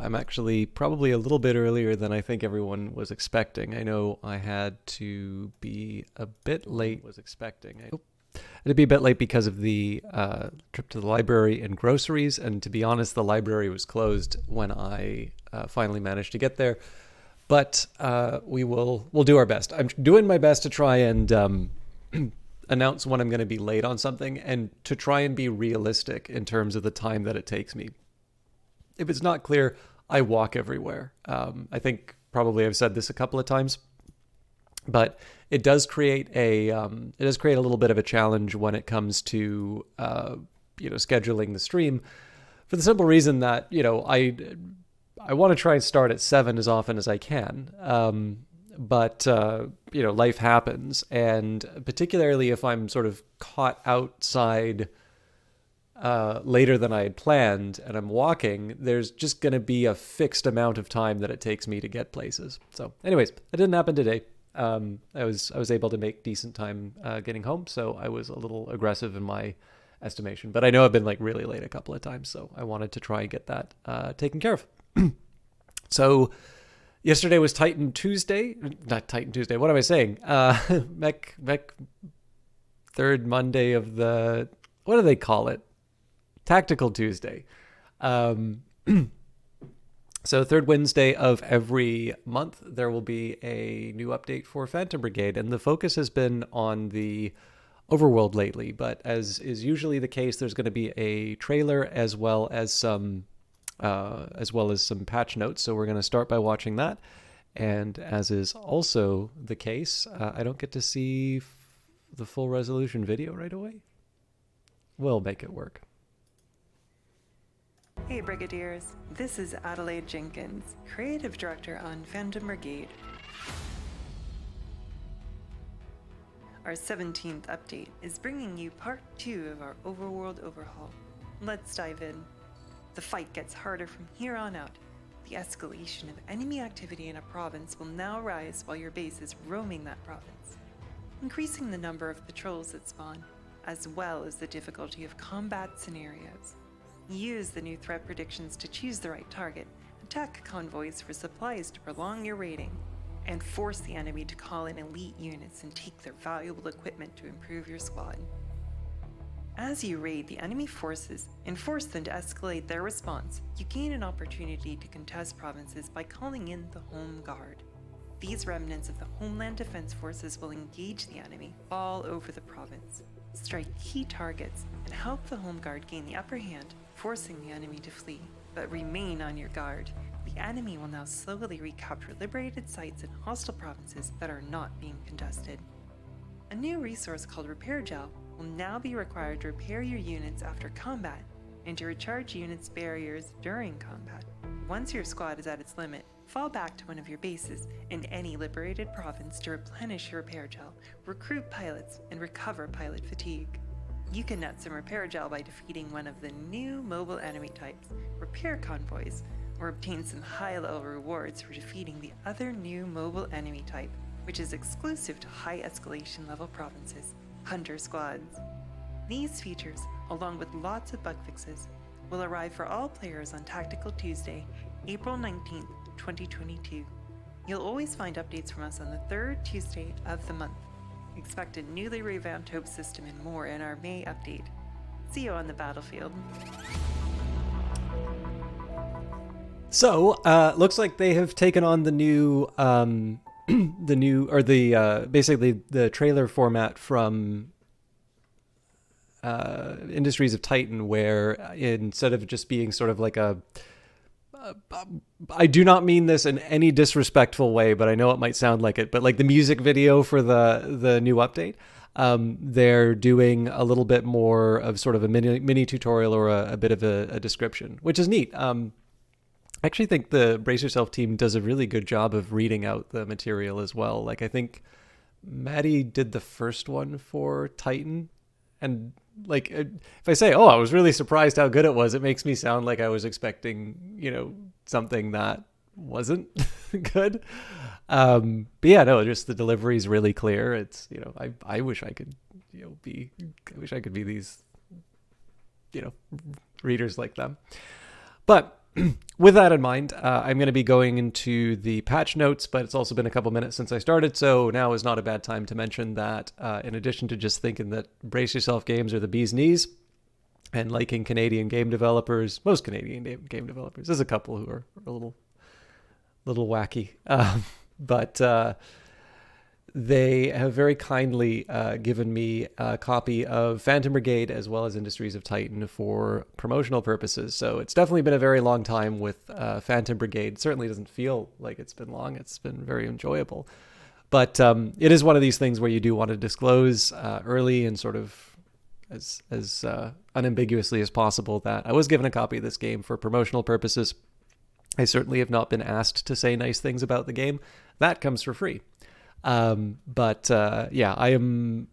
I'm actually probably a little bit earlier than I think everyone was expecting. I know I had to be a bit late. I had to be a bit late because of the trip to the library and groceries. And to be honest, the library was closed when I finally managed to get there. But we'll do our best. I'm doing my best to try and announce when I'm going to be late on something, and to try and be realistic in terms of the time that it takes me. If it's not clear, I walk everywhere. I think probably I've said this a couple of times, but it does create a little bit of a challenge when it comes to scheduling the stream, for the simple reason that I want to try and start at 7 as often as I can. But life happens, and particularly if I'm sort of caught outside later than I had planned and I'm walking, there's just going to be a fixed amount of time that it takes me to get places. So anyways, it didn't happen today. I was able to make decent time getting home, so I was a little aggressive in my estimation. But I know I've been like really late a couple of times, so I wanted to try and get that taken care of. So yesterday was Titan Tuesday. Not Titan Tuesday. What am I saying? Mech third Monday of the, what do they call it? Tactical Tuesday. So third Wednesday of every month, there will be a new update for Phantom Brigade. And the focus has been on the Overworld lately. But as is usually the case, there's going to be a trailer as well as some patch notes. So we're going to start by watching that. And as is also the case, I don't get to see the full resolution video right away. We'll make it work. Hey Brigadiers, this is Adelaide Jenkins, Creative Director on Phantom Brigade. Our 17th update is bringing you part 2 of our Overworld overhaul. Let's dive in. The fight gets harder from here on out. The escalation of enemy activity in a province will now rise while your base is roaming that province, increasing the number of patrols that spawn, as well as the difficulty of combat scenarios. Use the new threat predictions to choose the right target, attack convoys for supplies to prolong your raiding, and force the enemy to call in elite units and take their valuable equipment to improve your squad. As you raid the enemy forces and force them to escalate their response, you gain an opportunity to contest provinces by calling in the Home Guard. These remnants of the Homeland Defense Forces will engage the enemy all over the province, strike key targets, and help the Home Guard gain the upper hand, forcing the enemy to flee. But remain on your guard. The enemy will now slowly recapture liberated sites in hostile provinces that are not being contested. A new resource called Repair Gel will now be required to repair your units after combat and to recharge units' barriers during combat. Once your squad is at its limit, fall back to one of your bases in any liberated province to replenish your repair gel, recruit pilots, and recover pilot fatigue. You can net some repair gel by defeating one of the new mobile enemy types, repair convoys, or obtain some high-level rewards for defeating the other new mobile enemy type, which is exclusive to high escalation level provinces, Hunter Squads. These features, along with lots of bug fixes, will arrive for all players on Tactical Tuesday, April 19th, 2022. You'll always find updates from us on the third Tuesday of the month. Expect a newly revamped Hope system and more in our May update. See you on the battlefield. So, looks like they have taken on the new, basically the trailer format from Industries of Titan, where instead of just being sort of like I do not mean this in any disrespectful way, but I know it might sound like it, but like the music video for the new update, they're doing a little bit more of sort of a mini tutorial or a bit of a description, which is neat. I actually think the Brace Yourself team does a really good job of reading out the material as well. Like I think Maddie did the first one for Titan, and like if I say, oh, I was really surprised how good it was, it makes me sound like I was expecting, something that wasn't good. But yeah, no, just the delivery is really clear. It's, I wish I could, I wish I could be these, readers like them. But with that in mind, I'm going to be going into the patch notes, but it's also been a couple minutes since I started, so now is not a bad time to mention that in addition to just thinking that Brace Yourself games are the bee's knees and liking Canadian game developers, most Canadian game developers, there's a couple who are a little wacky, but they have very kindly given me a copy of Phantom Brigade as well as Industries of Titan for promotional purposes. So it's definitely been a very long time with Phantom Brigade. It certainly doesn't feel like it's been long. It's been very enjoyable. But it is one of these things where you do want to disclose early and sort of as unambiguously as possible that I was given a copy of this game for promotional purposes. I certainly have not been asked to say nice things about the game. That comes for free. But I am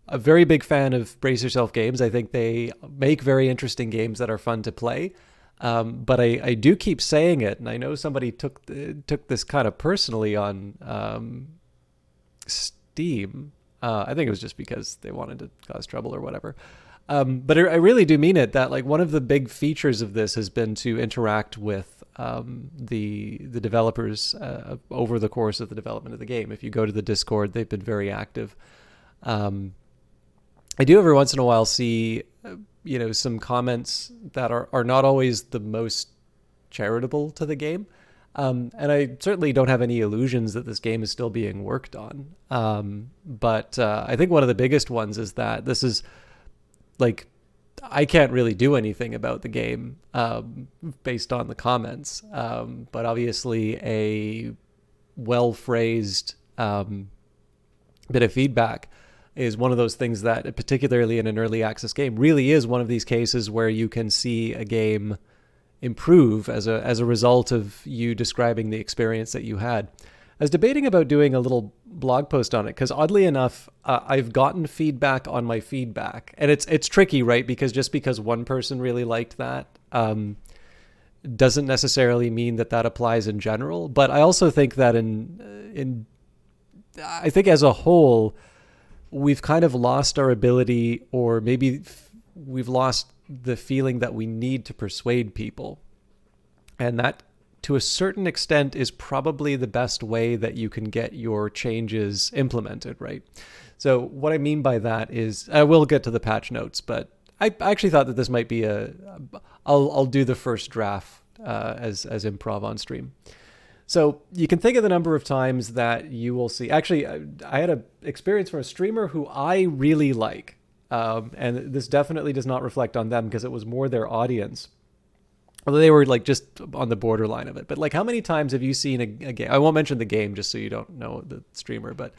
a very big fan of Brace Yourself games. I think they make very interesting games that are fun to play. But I do keep saying it, and I know somebody took this kind of personally on Steam. I think it was just because they wanted to cause trouble or whatever. But I really do mean it, that like one of the big features of this has been to interact with the developers over the course of the development of the game. If you go to the Discord, they've been very active. I do every once in a while see some comments that are not always the most charitable to the game. And I certainly don't have any illusions that this game is still being worked on. But I think one of the biggest ones is that this is like, I can't really do anything about the game based on the comments. But obviously a well-phrased bit of feedback is one of those things that, particularly in an early access game, really is one of these cases where you can see a game improve as a result of you describing the experience that you had. I was debating about doing a little blog post on it because oddly enough, I've gotten feedback on my feedback, and it's tricky, right? Because just because one person really liked that doesn't necessarily mean that applies in general. But I also think that I think as a whole, we've kind of lost our ability, or maybe we've lost the feeling that we need to persuade people, and that, to a certain extent, is probably the best way that you can get your changes implemented, right? So what I mean by that is, I will get to the patch notes, but I actually thought that this might be I'll do the first draft as improv on stream. So you can think of the number of times that you will see. Actually, I had an experience from a streamer who I really like, and this definitely does not reflect on them because it was more their audience. Although they were like just on the borderline of it. But like, how many times have you seen a game? I won't mention the game just so you don't know the streamer, but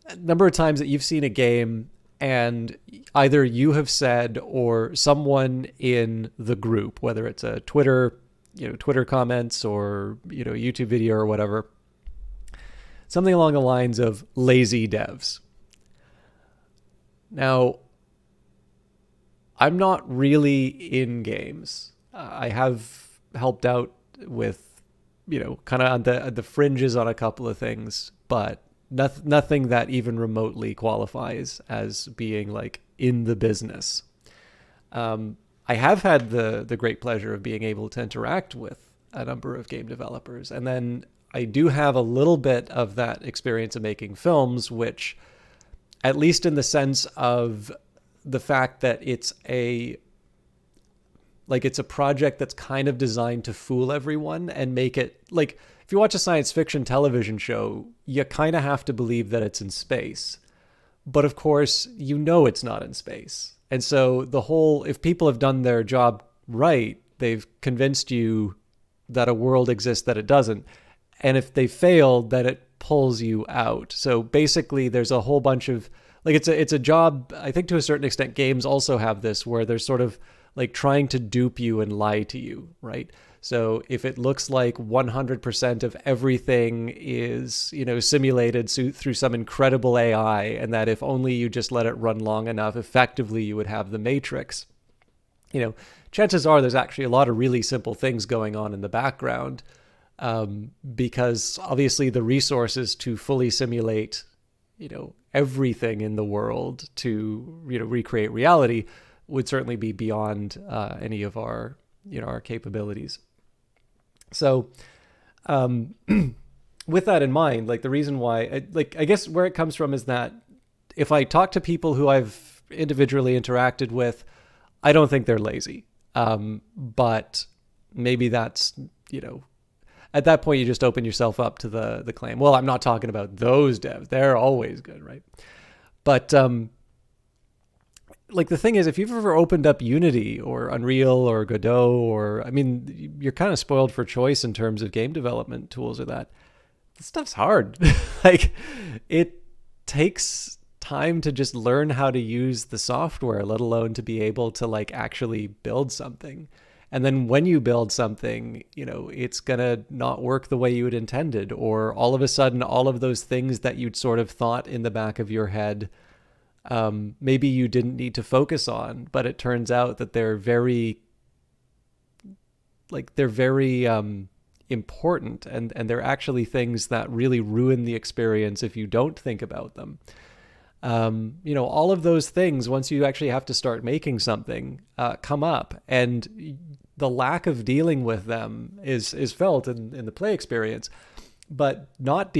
a number of times that you've seen a game and either you have said or someone in the group, whether it's a Twitter comments or, YouTube video or whatever, something along the lines of lazy devs. Now, I'm not really in games. I have helped out with, kind of on the fringes on a couple of things, but nothing that even remotely qualifies as being like in the business. I have had the great pleasure of being able to interact with a number of game developers. And then I do have a little bit of that experience of making films, which, at least in the sense of the fact that it's a project that's kind of designed to fool everyone and make it like, if you watch a science fiction television show, you kind of have to believe that it's in space. But of course, it's not in space. And so if people have done their job right, they've convinced you that a world exists that it doesn't. And if they failed, that it pulls you out. So basically there's a whole bunch of, like, it's a job, I think to a certain extent, games also have this, where they're sort of like trying to dupe you and lie to you, right? So if it looks like 100% of everything is, simulated through some incredible AI, and that if only you just let it run long enough, effectively you would have the Matrix, chances are there's actually a lot of really simple things going on in the background, because obviously the resources to fully simulate, everything in the world to, recreate reality would certainly be beyond any of our our capabilities. So, with that in mind, like the reason why, I guess where it comes from is that if I talk to people who I've individually interacted with, I don't think they're lazy. But maybe that's, at that point you just open yourself up to the claim. Well, I'm not talking about those devs. They're always good, right? But like the thing is, if you've ever opened up Unity or Unreal or Godot, or, I mean, you're kind of spoiled for choice in terms of game development tools or that. This stuff's hard. Like, it takes time to just learn how to use the software, let alone to be able to like actually build something. And then when you build something, it's gonna not work the way you had intended, or all of a sudden, all of those things that you'd sort of thought in the back of your head, maybe you didn't need to focus on, but it turns out that they're very important, and they're actually things that really ruin the experience if you don't think about them. All of those things, once you actually have to start making something, come up, and the lack of dealing with them is felt in the play experience. But not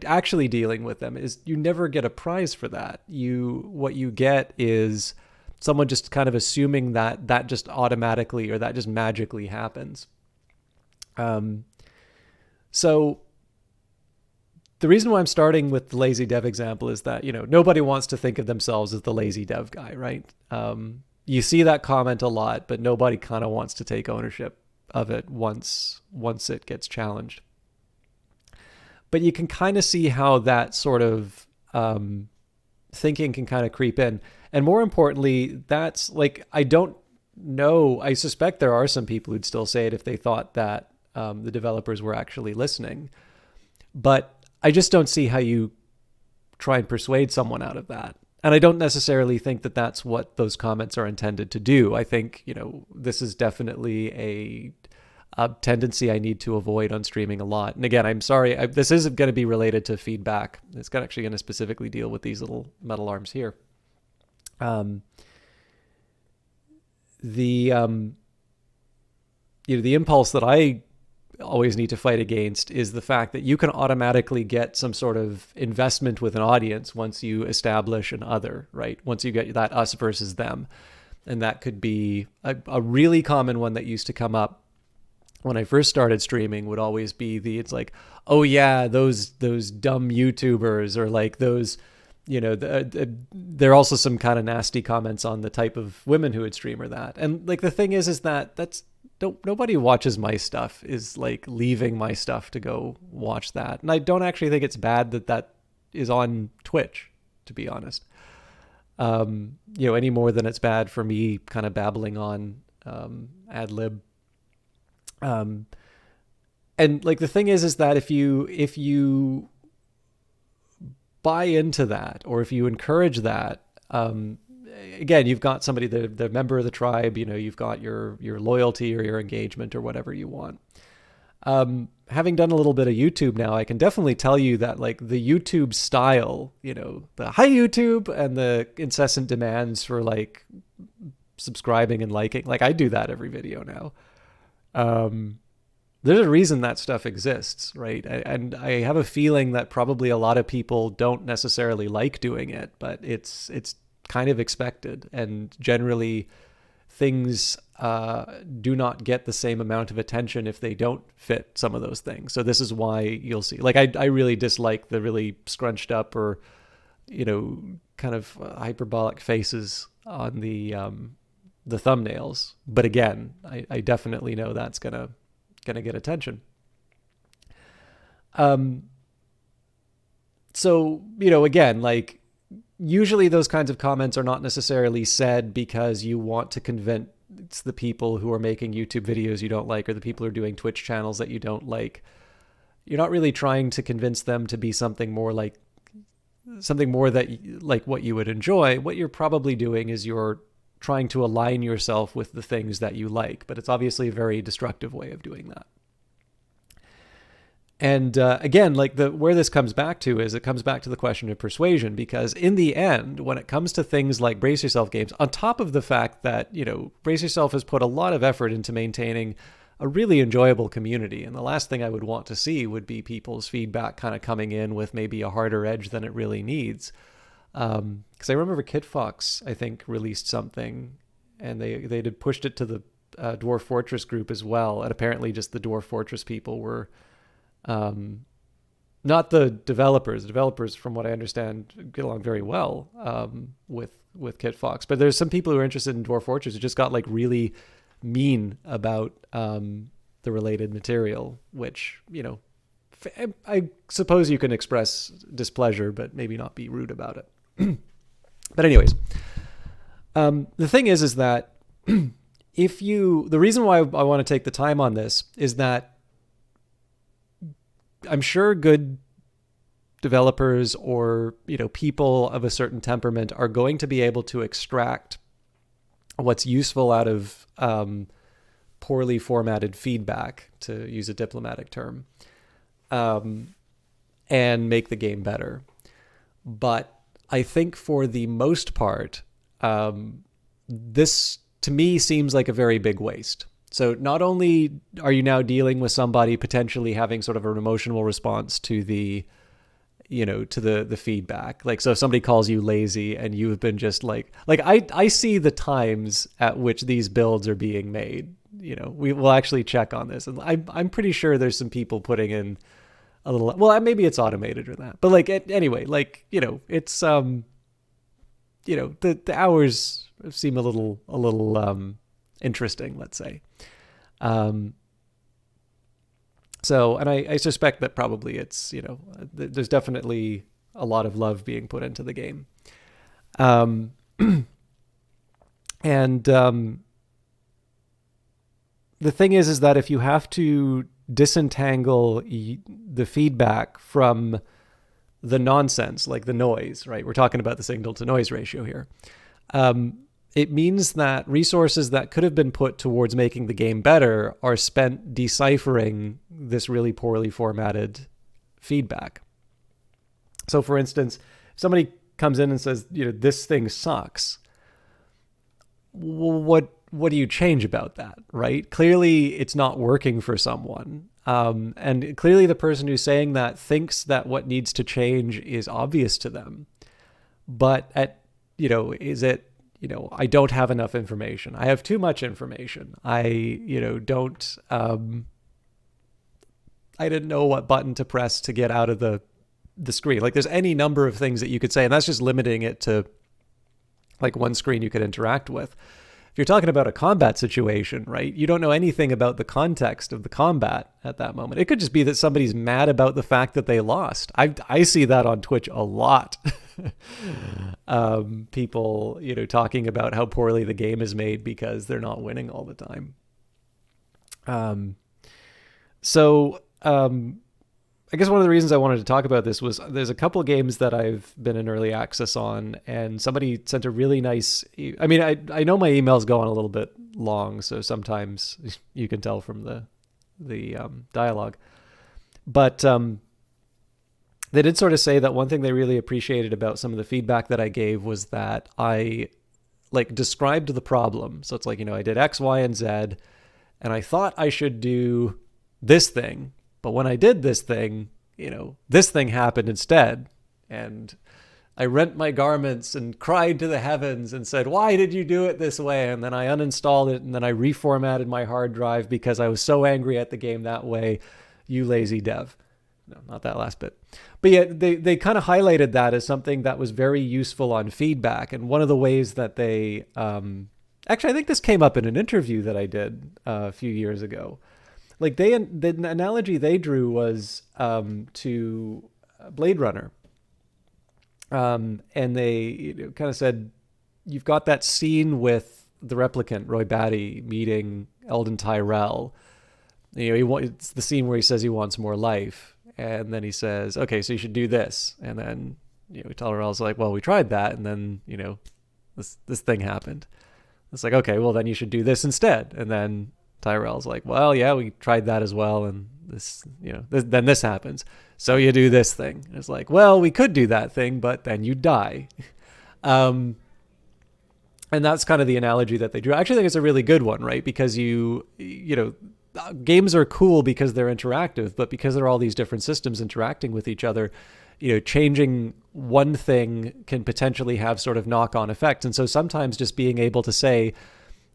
actually dealing with them is, you never get a prize for that. What you get is someone just kind of assuming that just automatically or that just magically happens. So the reason why I'm starting with the lazy dev example is that, nobody wants to think of themselves as the lazy dev guy, right? You see that comment a lot, but nobody kind of wants to take ownership of it once it gets challenged. But you can kind of see how that sort of thinking can kind of creep in. And more importantly, that's like, I don't know. I suspect there are some people who'd still say it if they thought that the developers were actually listening. But I just don't see how you try and persuade someone out of that. And I don't necessarily think that that's what those comments are intended to do. I think, this is definitely a tendency I need to avoid on streaming a lot. And again, I'm sorry, this isn't going to be related to feedback. It's actually going to specifically deal with these little metal arms here. The impulse that I always need to fight against is the fact that you can automatically get some sort of investment with an audience once you establish an other, right? Once you get that us versus them. And that could be a really common one that used to come up when I first started streaming, would always be it's like, oh yeah, those dumb YouTubers, or like those, there are also some kind of nasty comments on the type of women who would stream or that. And like the thing is that nobody watches my stuff is like leaving my stuff to go watch that. And I don't actually think it's bad that is on Twitch, to be honest. Any more than it's bad for me kind of babbling on ad lib. And like the thing is that if you buy into that, or if you encourage that, again, you've got somebody, the member of the tribe, you've got your loyalty or your engagement or whatever you want. Having done a little bit of YouTube now, I can definitely tell you that like the YouTube style, the hi YouTube and the incessant demands for like subscribing and liking, like I do that every video now. There's a reason that stuff exists, right? And I have a feeling that probably a lot of people don't necessarily like doing it, but it's kind of expected. And generally things do not get the same amount of attention if they don't fit some of those things. So this is why you'll see, like I really dislike the really scrunched up or, kind of hyperbolic faces on the thumbnails. But again, I definitely know that's gonna get attention. So, again, like usually those kinds of comments are not necessarily said because you want to convince the people who are making YouTube videos you don't like, or the people who are doing Twitch channels that you don't like. You're not really trying to convince them to be something more that like what you would enjoy. What you're probably doing is you're trying to align yourself with the things that you like, but it's obviously a very destructive way of doing that. And again, like where this comes back to is it comes back to the question of persuasion, because in the end, when it comes to things like Brace Yourself games, on top of the fact that, Brace Yourself has put a lot of effort into maintaining a really enjoyable community. And the last thing I would want to see would be people's feedback kind of coming in with maybe a harder edge than it really needs. Because I remember Kit Fox, I think, released something, and they had pushed it to the Dwarf Fortress group as well. And apparently just the Dwarf Fortress people were... not the developers. The developers, from what I understand, get along very well with Kit Fox. But there's some people who are interested in Dwarf Fortress who just got like really mean about the related material, which, I suppose you can express displeasure, but maybe not be rude about it. But anyways, the thing is that the reason why I want to take the time on this is that I'm sure good developers or, people of a certain temperament are going to be able to extract what's useful out of poorly formatted feedback, to use a diplomatic term, and make the game better. But I think for the most part, this to me seems like a very big waste. So not only are you now dealing with somebody potentially having sort of an emotional response to the feedback. Like, so if somebody calls you lazy and you've been just like I see the times at which these builds are being made. We will actually check on this. And I'm pretty sure there's some people putting in a little, well, maybe it's automated or that. But anyway, it's, the hours seem a little interesting, let's say. So, and I suspect that probably it's, there's definitely a lot of love being put into the game. And the thing is that if you have to disentangle the feedback from the nonsense, like the noise, right? We're talking about the signal to noise ratio here. It means that resources that could have been put towards making the game better are spent deciphering this really poorly formatted feedback. So for instance, if somebody comes in and says, this thing sucks, what do you change about that, right? Clearly it's not working for someone. And clearly the person who's saying that thinks that what needs to change is obvious to them. But is it, I don't have enough information. I have too much information. I didn't know what button to press to get out of the screen. Like, there's any number of things that you could say, and that's just limiting it to like one screen you could interact with. If you're talking about a combat situation, right, you don't know anything about the context of the combat at that moment. It could just be that somebody's mad about the fact that they lost. I see that on Twitch a lot. People, talking about how poorly the game is made because they're not winning all the time. I guess one of the reasons I wanted to talk about this was there's a couple of games that I've been in early access on, and somebody sent a really nice... I know my emails go on a little bit long, so sometimes you can tell from the dialogue. But they did sort of say that one thing they really appreciated about some of the feedback that I gave was that I described the problem. So it's I did X, Y, and Z, and I thought I should do this thing. But when I did this thing, this thing happened instead. And I rent my garments and cried to the heavens and said, why did you do it this way? And then I uninstalled it, and then I reformatted my hard drive because I was so angry at the game that way. You lazy dev. No, not that last bit. But yet they kind of highlighted that as something that was very useful on feedback. And one of the ways that they... actually, I think this came up in an interview that I did a few years ago. The analogy they drew was to Blade Runner. And they kind of said, you've got that scene with the replicant, Roy Batty, meeting Eldon Tyrell. It's the scene where he says he wants more life. And then he says, okay, so you should do this. And then, Tyrell's like, well, we tried that. And then, this thing happened. It's like, okay, well, then you should do this instead. And then Tyrell's like, well, yeah, we tried that as well, and then this happens. So you do this thing. And it's like, well, we could do that thing, but then you die. And that's kind of the analogy that they drew. I actually think it's a really good one, right? Because games are cool because they're interactive, but because there are all these different systems interacting with each other, changing one thing can potentially have sort of knock-on effects. And so sometimes just being able to say,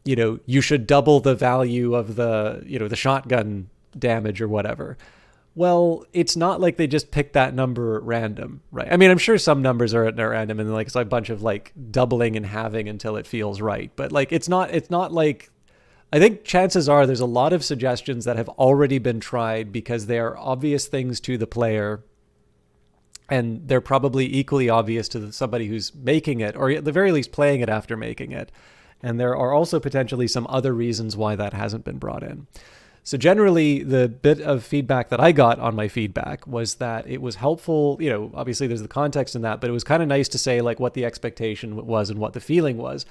you should double the value of the shotgun damage or whatever. Well, it's not like they just picked that number at random, right? I mean, I'm sure some numbers are at random and like it's a bunch of like doubling and halving until it feels right. But like it's not like, I think chances are there's a lot of suggestions that have already been tried because they are obvious things to the player, and they're probably equally obvious to somebody who's making it, or at the very least playing it after making it. And there are also potentially some other reasons why that hasn't been brought in. So generally, the bit of feedback that I got on my feedback was that it was helpful. Obviously there's the context in that, but it was kind of nice to say like what the expectation was and what the feeling was,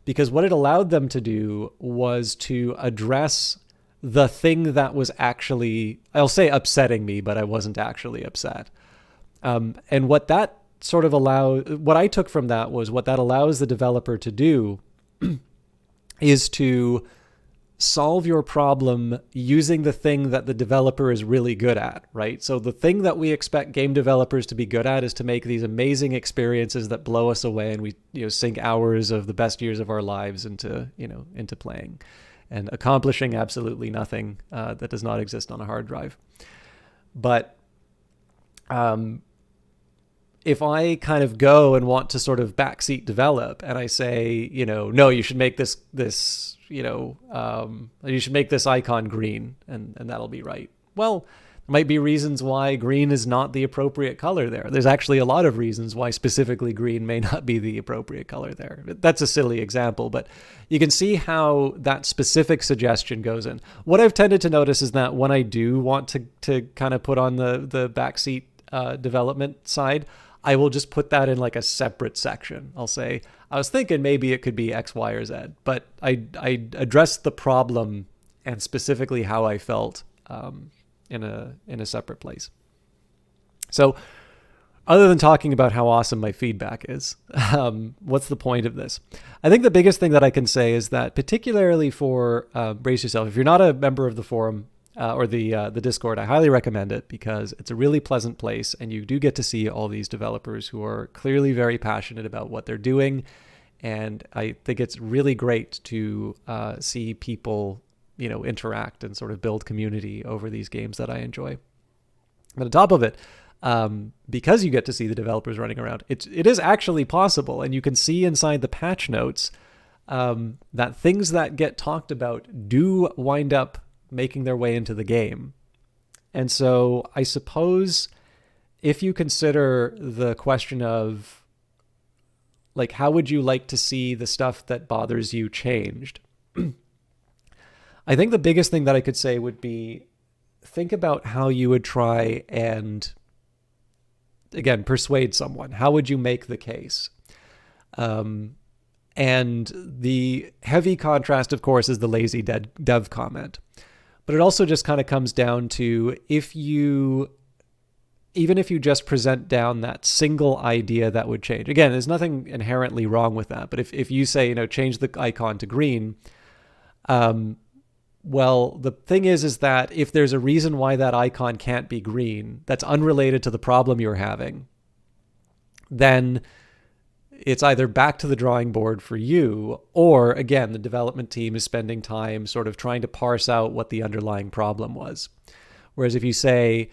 because what it allowed them to do was to address the thing that was actually, I'll say upsetting me, but I wasn't actually upset. And what that sort of what I took from that was what that allows the developer to do is to solve your problem using the thing that the developer is really good at, right? So the thing that we expect game developers to be good at is to make these amazing experiences that blow us away, and we sink hours of the best years of our lives into playing and accomplishing absolutely nothing that does not exist on a hard drive. But if I kind of go and want to sort of backseat develop and I say, no, you should make this you should make this icon green and that'll be right. Well, there might be reasons why green is not the appropriate color there. There's actually a lot of reasons why specifically green may not be the appropriate color there. That's a silly example, but you can see how that specific suggestion goes in. What I've tended to notice is that when I do want to kind of put on the backseat development side, I will just put that in like a separate section. I'll say, I was thinking maybe it could be X, Y, or Z, but I addressed the problem and specifically how I felt in a separate place. So other than talking about how awesome my feedback is, what's the point of this? I think the biggest thing that I can say is that particularly for Brace Yourself, if you're not a member of the forum, or the Discord, I highly recommend it because it's a really pleasant place and you do get to see all these developers who are clearly very passionate about what they're doing. And I think it's really great to see people, interact and sort of build community over these games that I enjoy. But on top of it, because you get to see the developers running around, it is actually possible. And you can see inside the patch notes that things that get talked about do wind up making their way into the game. And so I suppose if you consider the question of like, how would you like to see the stuff that bothers you changed? I think the biggest thing that I could say would be think about how you would try and, again, persuade someone. How would you make the case? And the heavy contrast, of course, is the lazy dev comment. But it also just kind of comes down to even if you just present down that single idea that would change. Again, there's nothing inherently wrong with that. But if you say, change the icon to green, well, the thing is that if there's a reason why that icon can't be green that's unrelated to the problem you're having, then it's either back to the drawing board for you, or again, the development team is spending time sort of trying to parse out what the underlying problem was. Whereas if you say,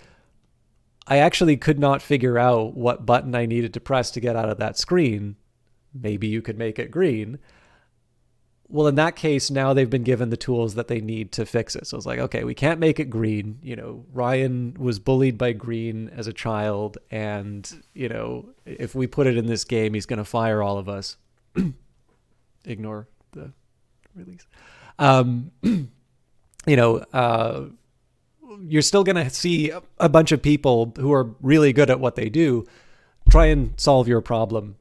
I actually could not figure out what button I needed to press to get out of that screen, maybe you could make it green. Well, in that case, now they've been given the tools that they need to fix it. So it's like, okay, we can't make it green. Ryan was bullied by green as a child. And, if we put it in this game, he's going to fire all of us. Ignore the release. You're still going to see a bunch of people who are really good at what they do try and solve your problem.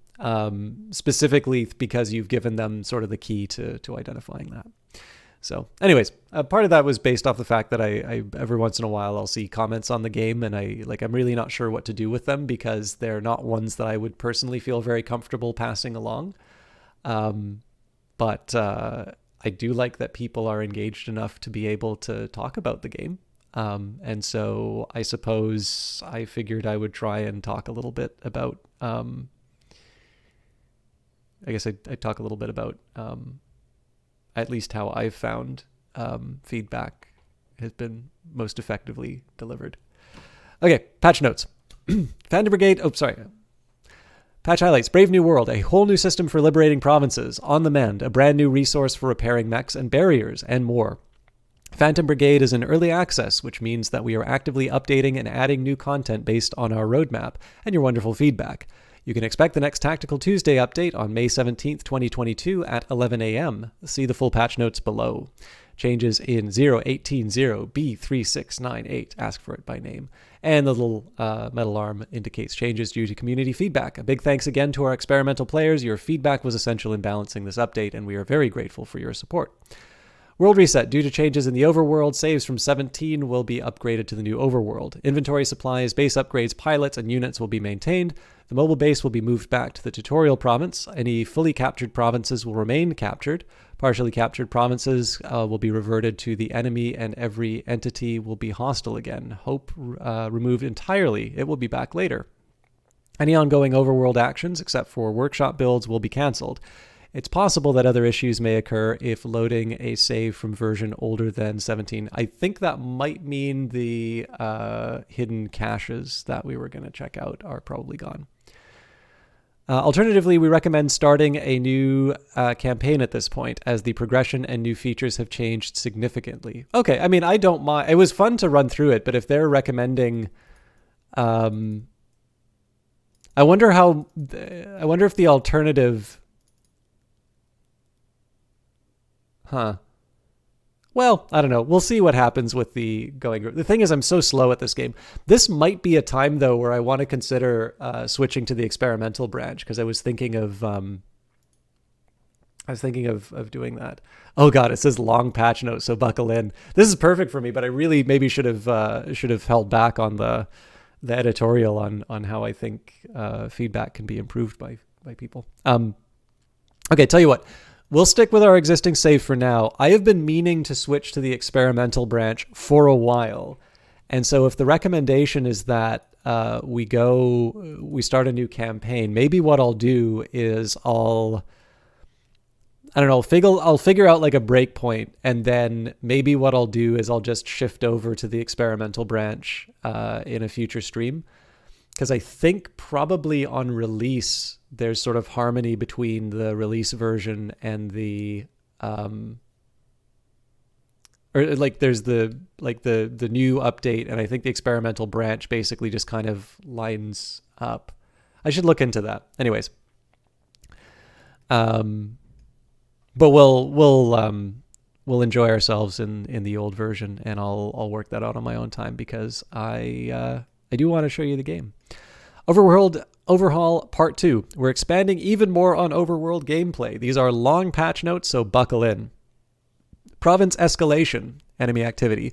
Specifically because you've given them sort of the key to identifying that. So anyways, part of that was based off the fact that I every once in a while I'll see comments on the game, and I'm really not sure what to do with them because they're not ones that I would personally feel very comfortable passing along. But I do like that people are engaged enough to be able to talk about the game. And so I suppose I figured I would try and talk a little bit about, I guess I'd talk a little bit about at least how I've found feedback has been most effectively delivered. Okay, patch notes. Phantom Brigade, patch highlights: Brave New World, a whole new system for liberating provinces, on the mend, a brand new resource for repairing mechs and barriers, and more. Phantom Brigade is in early access, which means that we are actively updating and adding new content based on our roadmap and your wonderful feedback. You can expect the next Tactical Tuesday update on May 17th, 2022 at 11 a.m. See the full patch notes below. Changes in 0810B3698, ask for it by name. And the little metal arm indicates changes due to community feedback. A big thanks again to our experimental players. Your feedback was essential in balancing this update, and we are very grateful for your support. World reset. Due to changes in the Overworld, saves from 17 will be upgraded to the new Overworld. Inventory supplies, base upgrades, pilots, and units will be maintained. The mobile base will be moved back to the tutorial province. Any fully captured provinces will remain captured. Partially captured provinces will be reverted to the enemy, and every entity will be hostile again. Hope removed entirely. It will be back later. Any ongoing Overworld actions, except for workshop builds, will be cancelled. It's possible that other issues may occur if loading a save from version older than 17. I think that might mean the hidden caches that we were going to check out are probably gone. Alternatively, we recommend starting a new campaign at this point, as the progression and new features have changed significantly. Okay, I mean, I don't mind. It was fun to run through it, but if they're recommending... I wonder if the alternative... Well, I don't know. We'll see what happens with the going. The thing is, I'm so slow at this game. This might be a time, though, where I want to consider switching to the experimental branch, because I was thinking of doing that. Oh God, it says long patch note, so buckle in. This is perfect for me, but I really maybe should have held back on the editorial on how I think feedback can be improved by people. Okay, tell you what. We'll stick with our existing save for now. I have been meaning to switch to the experimental branch for a while. And so if the recommendation is that we start a new campaign, maybe what I'll do is I'll figure out like a break point, and then maybe what I'll do is I'll just shift over to the experimental branch in a future stream. Because I think probably on release, there's sort of harmony between the release version and the, there's the new update, and I think the experimental branch basically just kind of lines up. I should look into that. Anyways, but we'll enjoy ourselves in the old version, and I'll work that out on my own time, because I do want to show you the game. Overworld Overhaul Part 2. We're expanding even more on Overworld gameplay. These are long patch notes, so buckle in. Province Escalation. Enemy Activity.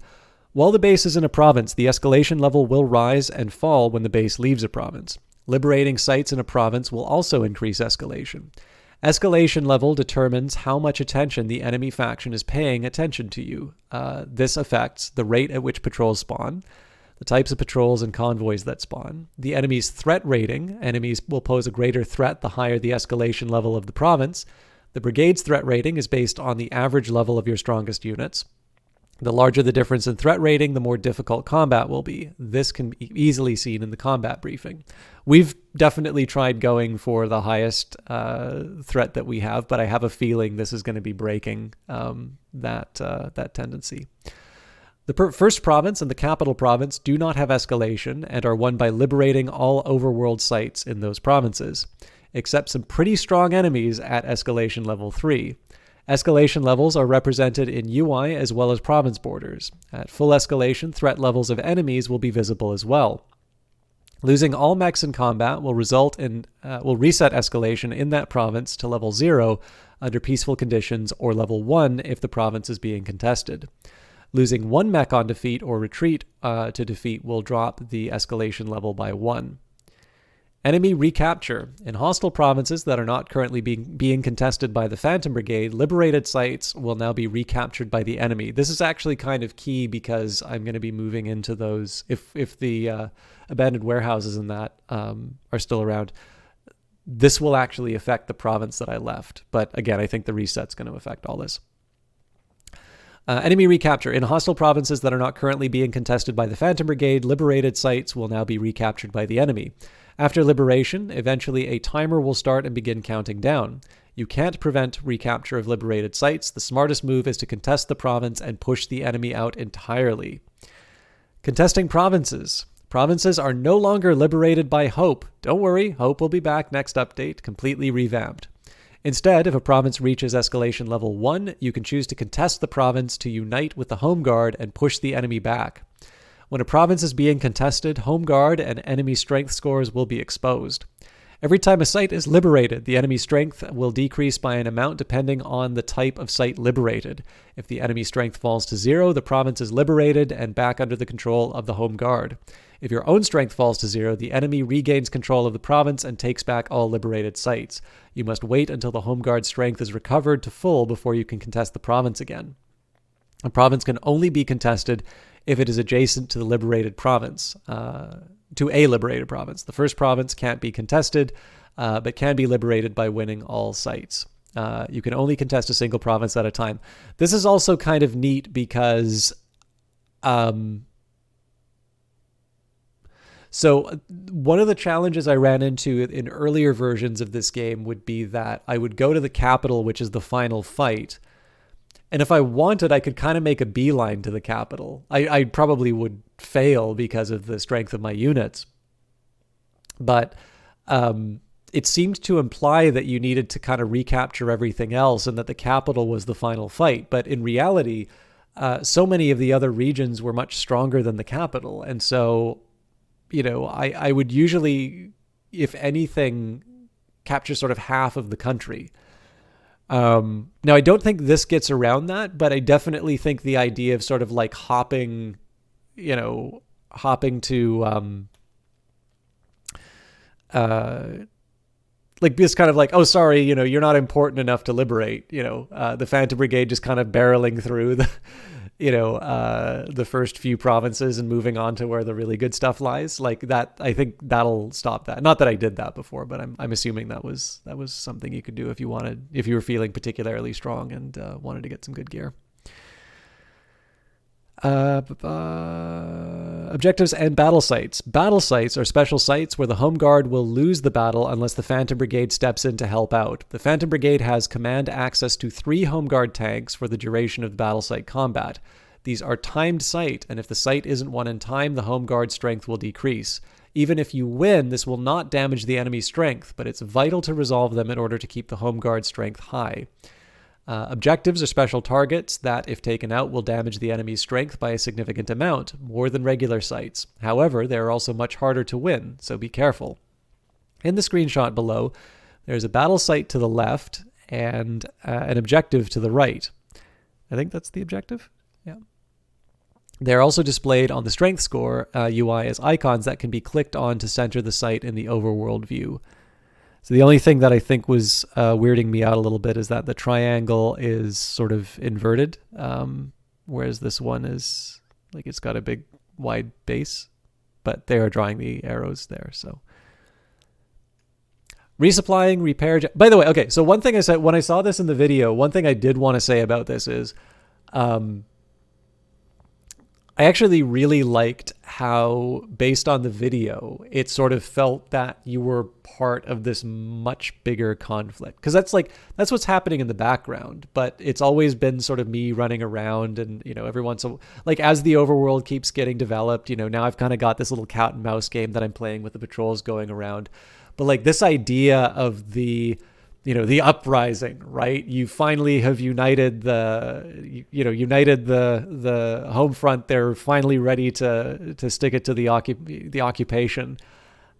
While the base is in a province, the escalation level will rise and fall when the base leaves a province. Liberating sites in a province will also increase escalation. Escalation level determines how much attention the enemy faction is paying attention to you. This affects the rate at which patrols spawn, the types of patrols and convoys that spawn, the enemy's threat rating. Enemies will pose a greater threat the higher the escalation level of the province. The brigade's threat rating is based on the average level of your strongest units. The larger the difference in threat rating, the more difficult combat will be. This can be easily seen in the combat briefing. We've definitely tried going for the highest threat that we have, but I have a feeling this is going to be breaking that tendency. The first province and the capital province do not have escalation and are won by liberating all overworld sites in those provinces, except some pretty strong enemies at escalation level 3. Escalation levels are represented in UI as well as province borders. At full escalation, threat levels of enemies will be visible as well. Losing all mechs in combat will reset escalation in that province to level 0 under peaceful conditions, or level 1 if the province is being contested. Losing one mech on defeat or retreat to defeat will drop the escalation level by 1. Enemy recapture. In hostile provinces that are not currently being contested by the Phantom Brigade, liberated sites will now be recaptured by the enemy. This is actually kind of key because I'm going to be moving into those. If the abandoned warehouses and that are still around, this will actually affect the province that I left. But again, I think the reset's going to affect all this. Enemy recapture. In hostile provinces that are not currently being contested by the Phantom Brigade, liberated sites will now be recaptured by the enemy. After liberation, eventually a timer will start and begin counting down. You can't prevent recapture of liberated sites. The smartest move is to contest the province and push the enemy out entirely. Contesting provinces. Provinces are no longer liberated by hope. Don't worry, hope will be back next update, completely revamped. Instead, if a province reaches escalation level 1, you can choose to contest the province to unite with the Home Guard and push the enemy back. When a province is being contested, Home Guard and enemy strength scores will be exposed. Every time a site is liberated, the enemy strength will decrease by an amount depending on the type of site liberated. If the enemy strength falls to 0, the province is liberated and back under the control of the Home Guard. If your own strength falls to 0, the enemy regains control of the province and takes back all liberated sites. You must wait until the Home Guard strength is recovered to full before you can contest the province again. A province can only be contested if it is adjacent to the liberated province, to a liberated province. The first province can't be contested, but can be liberated by winning all sites. You can only contest a single province at a time. This is also kind of neat because so one of the challenges I ran into in earlier versions of this game would be that I would go to the capital, which is the final fight, and if I wanted, I could kind of make a beeline to the capital. I probably would fail because of the strength of my units. But it seemed to imply that you needed to kind of recapture everything else and that the capital was the final fight. But in reality, so many of the other regions were much stronger than the capital. And so, I would usually, if anything, capture sort of half of the country. Now, I don't think this gets around that, but I definitely think the idea of sort of like hopping to like this kind of like, oh, sorry, you're not important enough to liberate, the Phantom Brigade just kind of barreling through the first few provinces and moving on to where the really good stuff lies. Like that, I think that'll stop that. Not that I did that before, but I'm assuming that was something you could do if you were feeling particularly strong and wanted to get some good gear. Objectives and battle sites. Battle sites are special sites where the Home Guard will lose the battle unless the Phantom Brigade steps in to help out. The Phantom Brigade has command access to 3 Home Guard tanks for the duration of battle site combat. These are timed site, and if the site isn't won in time, the Home Guard strength will decrease. Even if you win, this will not damage the enemy's strength, but it's vital to resolve them in order to keep the Home Guard strength high. Objectives are special targets that, if taken out, will damage the enemy's strength by a significant amount, more than regular sites. However, they are also much harder to win, so be careful. In the screenshot below, there's a battle site to the left and an objective to the right. I think that's the objective? Yeah. They're also displayed on the strength score UI as icons that can be clicked on to center the site in the overworld view. So the only thing that I think was weirding me out a little bit is that the triangle is sort of inverted, whereas this one is like it's got a big wide base, but they are drawing the arrows there. So resupplying, repair. By the way, okay, so one thing I said when I saw this in the video, one thing I did want to say about this is I actually really liked how, based on the video, it sort of felt that you were part of this much bigger conflict. Because that's what's happening in the background, but it's always been sort of me running around and, every once in a while, like as the overworld keeps getting developed, now I've kind of got this little cat and mouse game that I'm playing with the patrols going around. But like this idea of the uprising, right? You finally have united the home front. They're finally ready to stick it to the occupation.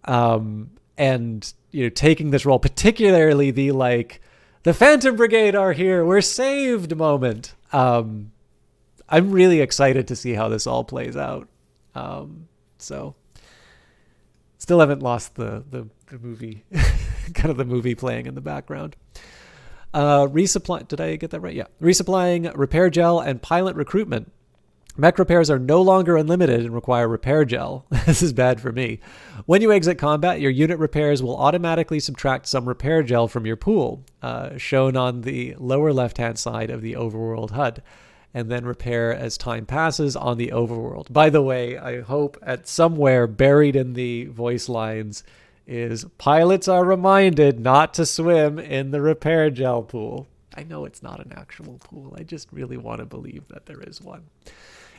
And taking this role, particularly the Phantom Brigade are here, we're saved moment. I'm really excited to see how this all plays out. So still haven't lost the movie, kind of the movie playing in the background. Resupply. Did I get that right? Yeah. Resupplying repair gel and pilot recruitment. Mech repairs are no longer unlimited and require repair gel. This is bad for me. When you exit combat, your unit repairs will automatically subtract some repair gel from your pool, shown on the lower left-hand side of the Overworld HUD, and then repair as time passes on the Overworld. By the way, I hope at somewhere buried in the voice lines is pilots are reminded not to swim in the repair gel pool. I know it's not an actual pool. I just really want to believe that there is one.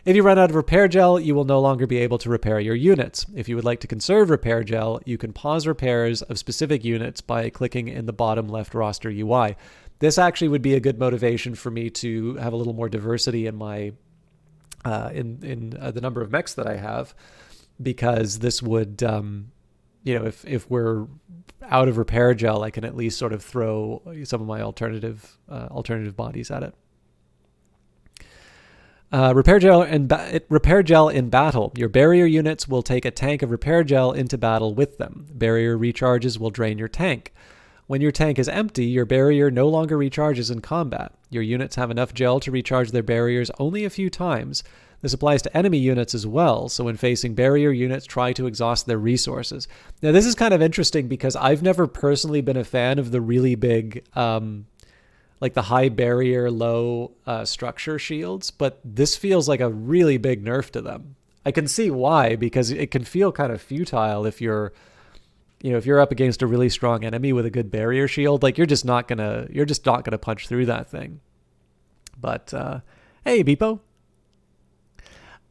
If you run out of repair gel, you will no longer be able to repair your units. If you would like to conserve repair gel, you can pause repairs of specific units by clicking in the bottom left roster UI. This actually would be a good motivation for me to have a little more diversity in my the number of mechs that I have, because this would, if we're out of repair gel, I can at least sort of throw some of my alternative bodies at it. Repair gel in battle. Your barrier units will take a tank of repair gel into battle with them. Barrier recharges will drain your tank. When your tank is empty, your barrier no longer recharges in combat. Your units have enough gel to recharge their barriers only a few times. This applies to enemy units as well, so when facing barrier units, try to exhaust their resources. Now, this is kind of interesting because I've never personally been a fan of the really big, the high barrier, low structure shields, but this feels like a really big nerf to them. I can see why, because it can feel kind of futile if you're up against a really strong enemy with a good barrier shield. Like, you're just not gonna punch through that thing. But hey, Beepo.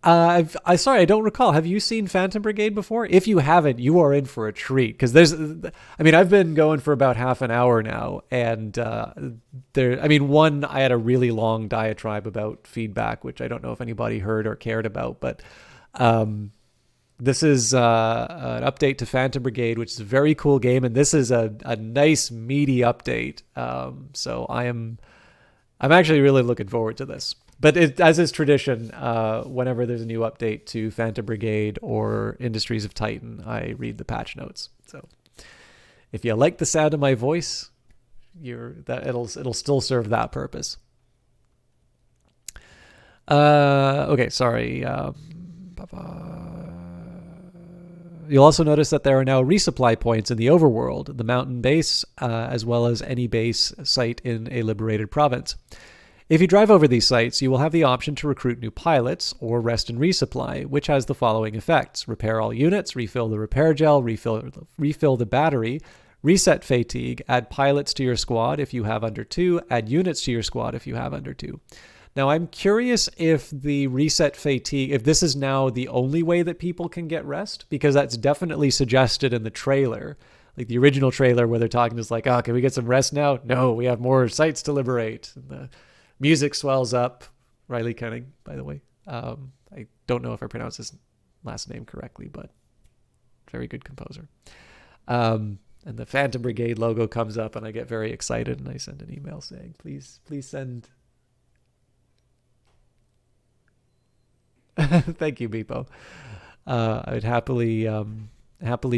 Sorry, I don't recall. Have you seen Phantom Brigade before? If you haven't, you are in for a treat, because I've been going for about half an hour now, and I had a really long diatribe about feedback, which I don't know if anybody heard or cared about, but this is an update to Phantom Brigade, which is a very cool game, and this is a nice meaty update. So I'm actually really looking forward to this. But as is tradition, whenever there's a new update to Phantom Brigade or Industries of Titan, I read the patch notes. So if you like the sound of my voice, it'll still serve that purpose. Okay, sorry. You'll also notice that there are now resupply points in the Overworld, the mountain base, as well as any base site in a liberated province. If you drive over these sites, you will have the option to recruit new pilots or rest and resupply, which has the following effects: repair all units, refill the repair gel, refill the battery, reset fatigue, add pilots to your squad if you have under 2, add units to your squad if you have under 2. Now, I'm curious if the reset fatigue, if this is now the only way that people can get rest, because that's definitely suggested in the trailer. Like the original trailer where they're talking is like, oh, can we get some rest now? No, we have more sites to liberate. And the music swells up. Riley Kenning, by the way. I don't know if I pronounced his last name correctly, but very good composer. And the Phantom Brigade logo comes up, and I get very excited, and I send an email saying, please send. Thank you, Beepo. I would happily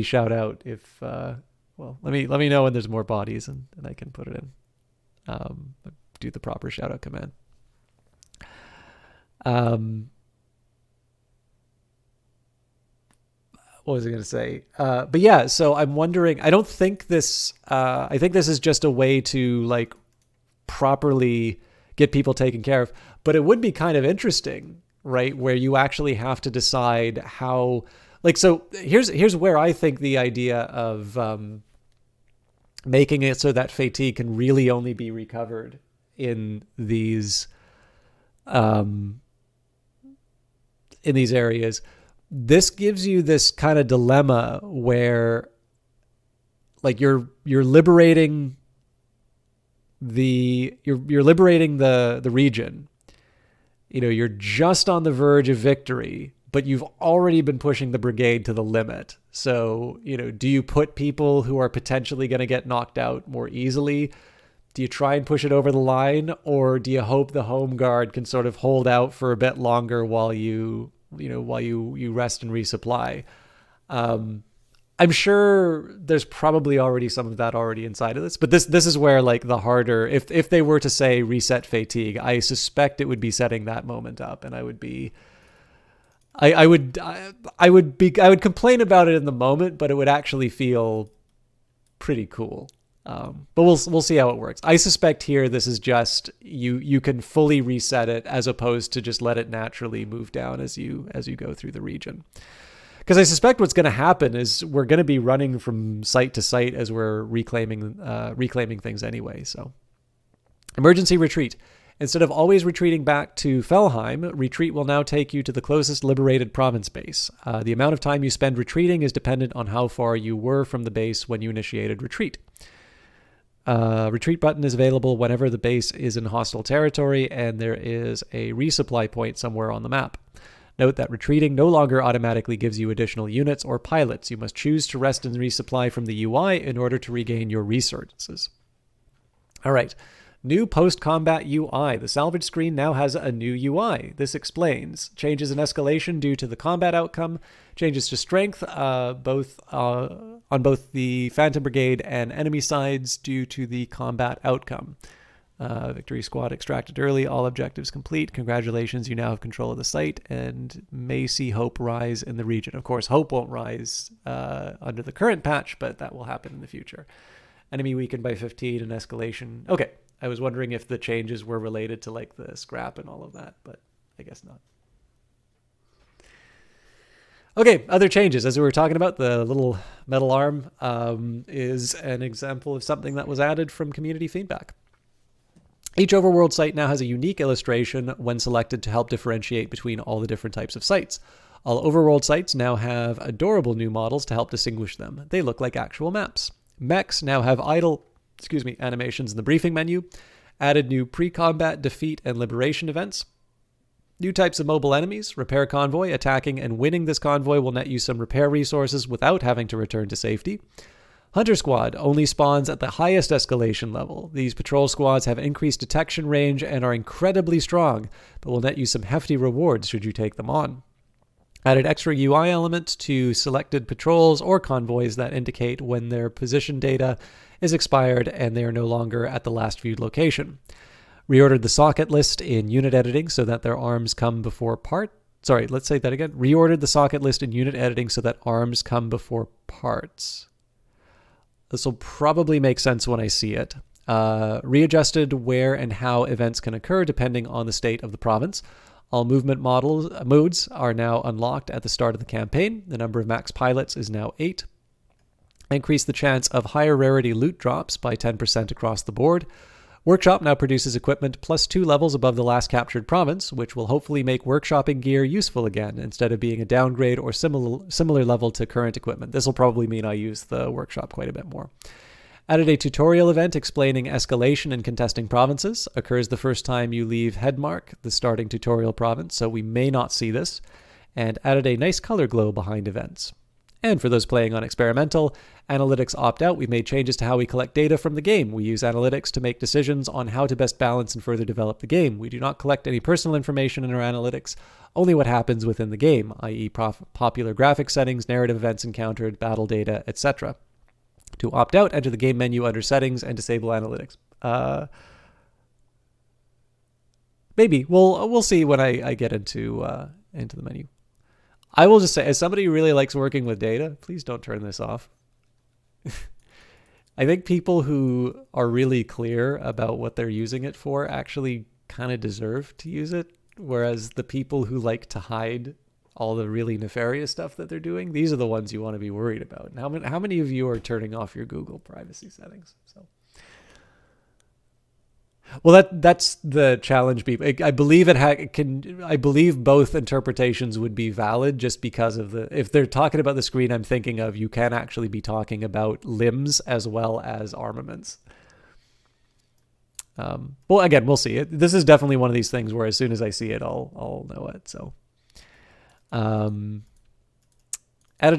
shout out if. Let me know when there's more bodies, and I can put it in. Do the proper shout out command. What was I going to say? But yeah, so I'm wondering, I don't think this, I think this is just a way to like properly get people taken care of, but it would be kind of interesting, right? Where you actually have to decide how, like, so here's where I think the idea of making it so that fatigue can really only be recovered in these areas. This gives you this kind of dilemma where, like, you're liberating the region. You know, you're just on the verge of victory, but you've already been pushing the brigade to the limit. So, do you put people who are potentially going to get knocked out more easily? Do you try and push it over the line, or do you hope the home guard can sort of hold out for a bit longer while you rest and resupply? I'm sure there's probably already some of that already inside of this, but this is where like the harder, if they were to say reset fatigue, I suspect it would be setting that moment up, and I would complain about it in the moment, but it would actually feel pretty cool. But we'll see how it works. I suspect here this is just you can fully reset it as opposed to just let it naturally move down as you go through the region. Because I suspect what's going to happen is we're going to be running from site to site as we're reclaiming things anyway. So, emergency retreat. Instead of always retreating back to Felheim, retreat will now take you to the closest liberated province base. The amount of time you spend retreating is dependent on how far you were from the base when you initiated retreat. Retreat button is available whenever the base is in hostile territory, and there is a resupply point somewhere on the map. Note that retreating no longer automatically gives you additional units or pilots. You must choose to rest and resupply from the UI in order to regain your resources. All right. New post-combat UI. The salvage screen now has a new UI. This explains. Changes in escalation due to the combat outcome. Changes to strength on both the Phantom Brigade and enemy sides due to the combat outcome. Victory squad extracted early. All objectives complete. Congratulations, you now have control of the site and may see hope rise in the region. Of course, hope won't rise under the current patch, but that will happen in the future. Enemy weakened by 15 and escalation. Okay, I was wondering if the changes were related to like the scrap and all of that, but I guess not. Okay, other changes. As we were talking about, the little metal arm is an example of something that was added from community feedback. Each Overworld site now has a unique illustration when selected to help differentiate between all the different types of sites. All Overworld sites now have adorable new models to help distinguish them. They look like actual maps. Mechs now have idle animations in the briefing menu, added new pre-combat, defeat, and liberation events. New types of mobile enemies, repair convoy. Attacking and winning this convoy will net you some repair resources without having to return to safety. Hunter Squad only spawns at the highest escalation level. These patrol squads have increased detection range and are incredibly strong, but will net you some hefty rewards should you take them on. Added extra UI elements to selected patrols or convoys that indicate when their position data is expired and they are no longer at the last viewed location. Reordered the socket list in unit editing so that their arms come before parts. Sorry, let's say that again. Reordered the socket list in unit editing so that arms come before parts. This will probably make sense when I see it. Readjusted where and how events can occur depending on the state of the province. All movement modes are now unlocked at the start of the campaign. The number of max pilots is now 8. Increase the chance of higher rarity loot drops by 10% across the board. Workshop now produces equipment plus 2 levels above the last captured province, which will hopefully make workshopping gear useful again, instead of being a downgrade or similar level to current equipment. This will probably mean I use the workshop quite a bit more. Added a tutorial event explaining escalation and contesting provinces. Occurs the first time you leave Headmark, the starting tutorial province, so we may not see this. And added a nice color glow behind events. And for those playing on experimental, analytics opt-out. We've made changes to how we collect data from the game. We use analytics to make decisions on how to best balance and further develop the game. We do not collect any personal information in our analytics, only what happens within the game, i.e. popular graphic settings, narrative events encountered, battle data, etc. To opt out, enter the game menu under settings and disable analytics. Maybe. We'll see when I get into the menu. I will just say, as somebody who really likes working with data, please don't turn this off. I think people who are really clear about what they're using it for actually kind of deserve to use it, whereas the people who like to hide all the really nefarious stuff that they're doing, these are the ones you want to be worried about. And how many of you are turning off your Google privacy settings? So, well, that's the challenge. People, I believe I believe both interpretations would be valid, just because of if they're talking about the screen I'm thinking of, you can actually be talking about limbs as well as armaments. Well, again, we'll see. This is definitely one of these things where as soon as I see it, I'll know it. So, Added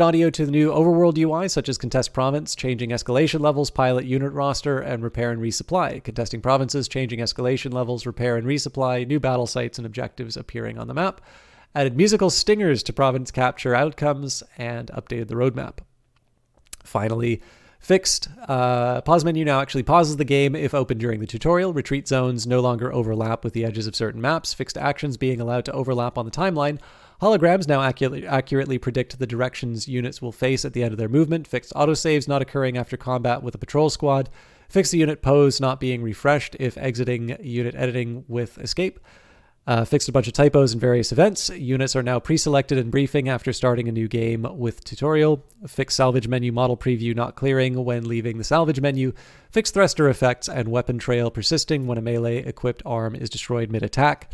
audio to the new Overworld UI, such as Contest Province, changing escalation levels, pilot unit roster, and repair and resupply. Contesting provinces, changing escalation levels, repair and resupply, new battle sites and objectives appearing on the map. Added musical stingers to province capture outcomes, and updated the roadmap. Finally, fixed pause menu now actually pauses the game if open during the tutorial. Retreat zones no longer overlap with the edges of certain maps. Fixed actions being allowed to overlap on the timeline. Holograms now accurately predict the directions units will face at the end of their movement. Fixed autosaves not occurring after combat with a patrol squad. Fixed the unit pose not being refreshed if exiting unit editing with escape. Fixed a bunch of typos in various events. Units are now pre-selected in briefing after starting a new game with tutorial. Fixed salvage menu model preview not clearing when leaving the salvage menu. Fixed thruster effects and weapon trail persisting when a melee equipped arm is destroyed mid-attack.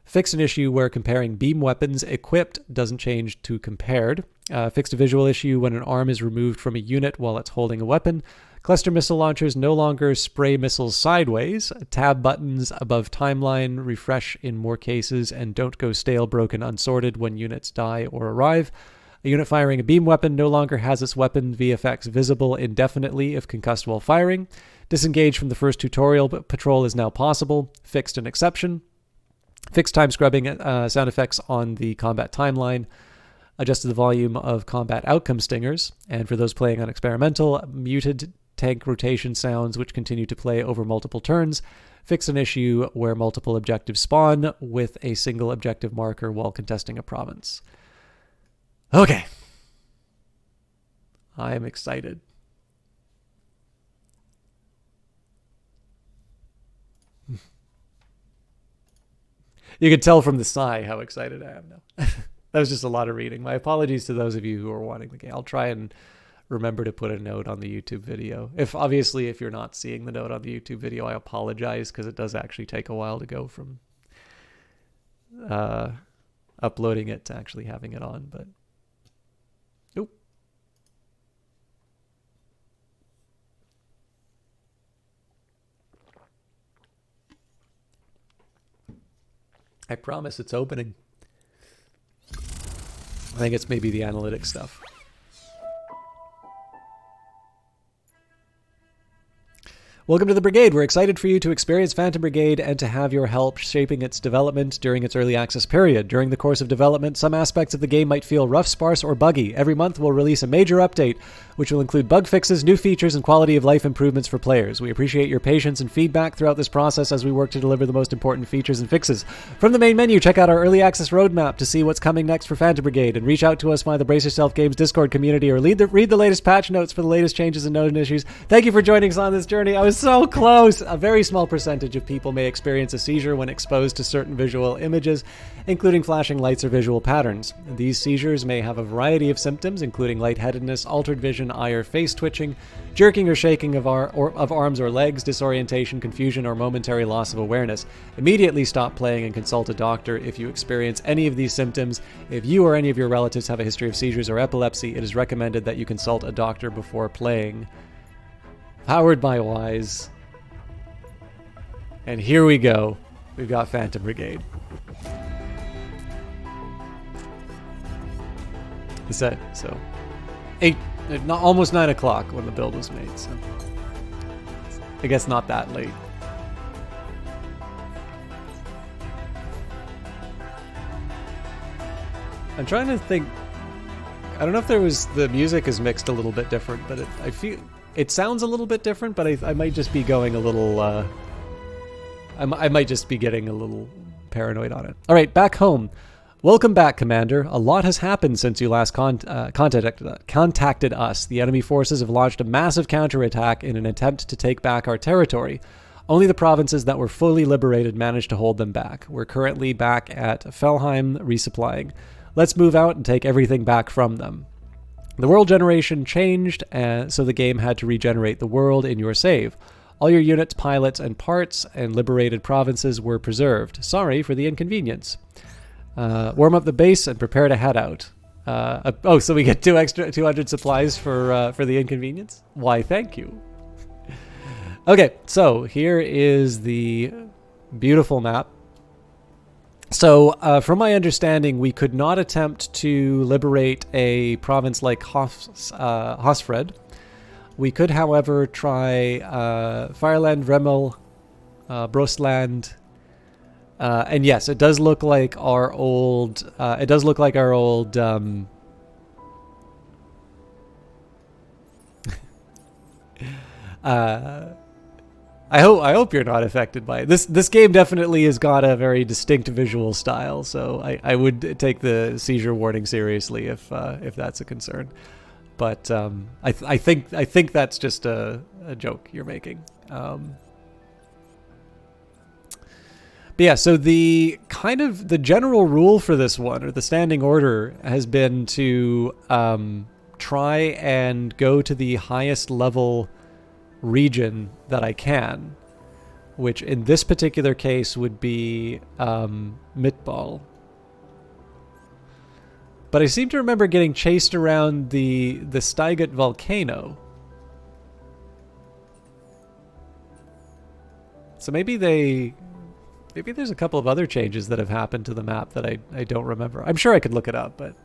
Fixed an issue where comparing beam weapons equipped doesn't change to compared. Fixed a visual issue when an arm is removed from a unit while it's holding a weapon. Cluster missile launchers no longer spray missiles sideways. Tab buttons above timeline refresh in more cases and don't go stale, broken, unsorted when units die or arrive. A unit firing a beam weapon no longer has its weapon VFX visible indefinitely if concussed while firing. Disengage from the first tutorial, but patrol is now possible. Fixed an exception. Fixed time scrubbing sound effects on the combat timeline. Adjusted the volume of combat outcome stingers. And for those playing on experimental, muted tank rotation sounds which continue to play over multiple turns. Fixed an issue where multiple objectives spawn with a single objective marker while contesting a province. Okay. I am excited. You can tell from the sigh how excited I am now. That was just a lot of reading. My apologies to those of you who are wanting the game. I'll try and remember to put a note on the YouTube video. If you're not seeing the note on the YouTube video, I apologize because it does actually take a while to go from uploading it to actually having it on. But nope. I promise it's opening. I think it's maybe the analytics stuff. Welcome to the Brigade. We're excited for you to experience Phantom Brigade and to have your help shaping its development during its early access period. During the course of development, some aspects of the game might feel rough, sparse, or buggy. Every month, we'll release a major update, which will include bug fixes, new features, and quality of life improvements for players. We appreciate your patience and feedback throughout this process as we work to deliver the most important features and fixes. From the main menu, check out our early access roadmap to see what's coming next for Phantom Brigade, and reach out to us via the Brace Yourself Games Discord community or read the latest patch notes for the latest changes and known issues. Thank you for joining us on this journey. I was so close. A very small percentage of people may experience a seizure when exposed to certain visual images, including flashing lights or visual patterns. These seizures may have a variety of symptoms, including lightheadedness, altered vision, eye or face twitching, jerking or shaking of arms or legs, disorientation, confusion, or momentary loss of awareness. Immediately stop playing and consult a doctor if you experience any of these symptoms. If you or any of your relatives have a history of seizures or epilepsy, it is recommended that you consult a doctor before playing. Powered by Wise. And here we go. We've got Phantom Brigade. So almost 9 o'clock when the build was made, so I guess not that late. I'm trying to think. I don't know if the music is mixed a little bit different, but I feel it sounds a little bit different, but I might just be going a little I might just be getting a little paranoid on it. All right, back home. Welcome back, Commander. A lot has happened since you last contacted us. The enemy forces have launched a massive counterattack in an attempt to take back our territory. Only the provinces that were fully liberated managed to hold them back. We're currently back at Felheim resupplying. Let's move out and take everything back from them. The world generation changed, so the game had to regenerate the world in your save. All your units, pilots, and parts and liberated provinces were preserved. Sorry for the inconvenience. Warm up the base and prepare to head out. So we get 200 supplies for the inconvenience? Why, thank you. Okay, so here is the beautiful map. So, from my understanding, we could not attempt to liberate a province like Hosfred. We could, however, try Fireland, Remel, Brosland, and yes, it does look like our old. I hope you're not affected by it. This game definitely has got a very distinct visual style, so I would take the seizure warning seriously if that's a concern. But I think that's just a joke you're making. But yeah, so the general rule for this one, or the standing order, has been to try and go to the highest level region that I can, which in this particular case would be Mitbal. But I seem to remember getting chased around the Steigut volcano. So maybe there's a couple of other changes that have happened to the map that I don't remember. I'm sure I could look it up, but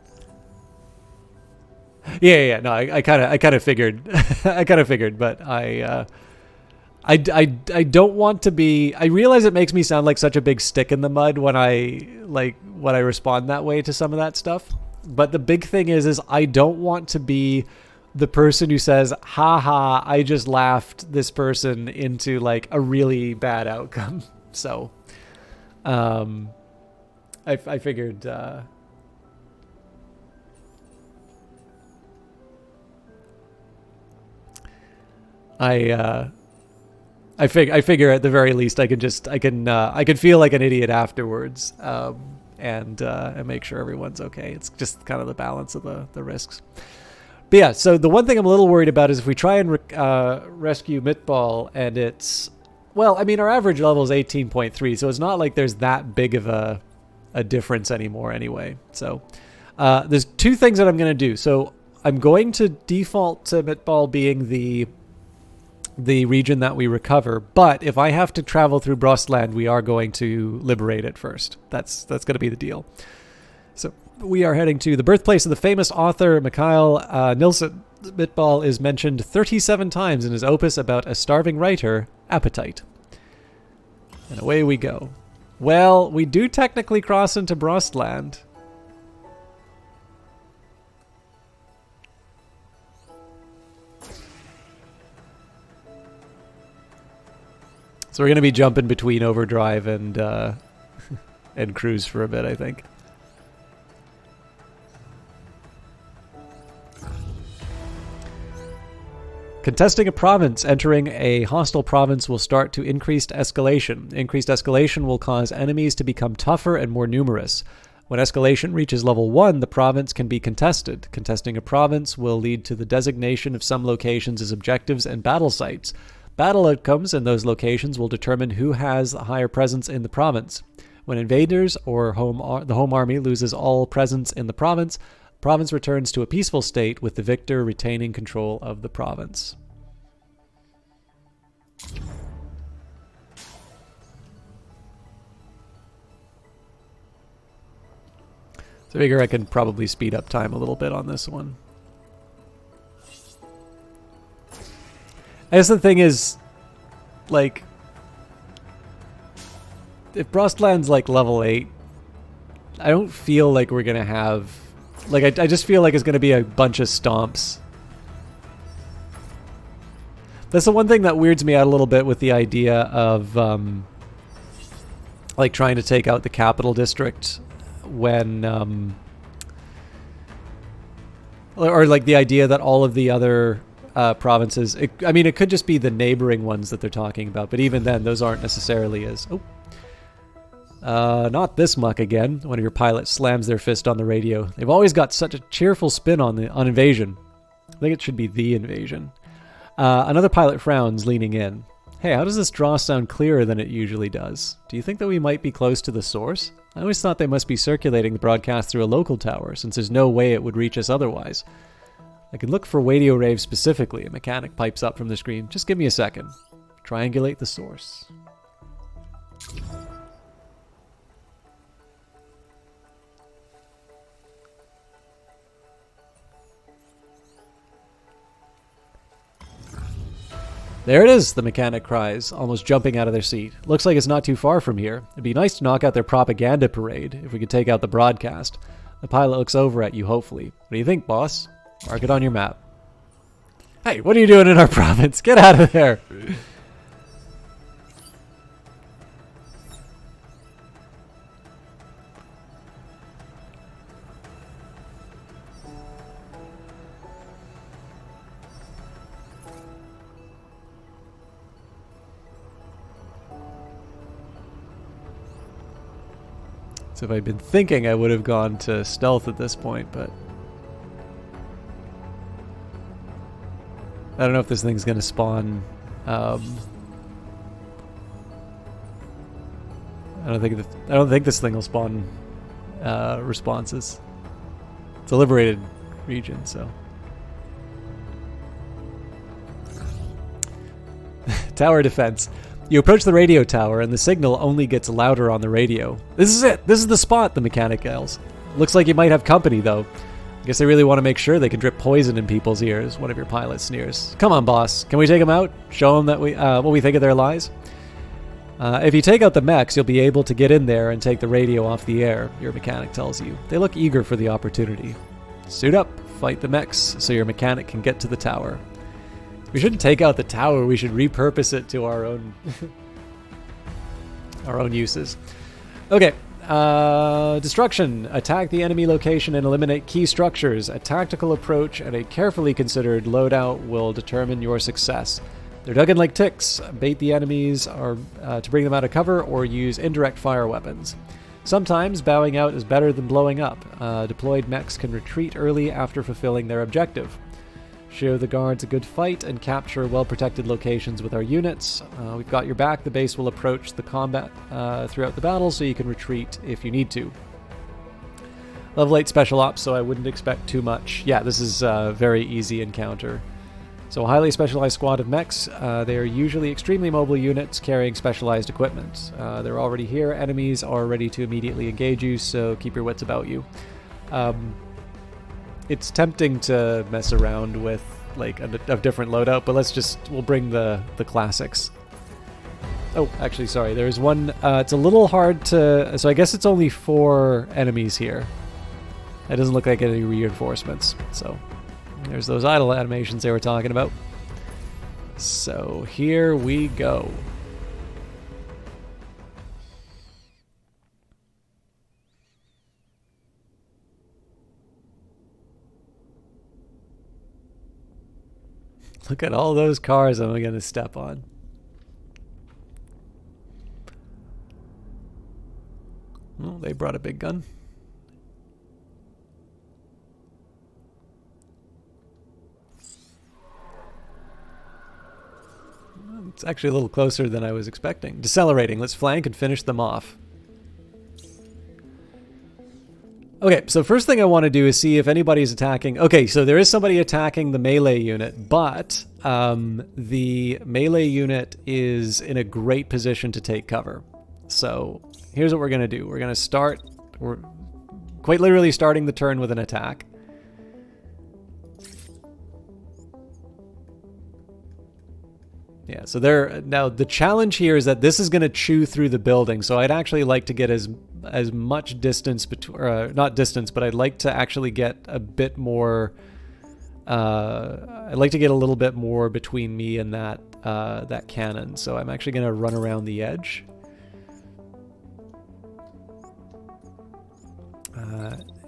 yeah. No, I kind of figured, but I don't want to be. I realize it makes me sound like such a big stick in the mud when I respond that way to some of that stuff. But the big thing is I don't want to be the person who says, "Ha ha, I just laughed this person into like a really bad outcome." So, I figured. I figure at the very least I can feel like an idiot afterwards, and make sure everyone's okay. It's just kind of the balance of the risks. But yeah, so the one thing I'm a little worried about is if we try and rescue Mitbal, and it's, well, I mean, our average level is 18.3, so it's not like there's that big of a difference anymore anyway. So there's two things that I'm going to do. So I'm going to default to Mitbal being the region that we recover, but if I have to travel through Brostland, we are going to liberate it first. That's going to be the deal. So we are heading to the birthplace of the famous author Mikhail Nilsson. Mitbal is mentioned 37 times in his opus about a starving writer, Appetite. And away we go. Well, we do technically cross into Brostland. So we're going to be jumping between overdrive and and cruise for a bit, I think. Contesting a province. Entering a hostile province will start to increased escalation. Increased escalation will cause enemies to become tougher and more numerous. When escalation reaches level 1, the province can be contested. Contesting a province will lead to the designation of some locations as objectives and battle sites. Battle outcomes in those locations will determine who has a higher presence in the province. When invaders or the home army loses all presence in the province returns to a peaceful state with the victor retaining control of the province. So I figure I can probably speed up time a little bit on this one. I guess the thing is, like, if Brostland's like level 8, I don't feel like we're going to have, like, I just feel like it's going to be a bunch of stomps. That's the one thing that weirds me out a little bit with the idea of, like, trying to take out the capital district when, or like the idea that all of the other provinces, I mean, it could just be the neighboring ones that they're talking about, but even then, those aren't necessarily as... not this muck again. One of your pilots slams their fist on the radio. They've always got such a cheerful spin on invasion. I think it should be the invasion. Another pilot frowns, leaning in. Hey, how does this draw sound clearer than it usually does? Do you think that we might be close to the source? I always thought they must be circulating the broadcast through a local tower, since there's no way it would reach us otherwise. I can look for radio waves specifically, a mechanic pipes up from the screen. Just give me a second. Triangulate the source. There it is, the mechanic cries, almost jumping out of their seat. Looks like it's not too far from here. It'd be nice to knock out their propaganda parade, if we could take out the broadcast. The pilot looks over at you hopefully. What do you think, boss? Mark it on your map. Hey, what are you doing in our province? Get out of there! So if I'd been thinking, I would have gone to stealth at this point, but I don't know if this thing's going to spawn. I don't think this thing will spawn responses. It's a liberated region, so. Tower defense. You approach the radio tower, and the signal only gets louder on the radio. This is it! This is the spot, the mechanic yells. Looks like you might have company, though. I guess they really want to make sure they can drip poison in people's ears, one of your pilots sneers. Come on, boss. Can we take them out? Show them that what we think of their lies? If you take out the mechs, you'll be able to get in there and take the radio off the air, your mechanic tells you. They look eager for the opportunity. Suit up, fight the mechs, so your mechanic can get to the tower. We shouldn't take out the tower, we should repurpose it to our own our own uses. Okay, destruction. Attack the enemy location and eliminate key structures. A tactical approach and a carefully considered loadout will determine your success. They're dug in like ticks. Bait the enemies or to bring them out of cover, or use indirect fire weapons. Sometimes bowing out is better than blowing up. Deployed mechs can retreat early after fulfilling their objective. Show the guards a good fight and capture well-protected locations with our units. We've got your back. The base will approach the combat throughout the battle, so you can retreat if you need to. Level 8 special ops, so I wouldn't expect too much. Yeah, this is a very easy encounter. So a highly specialized squad of mechs. They are usually extremely mobile units carrying specialized equipment. They're already here. Enemies are ready to immediately engage you, so keep your wits about you. It's tempting to mess around with like a different loadout, but we'll bring the classics. Oh, actually, sorry. There's one. It's a little hard to. So I guess it's only 4 enemies here. It doesn't look like any reinforcements. So there's those idle animations they were talking about. So here we go. Look at all those cars I'm going to step on. Oh, they brought a big gun. It's actually a little closer than I was expecting. Decelerating. Let's flank and finish them off. Okay, so first thing I want to do is see if anybody's attacking. Okay, so there is somebody attacking the melee unit, but the melee unit is in a great position to take cover. So here's what we're going to do. We're going to start, we're quite literally starting the turn with an attack. Yeah, so now the challenge here is that this is going to chew through the building, so I'd actually like to get as much distance between, not distance, but I'd like to actually get a bit more. I'd like to get a little bit more between me and that cannon. So I'm actually going to run around the edge.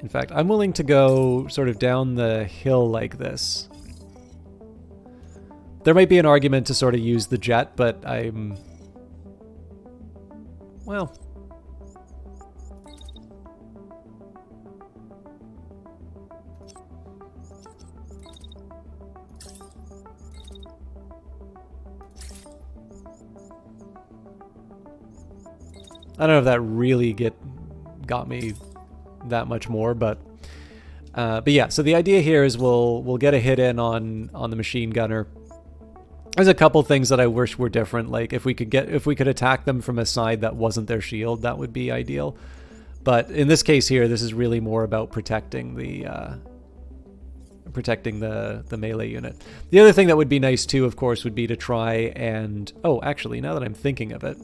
In fact, I'm willing to go sort of down the hill like this. There might be an argument to sort of use the jet, but well. I don't know if that really got me that much more, but yeah. So the idea here is we'll get a hit in on the machine gunner. There's a couple things that I wish were different. Like if we could attack them from a side that wasn't their shield, that would be ideal. But in this case here, this is really more about protecting protecting the melee unit. The other thing that would be nice too, of course, would be to try and... Oh, actually, now that I'm thinking of it,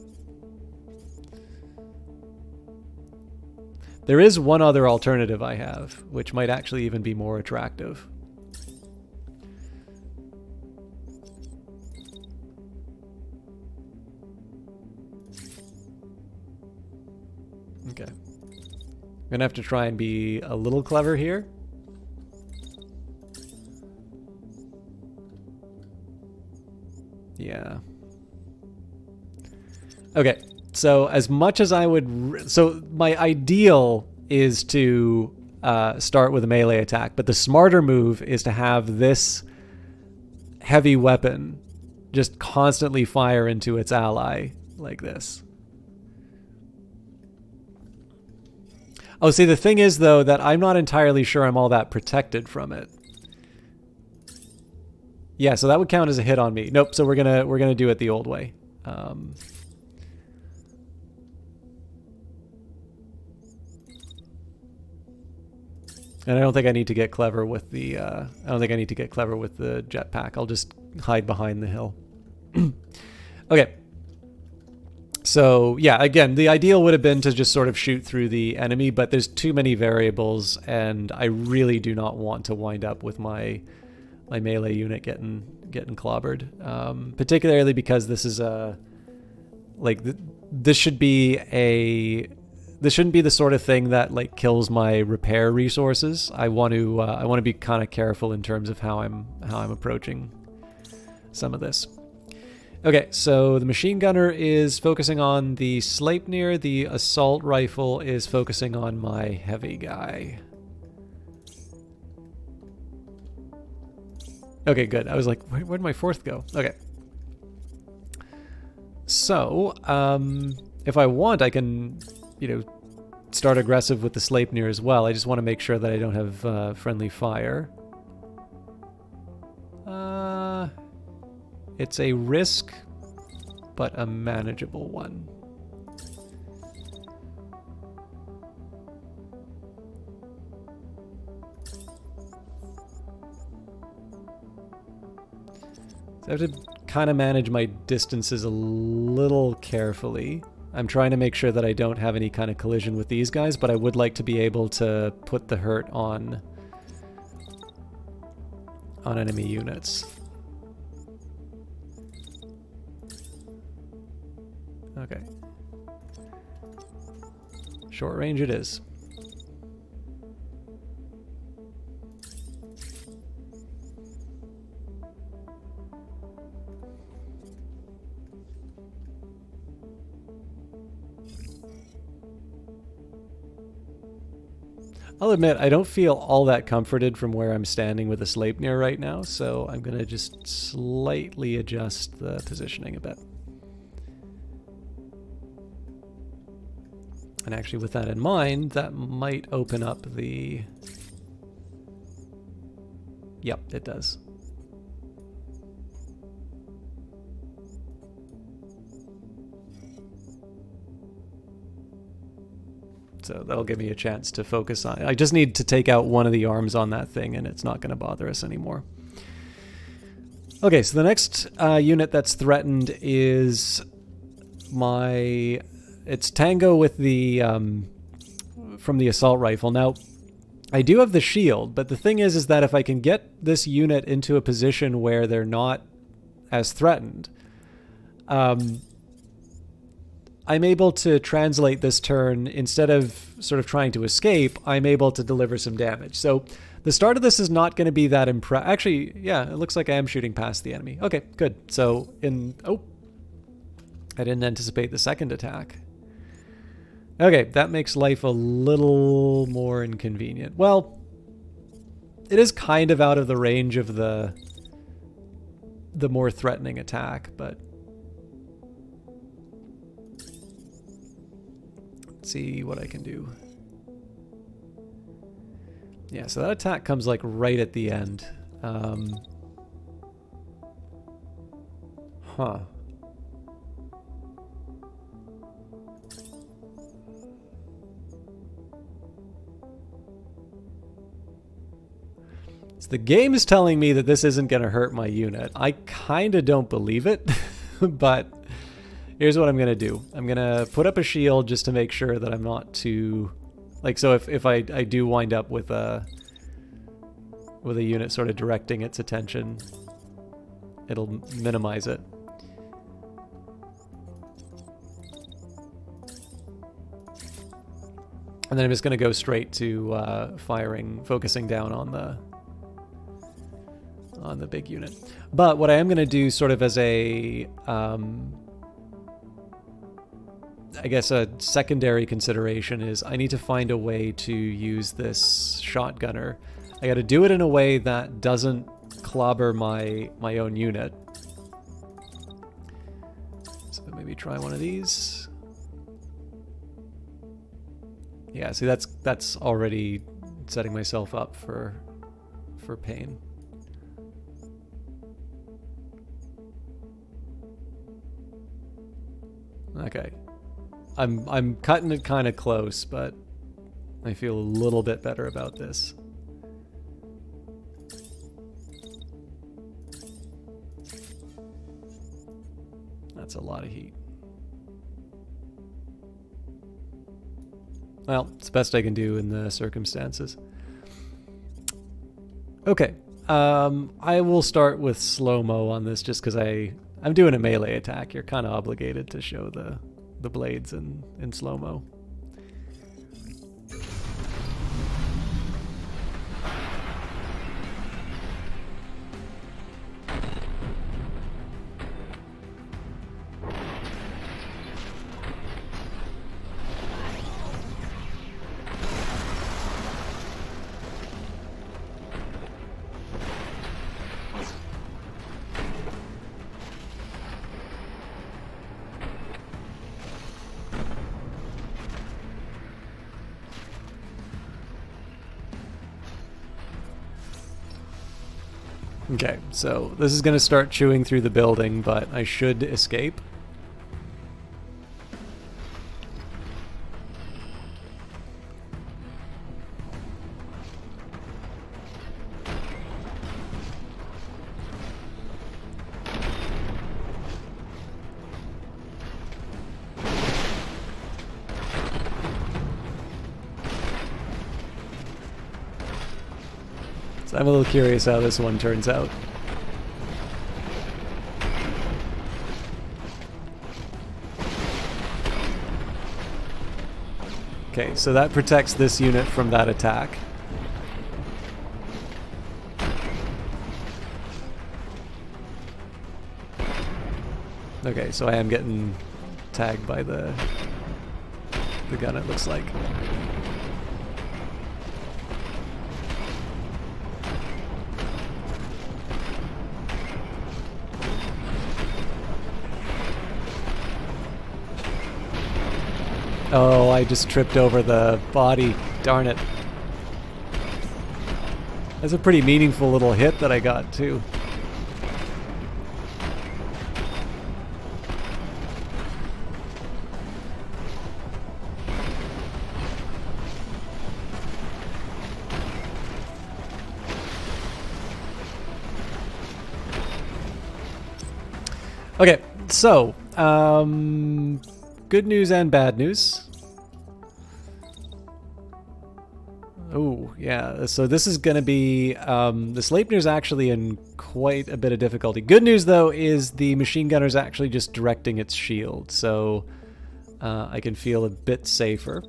there is one other alternative I have, which might actually even be more attractive. Okay. I'm gonna have to try and be a little clever here. Yeah. Okay. So as much as I would... So my ideal is to start with a melee attack, but the smarter move is to have this heavy weapon just constantly fire into its ally like this. Oh, see, the thing is, though, that I'm not entirely sure I'm all that protected from it. Yeah, so that would count as a hit on me. Nope, so we're gonna do it the old way. And I don't think I need to get clever with the jetpack. I'll just hide behind the hill. Okay. So, yeah, again, the ideal would have been to just sort of shoot through the enemy, but there's too many variables, and I really do not want to wind up with my melee unit getting clobbered. Particularly because this is this shouldn't be the sort of thing that like kills my repair resources. I want to be kind of careful in terms of how I'm approaching some of this. Okay, so the machine gunner is focusing on the Sleipnir. The assault rifle is focusing on my heavy guy. Okay, good. I was like, where'd my fourth go? Okay. So, if I want, I can, start aggressive with the Sleipnir as well. I just want to make sure that I don't have friendly fire. It's a risk, but a manageable one. So I have to kind of manage my distances a little carefully. I'm trying to make sure that I don't have any kind of collision with these guys, but I would like to be able to put the hurt on enemy units. Okay. Short range it is. I'll admit, I don't feel all that comforted from where I'm standing with the Sleipnir right now, so I'm going to just slightly adjust the positioning a bit. And actually, with that in mind, that might open up the... Yep, it does. So that'll give me a chance to focus on... I just need to take out one of the arms on that thing, and it's not going to bother us anymore. Okay, so the next unit that's threatened is my... It's Tango with the... from the assault rifle. Now, I do have the shield, but the thing is that if I can get this unit into a position where they're not as threatened... I'm able to translate this turn, instead of sort of trying to escape, I'm able to deliver some damage. So the start of this is not going to be that Actually, yeah, it looks like I am shooting past the enemy. Okay, good. So Oh, I didn't anticipate the second attack. Okay, that makes life a little more inconvenient. Well, it is kind of out of the range of the more threatening attack, but... see what I can do. Yeah, so that attack comes like right at the end. Huh. So the game is telling me that this isn't going to hurt my unit. I kind of don't believe it, but here's what I'm going to do. I'm going to put up a shield just to make sure that I'm not too... Like, so if I do wind up with a unit sort of directing its attention, it'll minimize it. And then I'm just going to go straight to focusing down on the big unit. But what I am going to do sort of as a, I guess a secondary consideration is I need to find a way to use this shotgunner. I got to do it in a way that doesn't clobber my own unit. So maybe try one of these. Yeah, see that's already setting myself up for pain. Okay. I'm cutting it kind of close, but I feel a little bit better about this. That's a lot of heat. Well, it's the best I can do in the circumstances. Okay. I will start with slow-mo on this just because I'm doing a melee attack. You're kind of obligated to show the blades in slow-mo. Okay, so this is going to start chewing through the building, but I should escape. So I'm a little curious how this one turns out. Okay, so that protects this unit from that attack. Okay, so I am getting tagged by the gun, it looks like. Oh, I just tripped over the body. Darn it. That's a pretty meaningful little hit that I got, too. Okay, so, good news and bad news. Oh, yeah. So this is going to be... the Sleipnir's actually in quite a bit of difficulty. Good news, though, is the machine gunner's actually just directing its shield. So I can feel a bit safer.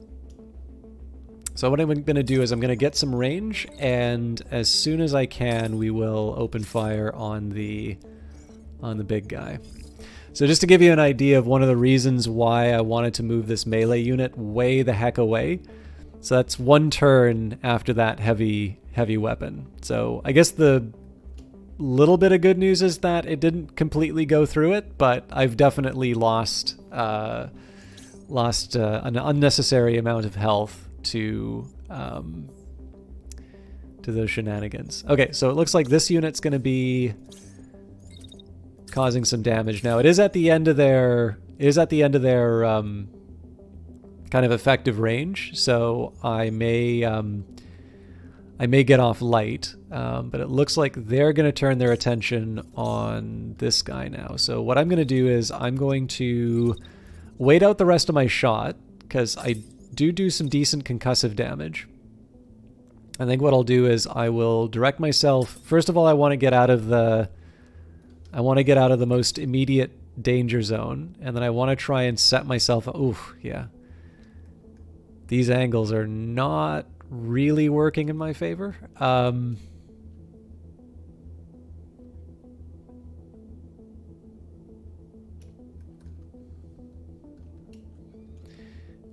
So what I'm going to do is I'm going to get some range, and as soon as I can, we will open fire on the big guy. So just to give you an idea of one of the reasons why I wanted to move this melee unit way the heck away. So that's one turn after that heavy weapon. So I guess the little bit of good news is that it didn't completely go through it, but I've definitely lost an unnecessary amount of health to those shenanigans. Okay, so it looks like this unit's going to be causing some damage. Now it is at the end of their kind of effective range, so I may I may get off light, but it looks like they're going to turn their attention on this guy now. So what I'm going to do is I'm going to wait out the rest of my shot, because I do some decent concussive damage. I think what I'll do is I will direct myself. First of all, I want to get out of the most immediate danger zone, and then I want to try and set myself. Ooh, yeah. These angles are not really working in my favor.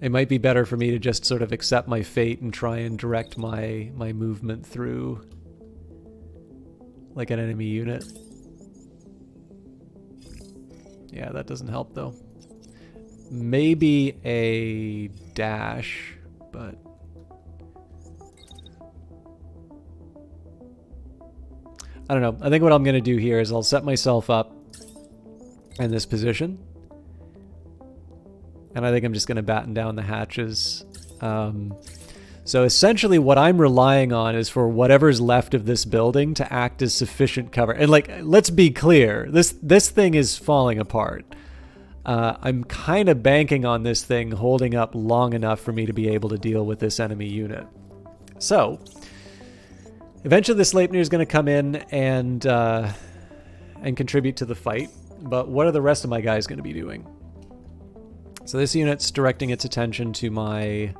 It might be better for me to just sort of accept my fate and try and direct my movement through like an enemy unit. Yeah, that doesn't help though. Maybe a dash, but I don't know. I think what I'm going to do here is I'll set myself up in this position. And I think I'm just going to batten down the hatches. So essentially what I'm relying on is for whatever's left of this building to act as sufficient cover. And like, let's be clear, this thing is falling apart. I'm kind of banking on this thing holding up long enough for me to be able to deal with this enemy unit. So eventually the Sleipnir is going to come in and contribute to the fight. But what are the rest of my guys going to be doing? So this unit's directing its attention to my...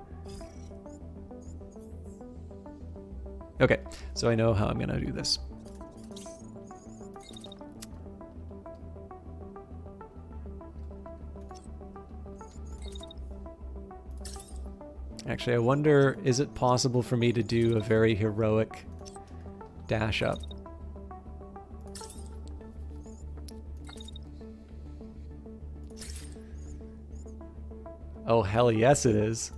Okay, so I know how I'm going to do this. Actually, I wonder, is it possible for me to do a very heroic dash up? Oh, hell yes it is.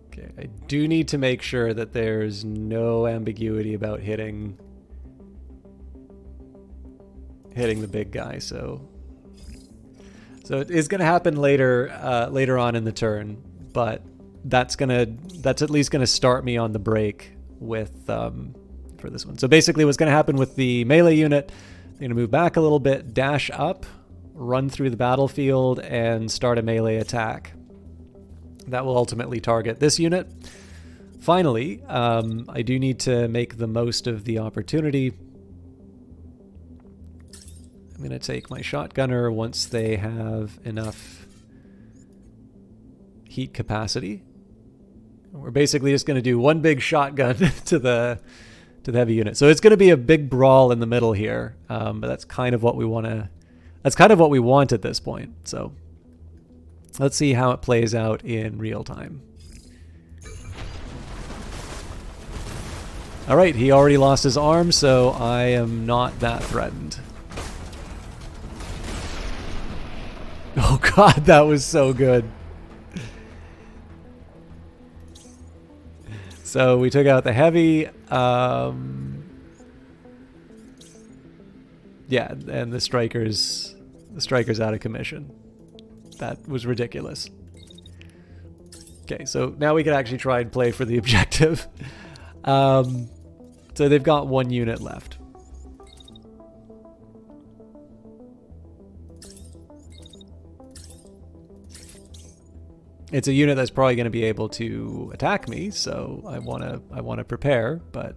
Okay, I do need to make sure that there's no ambiguity about hitting the big guy, so it is going to happen later on in the turn, but that's at least gonna start me on the break with for this one. So basically what's going to happen with the melee unit, they're going to move back a little bit, dash up, run through the battlefield, and start a melee attack. That will ultimately target this unit. Finally, I do need to make the most of the opportunity. I'm going to take my shotgunner once they have enough heat capacity. We're basically just going to do one big shotgun to the heavy unit. So it's going to be a big brawl in the middle here, but that's kind of what we want to. That's kind of what we want at this point. So let's see how it plays out in real time. All right, he already lost his arm, so I am not that threatened. Oh god, that was so good. So we took out the heavy. Yeah, and the striker's out of commission. That was ridiculous. Okay, so now we can actually try and play for the objective. So they've got one unit left. It's a unit that's probably going to be able to attack me, so I want to prepare, but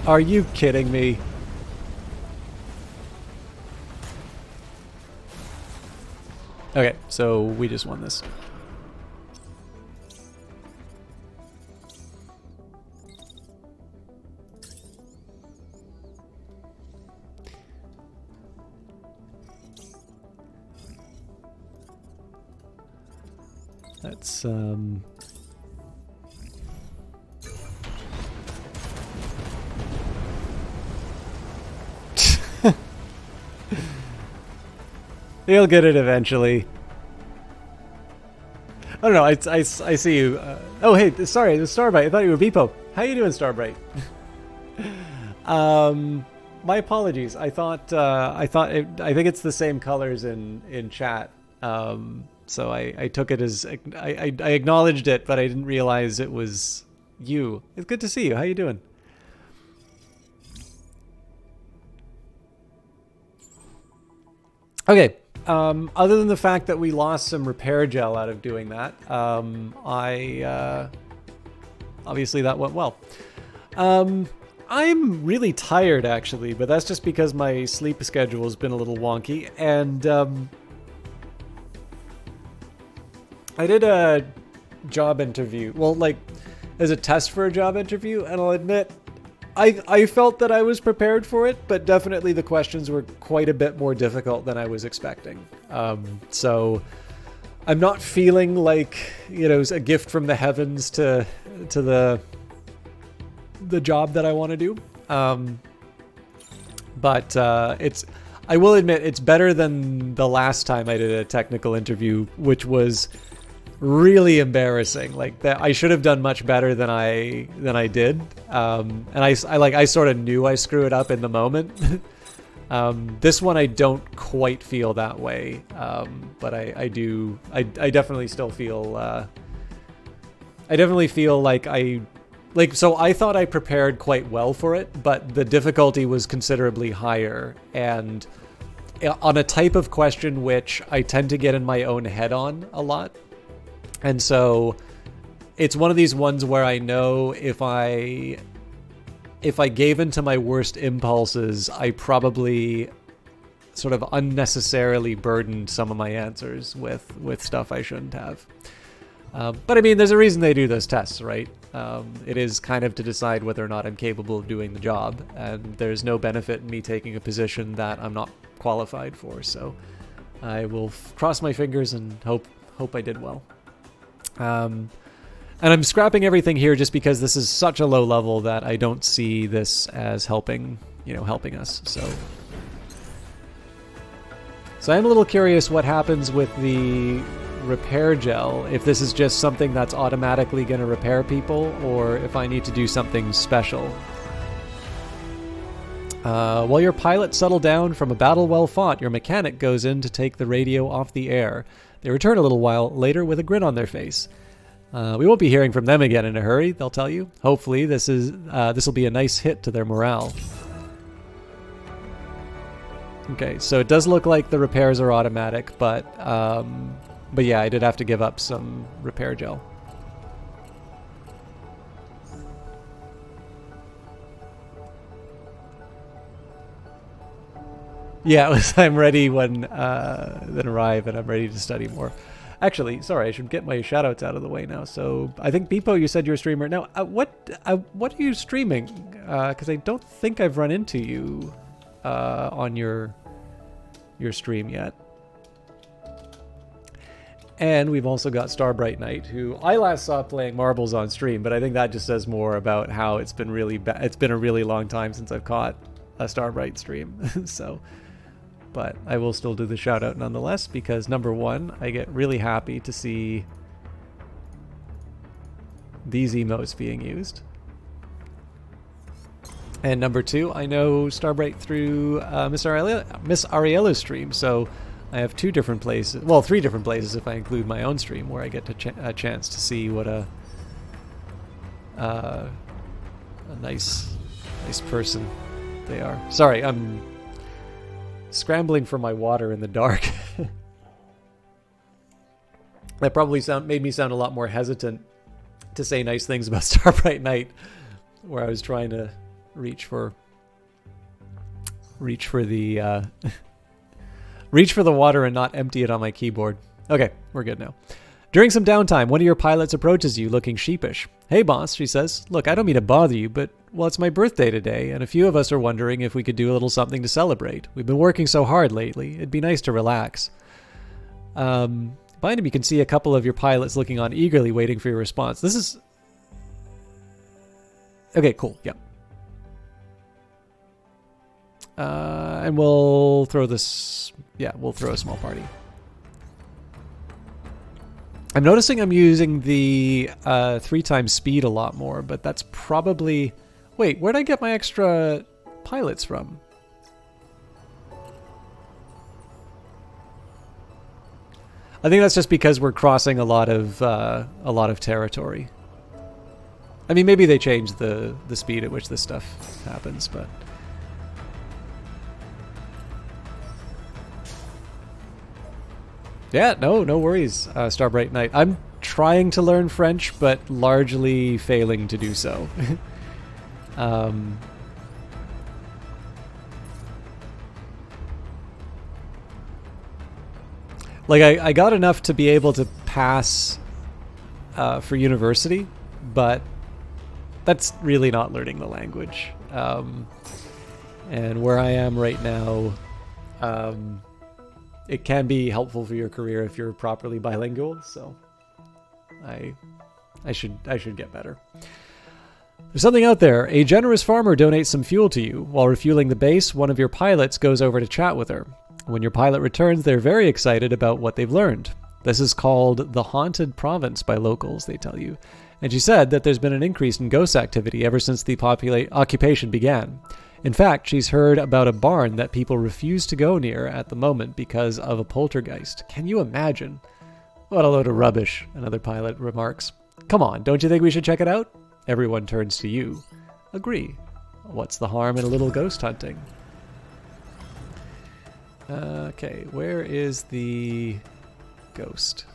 are you kidding me? Okay, so we just won this. Let's You'll get it eventually. I don't know. I see you. Oh, hey, sorry, it was Starbright. I thought you were Beepo. How you doing, Starbright? My apologies. I think it's the same colors in chat. So I took it as I acknowledged it, but I didn't realize it was you. It's good to see you. How you doing? Okay. Other than the fact that we lost some repair gel out of doing that, obviously that went well. I'm really tired actually, but that's just because my sleep schedule has been a little wonky, and I did a job interview. Well, like as a test for a job interview, and I'll admit I felt that I was prepared for it, but definitely the questions were quite a bit more difficult than I was expecting. So I'm not feeling like, you know, a gift from the heavens to the job that I want to do. But I will admit it's better than the last time I did a technical interview, which was really embarrassing. Like that, I should have done much better than I did. And I sort of knew I screwed it up in the moment. This one I don't quite feel that way, but I definitely still feel. I definitely feel like so I thought I prepared quite well for it, but the difficulty was considerably higher, and on a type of question which I tend to get in my own head on a lot. And so it's one of these ones where I know if I gave into my worst impulses, I probably sort of unnecessarily burdened some of my answers with stuff I shouldn't have. But I mean, there's a reason they do those tests, right? It is kind of to decide whether or not I'm capable of doing the job, and there's no benefit in me taking a position that I'm not qualified for. So I will cross my fingers and hope I did well. And I'm scrapping everything here just because this is such a low level that I don't see this as helping us. So I'm a little curious what happens with the repair gel, if this is just something that's automatically going to repair people, or if I need to do something special. While your pilots settle down from a battle well fought, your mechanic goes in to take the radio off the air. They return a little while later with a grin on their face. We won't be hearing from them again in a hurry, they'll tell you. Hopefully this will be a nice hit to their morale. Okay, so it does look like the repairs are automatic, but yeah, I did have to give up some repair gel. Yeah, it was I'm ready when then arrive, and I'm ready to study more. Actually, sorry, I should get my shoutouts out of the way now. So I think Beepo, you said you're a streamer. Now, what are you streaming? Because I don't think I've run into you on your stream yet. And we've also got Starbright Knight, who I last saw playing marbles on stream, but I think that just says more about how it's been it's been a really long time since I've caught a Starbright stream. So, but I will still do the shout out nonetheless, because number one, I get really happy to see these emotes being used. And number two, I know Starbright through Miss Ariella's stream, so I have three different places if I include my own stream, where I get a chance to see what a nice person they are. Sorry, I'm scrambling for my water in the dark. That probably made me sound a lot more hesitant to say nice things about Starbright Knight, where I was trying to reach for the reach for the water and not empty it on my keyboard. Okay, we're good now. During some downtime, one of your pilots approaches you looking sheepish. Hey boss, she says. Look, I don't mean to bother you, but, well, it's my birthday today, and a few of us are wondering if we could do a little something to celebrate. We've been working so hard lately. It'd be nice to relax. Behind him, you can see a couple of your pilots looking on eagerly, waiting for your response. This is... Okay, cool. Yep. And we'll throw this Yeah, we'll throw a small party. I'm noticing I'm using the 3 times speed a lot more, but that's probably... Wait, where'd I get my extra pilots from? I think that's just because we're crossing a lot of territory. I mean, maybe they changed the speed at which this stuff happens, but... Yeah, no worries, Starbright Knight. I'm trying to learn French, but largely failing to do so. Like, I got enough to be able to pass for university, but that's really not learning the language. And where I am right now... it can be helpful for your career if you're properly bilingual, so I should get better. There's something out there. A generous farmer donates some fuel to you. While refueling the base, one of your pilots goes over to chat with her. When your pilot returns, they're very excited about what they've learned. This is called the Haunted Province by locals, they tell you. And she said that there's been an increase in ghost activity ever since the occupation began. In fact, she's heard about a barn that people refuse to go near at the moment because of a poltergeist. Can you imagine? What a load of rubbish, another pilot remarks. Come on, don't you think we should check it out? Everyone turns to you. Agree. What's the harm in a little ghost hunting? Okay, where is the ghost?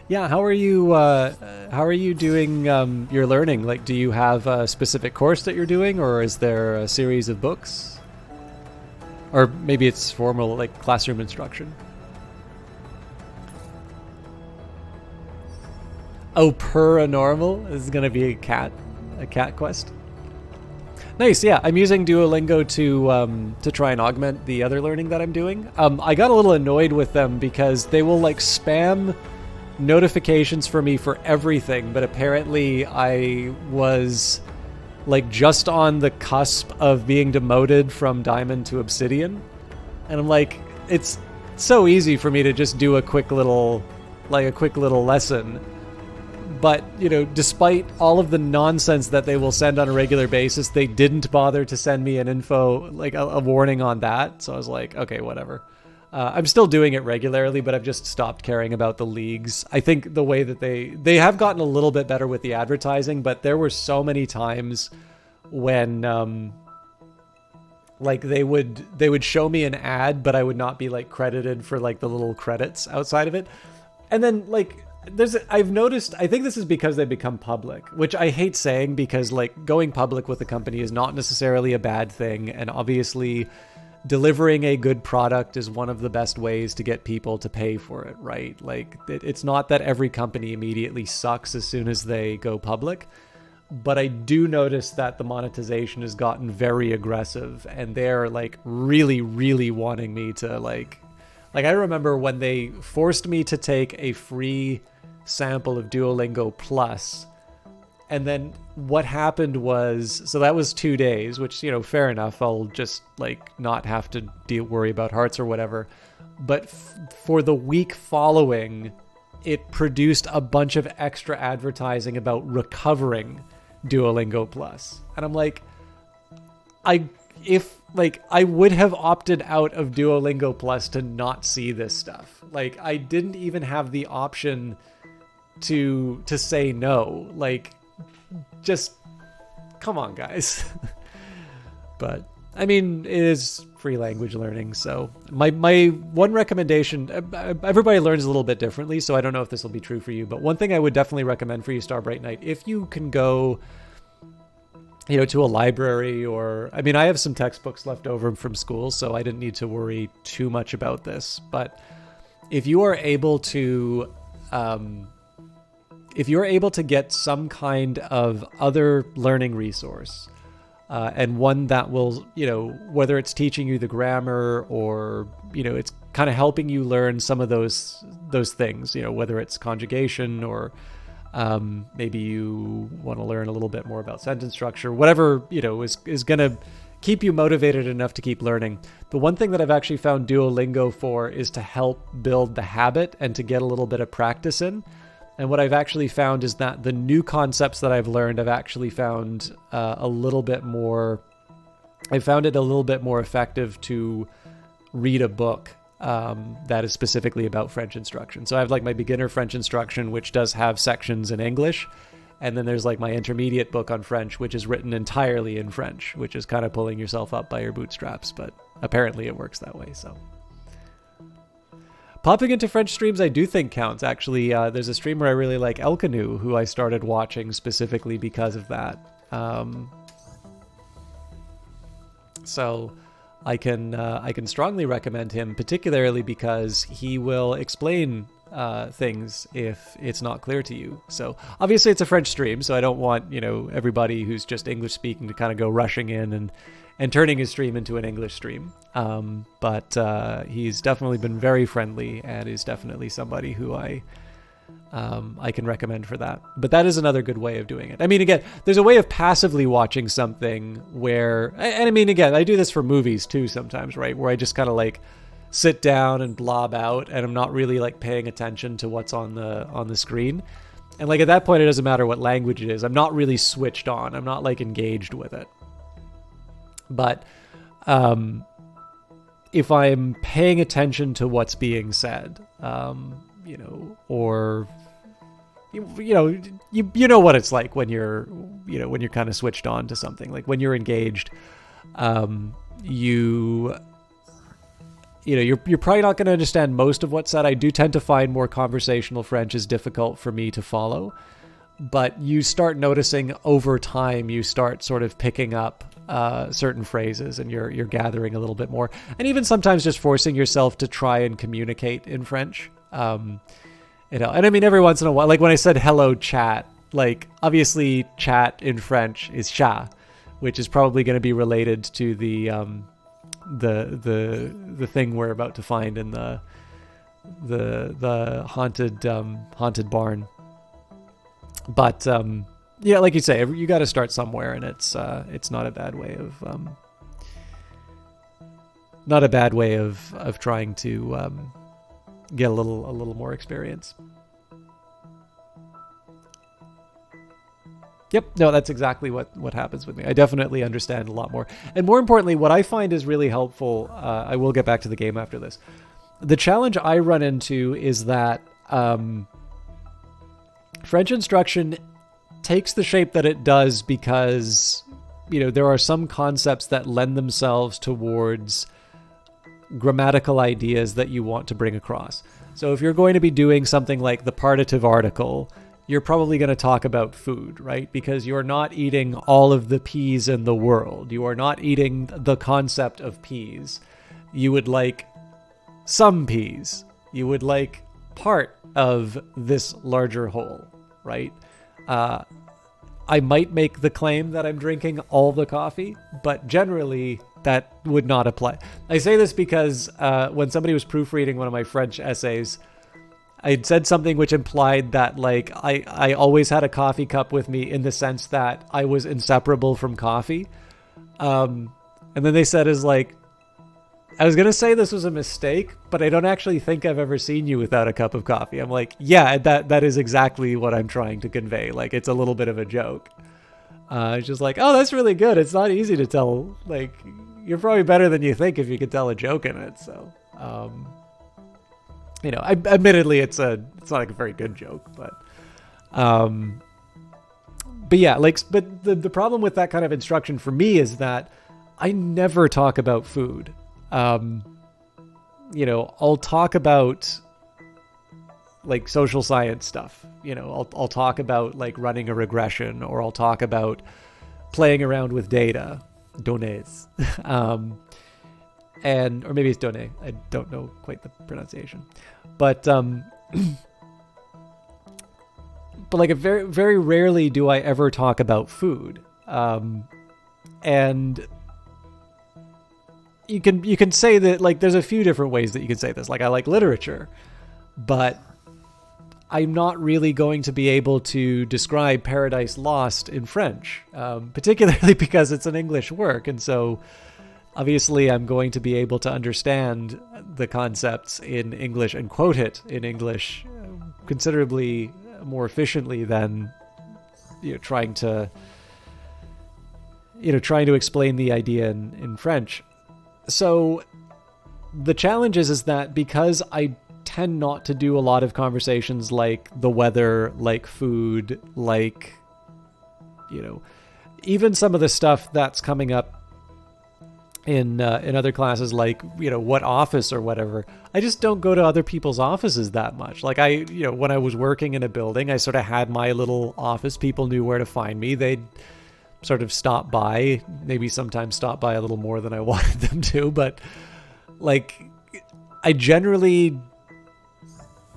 Yeah, how are you doing your learning? Like, do you have a specific course that you're doing, or is there a series of books? Or maybe it's formal, like classroom instruction. Oh, Paranormal is gonna be a cat quest. Nice, yeah. I'm using Duolingo to try and augment the other learning that I'm doing. I got a little annoyed with them because they will like spam notifications for me for everything, but apparently I was like just on the cusp of being demoted from Diamond to Obsidian, and I'm like, it's so easy for me to just do a quick little lesson, but you know, despite all of the nonsense that they will send on a regular basis, they didn't bother to send me an info, like a warning on that. So I was like, okay, whatever. I'm still doing it regularly, but I've just stopped caring about the leagues. I think the way that they have gotten a little bit better with the advertising, but there were so many times when like they would show me an ad, but I would not be like credited for like the little credits outside of it. And then like I've noticed, I think this is because they become public, which I hate saying because like going public with a company is not necessarily a bad thing, and obviously delivering a good product is one of the best ways to get people to pay for it, right? Like, it's not that every company immediately sucks as soon as they go public, but I do notice that the monetization has gotten very aggressive, and they're like really, really wanting me to like I remember when they forced me to take a free sample of Duolingo Plus. And then what happened was, so that was 2 days, which, you know, fair enough. I'll just like not have to worry about hearts or whatever. But for the week following, it produced a bunch of extra advertising about recovering Duolingo Plus. And I'm like, I would have opted out of Duolingo Plus to not see this stuff. Like, I didn't even have the option to say no. Like, just come on, guys. But I mean, it is free language learning, so my one recommendation, everybody learns a little bit differently, so I don't know if this will be true for you, but one thing I would definitely recommend for you, Starbright Knight, if you can go, you know, to a library, or I mean, I have some textbooks left over from school, so I didn't need to worry too much about this, but if you are able to get some kind of other learning resource, and one that will, whether it's teaching you the grammar or, it's kind of helping you learn some of those things, whether it's conjugation or maybe you want to learn a little bit more about sentence structure, whatever, is going to keep you motivated enough to keep learning. The one thing that I've actually found Duolingo for is to help build the habit and to get a little bit of practice in. And what I've actually found is that the new concepts that I've learned, I've actually found a little bit more, I found it a little bit more effective to read a book that is specifically about French instruction. So I have like my beginner French instruction, which does have sections in English. And then there's like my intermediate book on French, which is written entirely in French, which is kind of pulling yourself up by your bootstraps. But apparently it works that way. So popping into French streams, I do think counts. Actually, there's a streamer I really like, Elkanu, who I started watching specifically because of that. So I can strongly recommend him, particularly because he will explain things if it's not clear to you. So obviously it's a French stream, so I don't want, everybody who's just English speaking to kind of go rushing in and turning his stream into an English stream. But he's definitely been very friendly and is definitely somebody who I can recommend for that. But that is another good way of doing it. I mean, again, there's a way of passively watching something where, and I mean, again, I do this for movies too sometimes, right? Where I just kind of like sit down and blob out and I'm not really like paying attention to what's on the screen. And like at that point, it doesn't matter what language it is. I'm not really switched on. I'm not like engaged with it. But if I'm paying attention to what's being said, or you know what it's like when you're kind of switched on to something. Like when you're engaged, you're probably not going to understand most of what's said. I do tend to find more conversational French is difficult for me to follow, but you start noticing over time, you start sort of picking up certain phrases and you're gathering a little bit more, and even sometimes just forcing yourself to try and communicate in French. And I mean, every once in a while, like when I said hello chat, like obviously chat in French is chat, which is probably going to be related to the thing we're about to find in the haunted barn. But yeah, like you say, you got to start somewhere, and it's not a bad way of trying to get a little more experience. Yep, no, that's exactly what happens with me. I definitely understand a lot more. And more importantly, what I find is really helpful, I will get back to the game after this. The challenge I run into is that French instruction takes the shape that it does because, there are some concepts that lend themselves towards grammatical ideas that you want to bring across. So if you're going to be doing something like the partitive article, you're probably going to talk about food, right? Because you're not eating all of the peas in the world. You are not eating the concept of peas. You would like some peas. You would like part of this larger whole, right? I might make the claim that I'm drinking all the coffee, but generally that would not apply. I say this because when somebody was proofreading one of my French essays, I'd said something which implied that like I always had a coffee cup with me in the sense that I was inseparable from coffee. And then they said is like, I was going to say this was a mistake, but I don't actually think I've ever seen you without a cup of coffee. I'm like, yeah, that is exactly what I'm trying to convey. Like, it's a little bit of a joke. It's just like, oh, that's really good. It's not easy to tell. Like, you're probably better than you think if you could tell a joke in it. So, admittedly, it's not like a very good joke, but yeah, like, but the problem with that kind of instruction for me is that I never talk about food. I'll talk about like social science stuff. I'll talk about like running a regression, or I'll talk about playing around with data, données, or maybe it's données. I don't know quite the pronunciation, but like very, very rarely do I ever talk about food. And you can say that, like, there's a few different ways that you can say this. Like, I like literature, but I'm not really going to be able to describe Paradise Lost in French, particularly because it's an English work. And so obviously I'm going to be able to understand the concepts in English and quote it in English considerably more efficiently than trying to explain the idea in French. So the challenge is that because I tend not to do a lot of conversations like the weather, like food, like, even some of the stuff that's coming up in other classes, like, what office or whatever, I just don't go to other people's offices that much. Like, when I was working in a building, I sort of had my little office. People knew where to find me. They'd sort of stop by, maybe sometimes stop by a little more than I wanted them to, but like, I generally,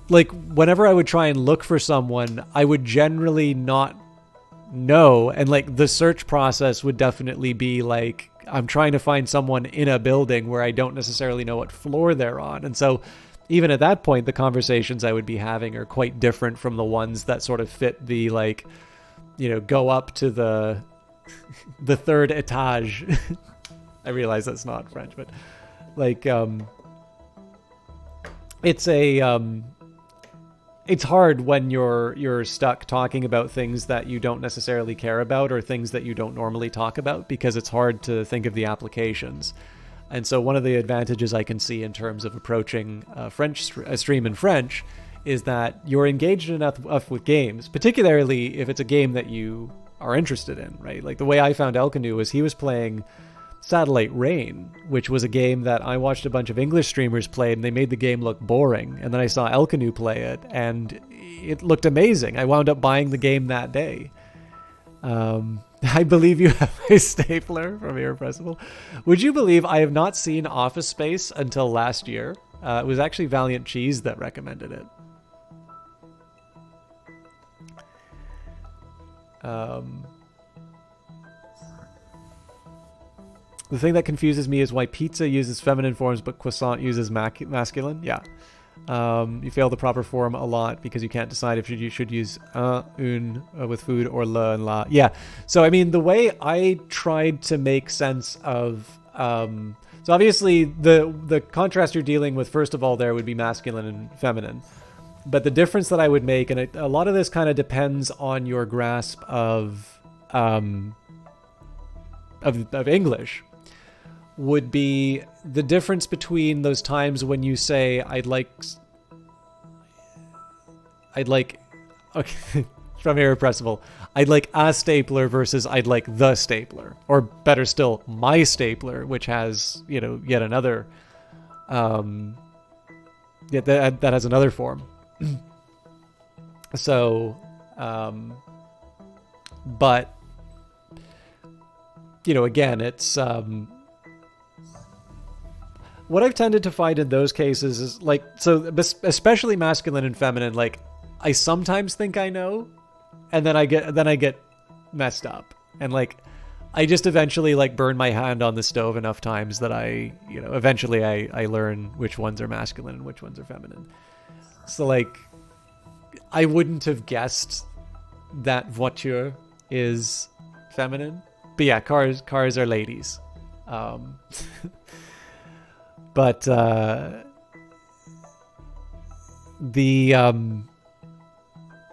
like, whenever I would try and look for someone, I would generally not know. And like, the search process would definitely be like, I'm trying to find someone in a building where I don't necessarily know what floor they're on. And so even at that point, the conversations I would be having are quite different from the ones that sort of fit the, like, go up to the third etage. I realize that's not French, but like, it's hard when you're stuck talking about things that you don't necessarily care about or things that you don't normally talk about, because it's hard to think of the applications. And so one of the advantages I can see in terms of approaching a stream in French is that you're engaged enough with games, particularly if it's a game that you are interested in, right? Like, the way I found El Canoe was he was playing Satellite Rain, which was a game that I watched a bunch of English streamers play, and they made the game look boring. And then I saw El Canoe play it, and it looked amazing. I wound up buying the game that day. I believe you have a stapler from Irrepressible. Would you believe I have not seen Office Space until last year? It was actually Valiant Cheese that recommended it. The thing that confuses me is why pizza uses feminine forms but croissant uses masculine. Yeah. You fail the proper form a lot because you can't decide if you should use un with food or le and la. Yeah. So, I mean, the way I tried to make sense of... so obviously the contrast you're dealing with, first of all, there would be masculine and feminine. But the difference that I would make, and a lot of this kind of depends on your grasp of English, would be the difference between those times when you say, I'd like, okay, from Irrepressible, I'd like a stapler versus I'd like the stapler, or better still, my stapler, which has, yet another, that has another form. So, but, again, it's, what I've tended to find in those cases is, like, so especially masculine and feminine, like, I sometimes think I know, and then I get messed up, and like, I just eventually like burn my hand on the stove enough times that eventually I learn which ones are masculine and which ones are feminine. So like, I wouldn't have guessed that voiture is feminine, but yeah, cars are ladies. But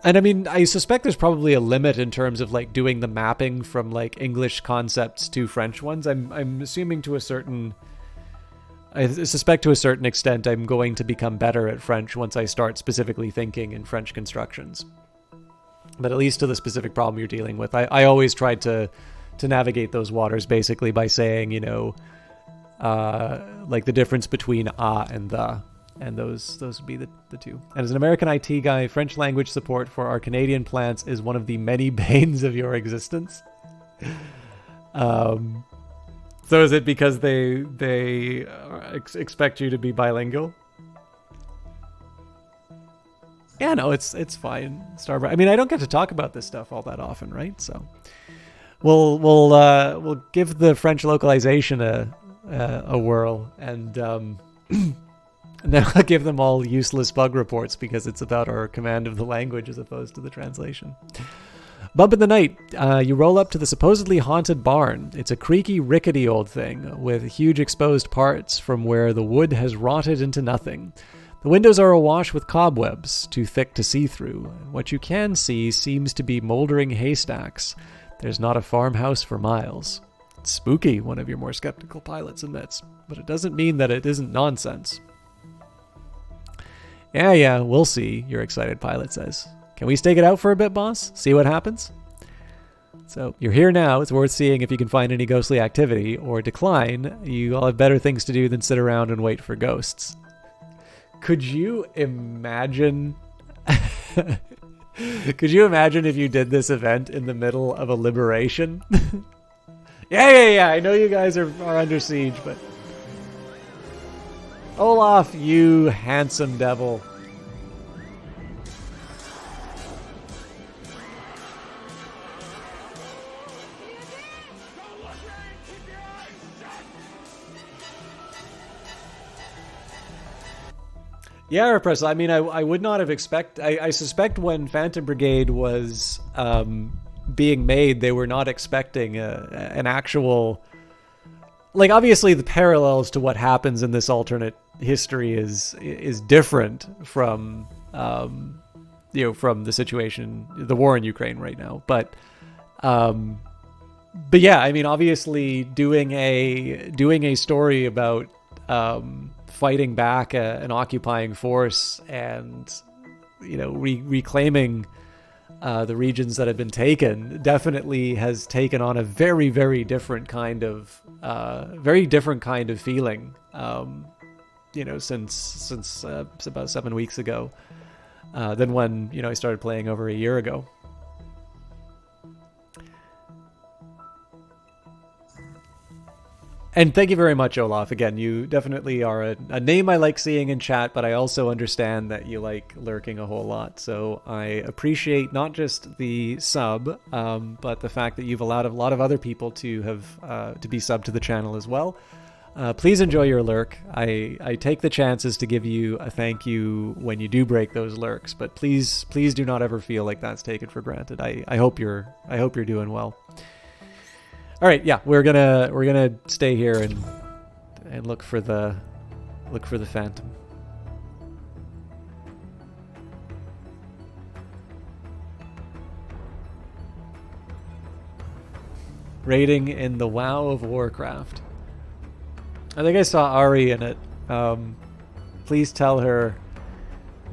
and I mean, I suspect there's probably a limit in terms of like doing the mapping from like English concepts to French ones. I'm assuming I suspect to a certain extent I'm going to become better at French once I start specifically thinking in French constructions. But at least to the specific problem you're dealing with, I always tried to navigate those waters basically by saying, like the difference between and the, and those would be the two. And as an American IT guy, French language support for our Canadian plants is one of the many banes of your existence. So is it because they expect you to be bilingual? Yeah, no, it's fine, Starbright. I mean, I don't get to talk about this stuff all that often, right? So we'll give the French localization a whirl, and then I'll give them all useless bug reports because it's about our command of the language as opposed to the translation. Bump in the night. You roll up to the supposedly haunted barn. It's a creaky, rickety old thing with huge exposed parts from where the wood has rotted into nothing. The windows are awash with cobwebs, too thick to see through. What you can see seems to be moldering haystacks. There's not a farmhouse for miles. It's spooky, one of your more skeptical pilots admits, but it doesn't mean that it isn't nonsense. Yeah, we'll see, your excited pilot says. Can we stake it out for a bit, boss? See what happens? So, you're here now. It's worth seeing if you can find any ghostly activity, or decline. You all have better things to do than sit around and wait for ghosts. Could you imagine... Could you imagine if you did this event in the middle of a liberation? Yeah, I know you guys are under siege, but... Olaf, you handsome devil. Yeah, Repressor. I mean, I would not have I suspect when Phantom Brigade was being made, they were not expecting an actual... Like, obviously, the parallels to what happens in this alternate history is different from, from the situation, the war in Ukraine right now. But yeah, I mean, obviously, doing a story about fighting back an occupying force and, reclaiming the regions that have been taken definitely has taken on a very, very different kind of feeling, since about 7 weeks ago, than when, I started playing over a year ago. And thank you very much, Olaf. Again, you definitely are a name I like seeing in chat, but I also understand that you like lurking a whole lot. So I appreciate not just the sub, but the fact that you've allowed a lot of other people to have to be subbed to the channel as well. Please enjoy your lurk. I take the chances to give you a thank you when you do break those lurks, but please do not ever feel like that's taken for granted. I hope you're doing well. All right, yeah, we're gonna stay here and look for the Phantom. Raiding in the WoW of Warcraft. I think I saw Ari in it. Please tell her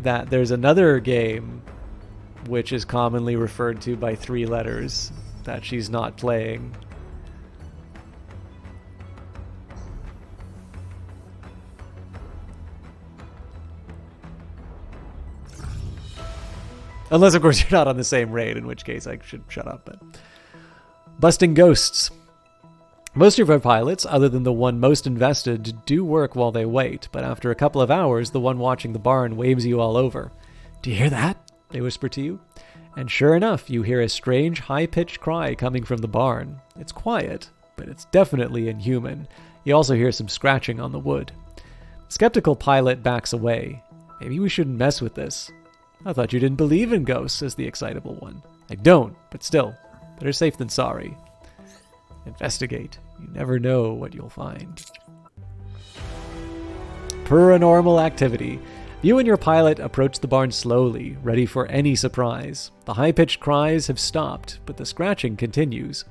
that there's another game which is commonly referred to by 3 letters that she's not playing. Unless, of course, you're not on the same raid, in which case I should shut up. But busting ghosts. Most of our pilots, other than the one most invested, do work while they wait, but after a couple of hours, the one watching the barn waves you all over. Do you hear that? They whisper to you. And sure enough, you hear a strange, high-pitched cry coming from the barn. It's quiet, but it's definitely inhuman. You also hear some scratching on the wood. The skeptical pilot backs away. Maybe we shouldn't mess with this. I thought you didn't believe in ghosts, says the excitable one. I don't, but still, better safe than sorry. Investigate. You never know what you'll find. Paranormal Activity. You and your pilot approach the barn slowly, ready for any surprise. The high-pitched cries have stopped, but the scratching continues.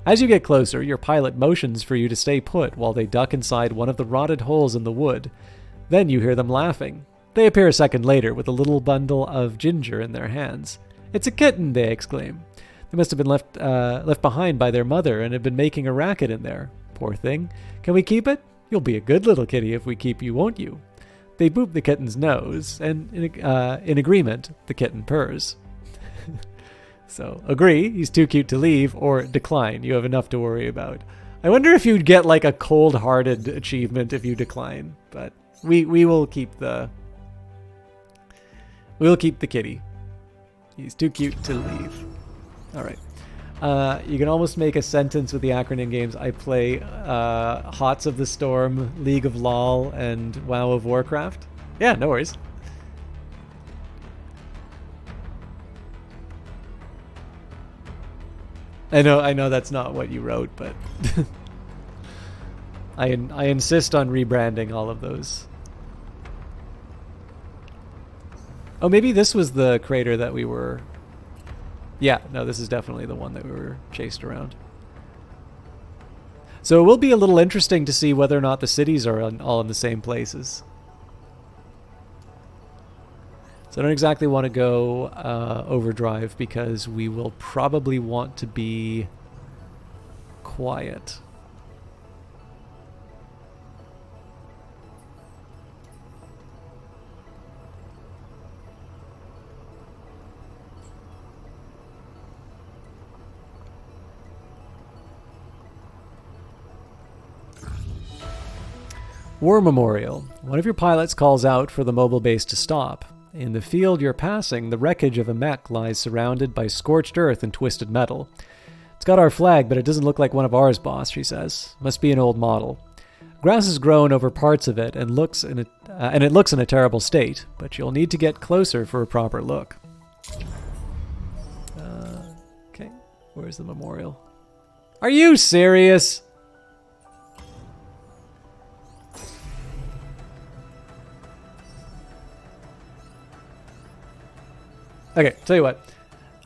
As you get closer, your pilot motions for you to stay put while they duck inside one of the rotted holes in the wood. Then you hear them laughing. They appear a second later with a little bundle of ginger in their hands. It's a kitten, they exclaim. They must have been left behind by their mother and have been making a racket in there. Poor thing. Can we keep it? You'll be a good little kitty if we keep you, won't you? They boop the kitten's nose, and in agreement, the kitten purrs. So, agree, he's too cute to leave, or decline, you have enough to worry about. I wonder if you'd get like a cold-hearted achievement if you decline, but we will keep the... We'll keep the kitty. He's too cute to leave. All right. You can almost make a sentence with the acronym games. I play HOTS of the Storm, League of LOL, and WoW of Warcraft. Yeah, no worries. I know that's not what you wrote, but I insist on rebranding all of those. Oh, maybe this was the crater that we were... Yeah, no, this is definitely the one that we were chased around. So it will be a little interesting to see whether or not the cities are all in the same places. So I don't exactly want to go overdrive because we will probably want to be quiet. War Memorial. One of your pilots calls out for the mobile base to stop. In the field you're passing, the wreckage of a mech lies surrounded by scorched earth and twisted metal. It's got our flag, but it doesn't look like one of ours, boss, she says. Must be an old model. Grass has grown over parts of it and it looks in a terrible state, but you'll need to get closer for a proper look. Okay, where's the memorial? Are you serious? Okay, tell you what.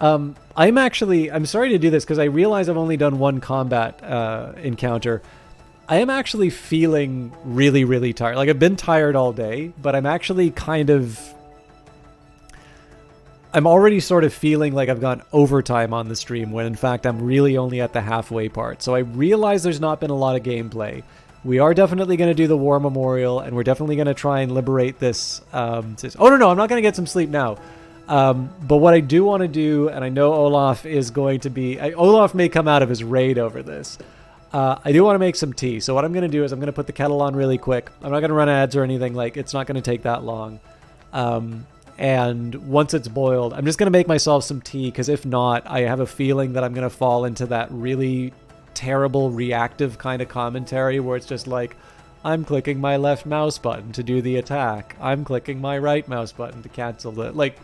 I'm sorry to do this because I realize I've only done one combat encounter. I am actually feeling really, really tired. Like, I've been tired all day, but I'm actually I'm already sort of feeling like I've gone overtime on the stream when in fact I'm really only at the halfway part. So I realize there's not been a lot of gameplay. We are definitely going to do the War Memorial, and we're definitely going to try and liberate this. Oh, no, I'm not going to get some sleep now. But what I do want to do, and I know Olaf is going to be... Olaf may come out of his raid over this. I do want to make some tea. So what I'm going to do is I'm going to put the kettle on really quick. I'm not going to run ads or anything. Like, it's not going to take that long. And once it's boiled, I'm just going to make myself some tea, because if not, I have a feeling that I'm going to fall into that really terrible reactive kind of commentary where it's just like, I'm clicking my left mouse button to do the attack. I'm clicking my right mouse button to cancel it. Like,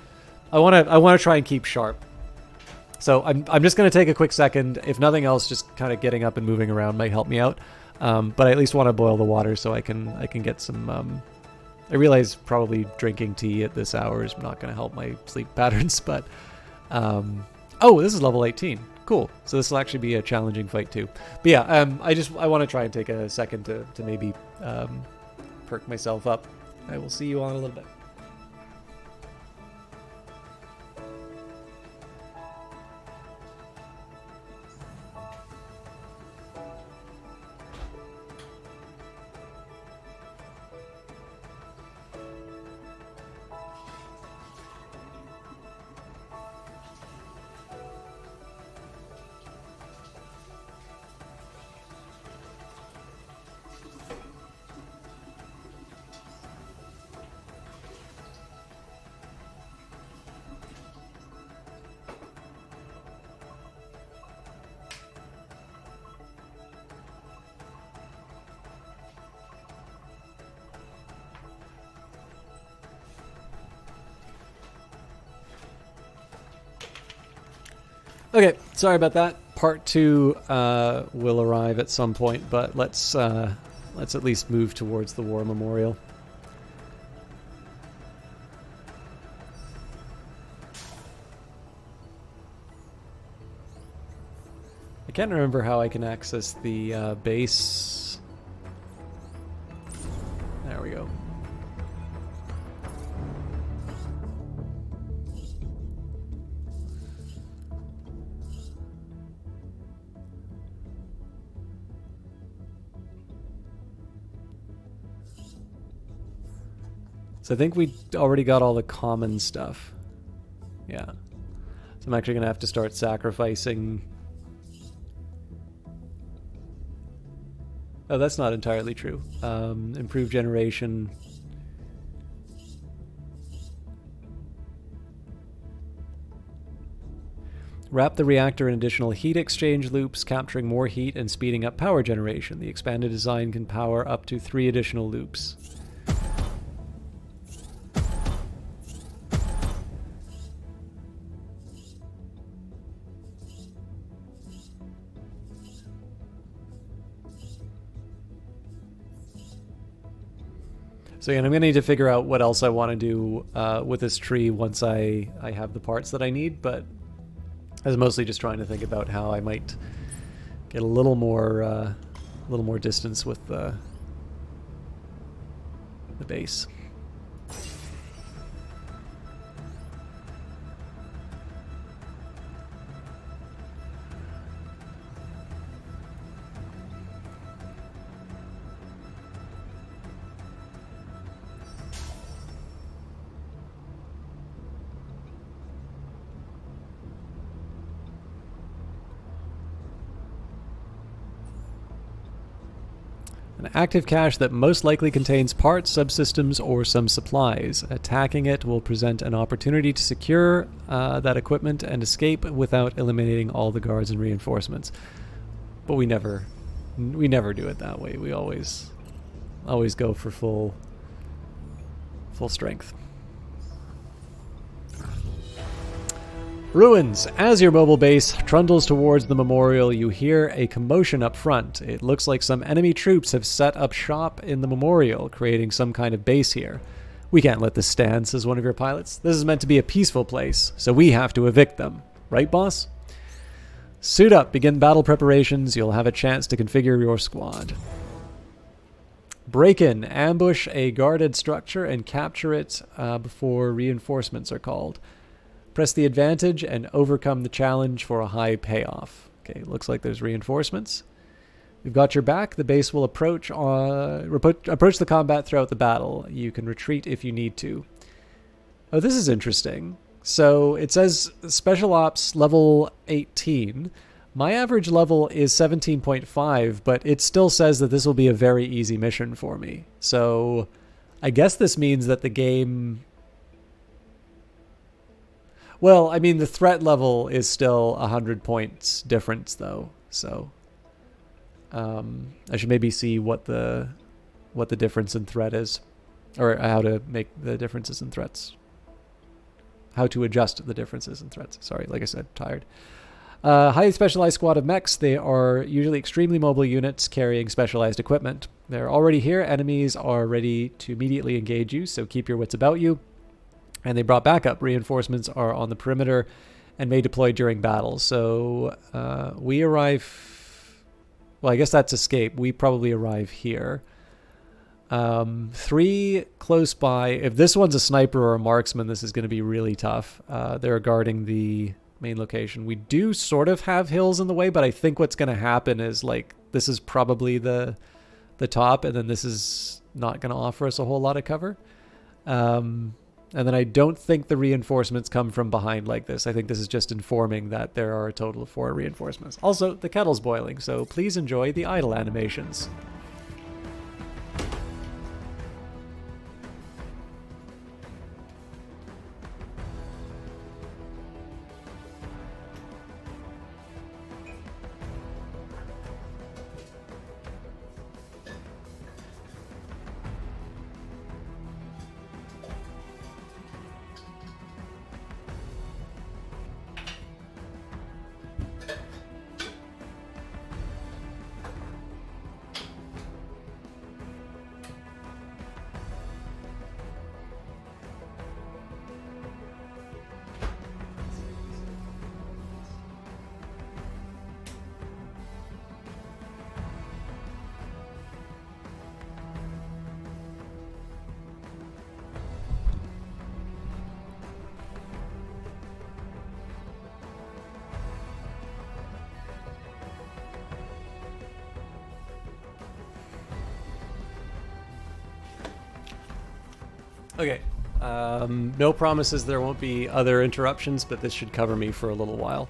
I want to try and keep sharp. So I'm just going to take a quick second. If nothing else, just kind of getting up and moving around might help me out. But I at least want to boil the water so I can get some... I realize probably drinking tea at this hour is not going to help my sleep patterns, but... oh, this is level 18. Cool. So this will actually be a challenging fight too. But yeah, I want to try and take a second to maybe perk myself up. I will see you on a little bit. Okay, sorry about that. Part 2 will arrive at some point, but let's at least move towards the War Memorial. I can't remember how I can access the base. There we go. So I think we already got all the common stuff. Yeah. So I'm actually going to have to start sacrificing... Oh, that's not entirely true. Improved generation. Wrap the reactor in additional heat exchange loops, capturing more heat and speeding up power generation. The expanded design can power up to 3 additional loops. So yeah, I'm going to need to figure out what else I want to do with this tree once I have the parts that I need, but I was mostly just trying to think about how I might get a little more distance with the base. An active cache that most likely contains parts, subsystems, or some supplies. Attacking it will present an opportunity to secure that equipment and escape without eliminating all the guards and reinforcements. But we never do it that way. We always go for full strength. Ruins. As your mobile base trundles towards the memorial, you hear a commotion up front. It looks like some enemy troops have set up shop in the memorial, creating some kind of base here. We can't let this stand, says one of your pilots. This is meant to be a peaceful place, so we have to evict them. Right, boss? Suit up, begin battle preparations. You'll have a chance to configure your squad. Break in. Ambush a guarded structure and capture it before reinforcements are called. Press the advantage and overcome the challenge for a high payoff. Okay, looks like there's reinforcements. We've got your back. The base will approach the combat throughout the battle. You can retreat if you need to. Oh, this is interesting. So it says Special Ops level 18. My average level is 17.5, but it still says that this will be a very easy mission for me. So I guess this means that the game... Well, I mean, the threat level is still 100 points difference, though. So I should maybe see what the difference in threat is, or how to make the differences in threats. How to adjust the differences in threats. Sorry, like I said, tired. Highly specialized squad of mechs. They are usually extremely mobile units carrying specialized equipment. They're already here. Enemies are ready to immediately engage you, so keep your wits about you. And they brought backup. Reinforcements are on the perimeter and may deploy during battle. So we arrive... Well, I guess that's escape. We probably arrive here. 3 close by. If this one's a sniper or a marksman, this is going to be really tough. They're guarding the main location. We do sort of have hills in the way, but I think what's going to happen is, like, this is probably the top, and then this is not going to offer us a whole lot of cover. And then I don't think the reinforcements come from behind like this. I think this is just informing that there are a total of 4 reinforcements. Also, the kettle's boiling, so please enjoy the idle animations. Okay. No promises there won't be other interruptions, but this should cover me for a little while.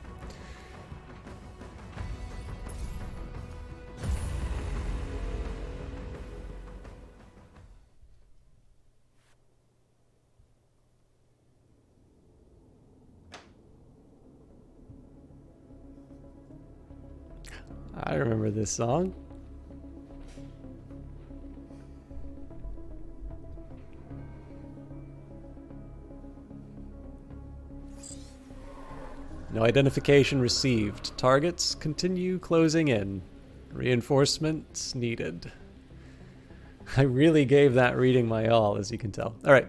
I remember this song. No identification received. Targets continue closing in. Reinforcements needed. I really gave that reading my all, as you can tell. All right.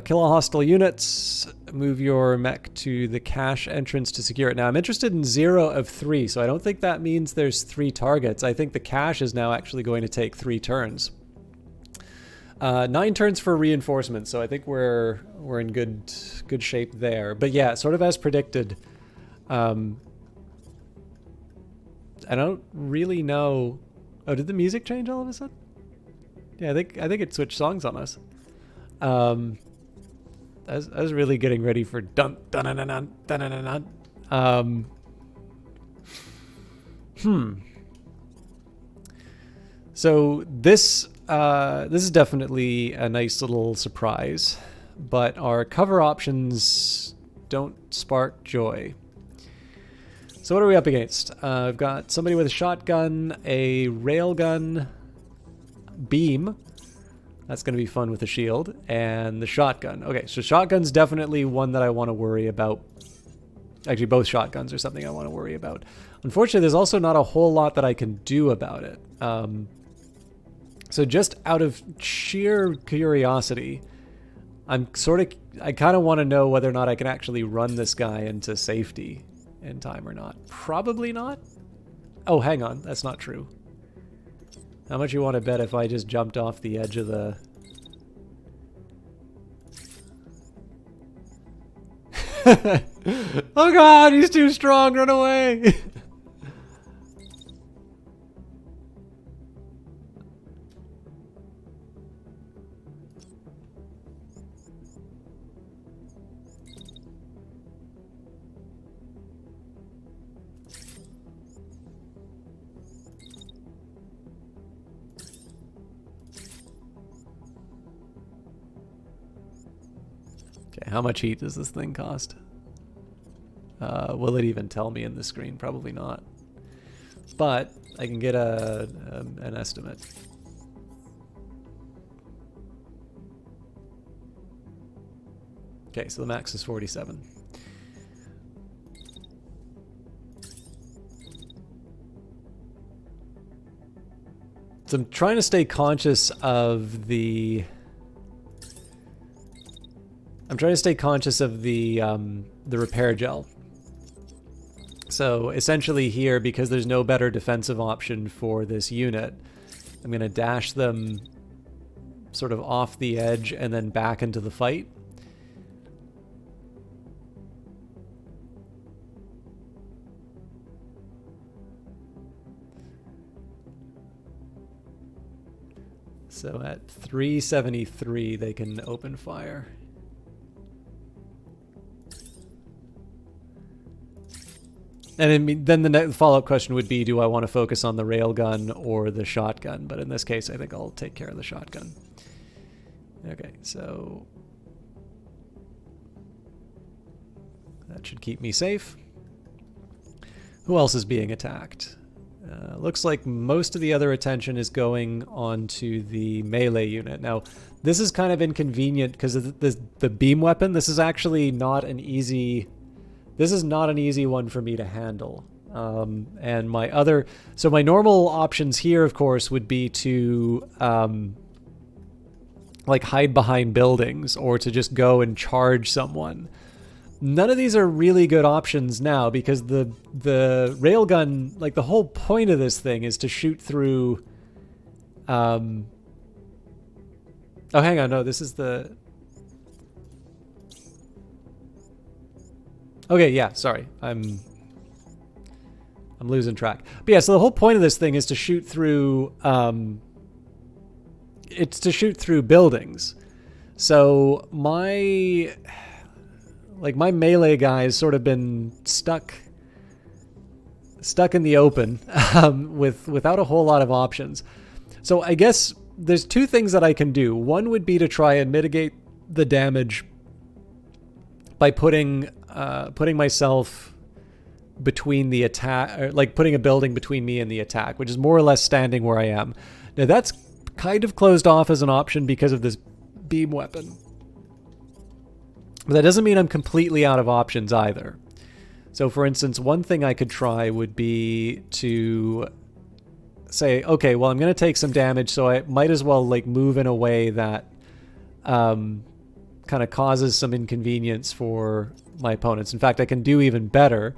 Kill all hostile units. Move your mech to the cache entrance to secure it. Now, I'm interested in 0 of 3, so I don't think that means there's 3 targets. I think the cache is now actually going to take 3 turns. 9 turns for reinforcements, so I think we're in good shape there. But yeah, sort of as predicted. I don't really know. Oh, did the music change all of a sudden? Yeah, I think it switched songs on us. I was really getting ready for dun dun dun dun dun dun dun. So this is definitely a nice little surprise, but our cover options don't spark joy. So what are we up against? I've got somebody with a shotgun, a railgun, beam. That's going to be fun with a shield, and the shotgun. Okay, so shotgun's definitely one that I want to worry about. Actually, both shotguns are something I want to worry about. Unfortunately, there's also not a whole lot that I can do about it. So just out of sheer curiosity, I kind of want to know whether or not I can actually run this guy into safety in time or not. Probably not. Oh, hang on. That's not true. How much you want to bet if I just jumped off the edge of the... Oh god, he's too strong, run away! Okay, how much heat does this thing cost? Will it even tell me in the screen? Probably not. But I can get an estimate. Okay, so the max is 47. So I'm trying to stay conscious of the... the repair gel. So essentially here, because there's no better defensive option for this unit, I'm going to dash them sort of off the edge and then back into the fight. So at 373, they can open fire. And I mean, then the follow-up question would be, do I want to focus on the railgun or the shotgun? But in this case, I think I'll take care of the shotgun. Okay, so that should keep me safe. Who else is being attacked? Looks like most of the other attention is going onto the melee unit. Now, this is kind of inconvenient because of the beam weapon. This is actually not an easy... This is not an easy one for me to handle. And my other... So my normal options here, of course, would be to like hide behind buildings or to just go and charge someone. None of these are really good options now because the railgun, like the whole point of this thing is to shoot through... Oh, hang on. No, this is the... Okay, yeah, sorry. I'm losing track. But yeah, so the whole point of this thing is to shoot through it's to shoot through buildings. So my melee guy has sort of been stuck in the open without a whole lot of options. So I guess there's two things that I can do. One would be to try and mitigate the damage by putting myself between the attack, or like putting a building between me and the attack, which is more or less standing where I am. Now that's kind of closed off as an option because of this beam weapon. But that doesn't mean I'm completely out of options either. So for instance, one thing I could try would be to say, okay, well, I'm going to take some damage, so I might as well like move in a way that kind of causes some inconvenience for my opponents. In fact, I can do even better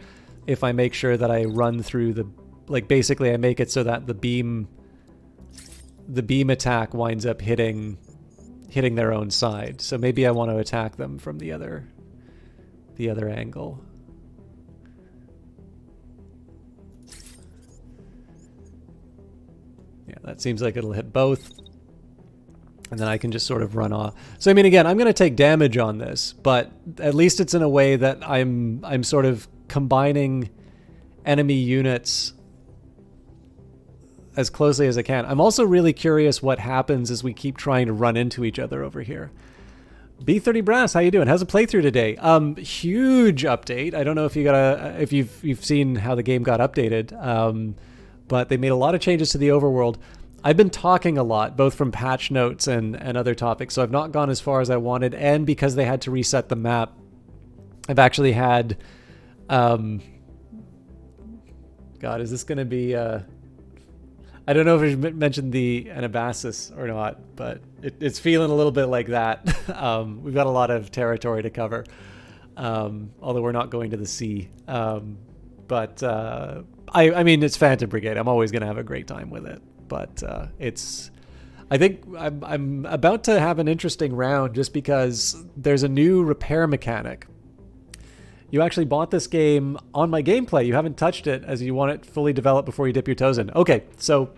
if I make sure that I run through the, like basically I make it so that the beam attack winds up hitting their own side. So maybe I want to attack them from the other angle. Yeah, that seems like it'll hit both. And then I can just sort of run off. So I mean, again, I'm going to take damage on this, but at least it's in a way that I'm sort of combining enemy units as closely as I can. I'm also really curious what happens as we keep trying to run into each other over here. B30 Brass, how you doing? How's the playthrough today? Huge update. I don't know if you've seen how the game got updated, but they made a lot of changes to the overworld. I've been talking a lot, both from patch notes and other topics, so I've not gone as far as I wanted, and because they had to reset the map, I've actually had... God, is this going to be... I don't know if we mentioned the Anabasis or not, but it's feeling a little bit like that. We've got a lot of territory to cover, although we're not going to the sea. I mean, it's Phantom Brigade. I'm always going to have a great time with it. But I think I'm about to have an interesting round just because there's a new repair mechanic. You actually bought this game on my gameplay. You haven't touched it as you want it fully developed before you dip your toes in. Okay, so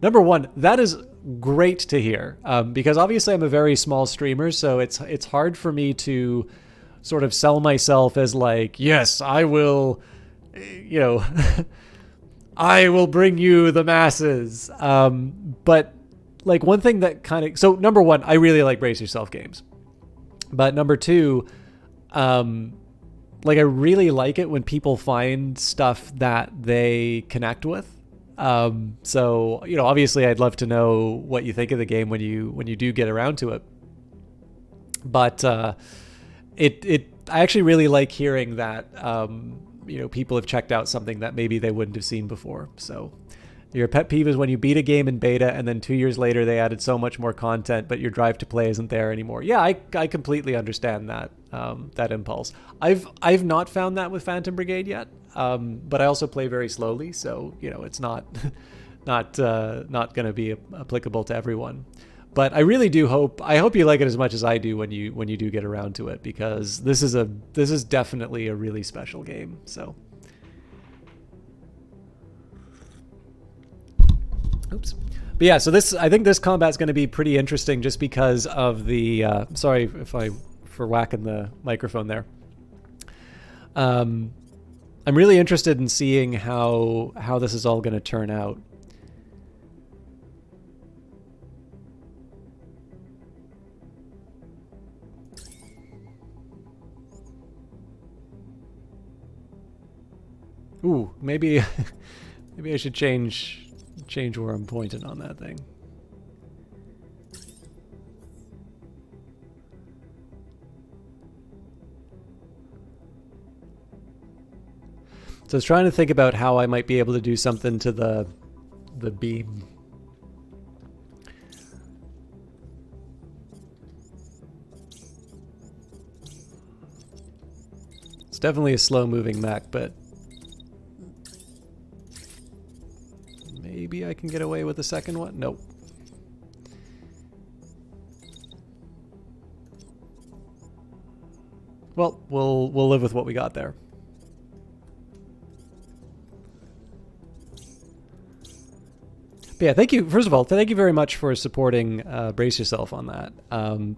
number one, that is great to hear because obviously I'm a very small streamer, so it's hard for me to sort of sell myself as like, yes, I will, you know, I will bring you the masses. But like one thing that kind of, so number one, I really like Brace Yourself games. But number two, like I really like it when people find stuff that they connect with. So, you know, obviously I'd love to know what you think of the game when you do get around to it. But I actually really like hearing that, you know, people have checked out something that maybe they wouldn't have seen before. So your pet peeve is when you beat a game in beta and then 2 years later they added so much more content, but your drive to play isn't there anymore. Yeah, I completely understand that, that impulse. I've not found that with Phantom Brigade yet, but I also play very slowly, so, you know, it's not going to be applicable to everyone. But I really do hope you like it as much as I do when you do get around to it, because this is definitely a really special game. So, oops. But yeah, so I think this combat's going to be pretty interesting just because of the. Sorry for whacking the microphone there. I'm really interested in seeing how this is all going to turn out. Ooh, maybe I should change where I'm pointing on that thing. So I was trying to think about how I might be able to do something to the beam. It's definitely a slow-moving mech, but maybe I can get away with the second one? Nope. Well, we'll live with what we got there. But yeah, thank you. First of all, thank you very much for supporting Brace Yourself on that.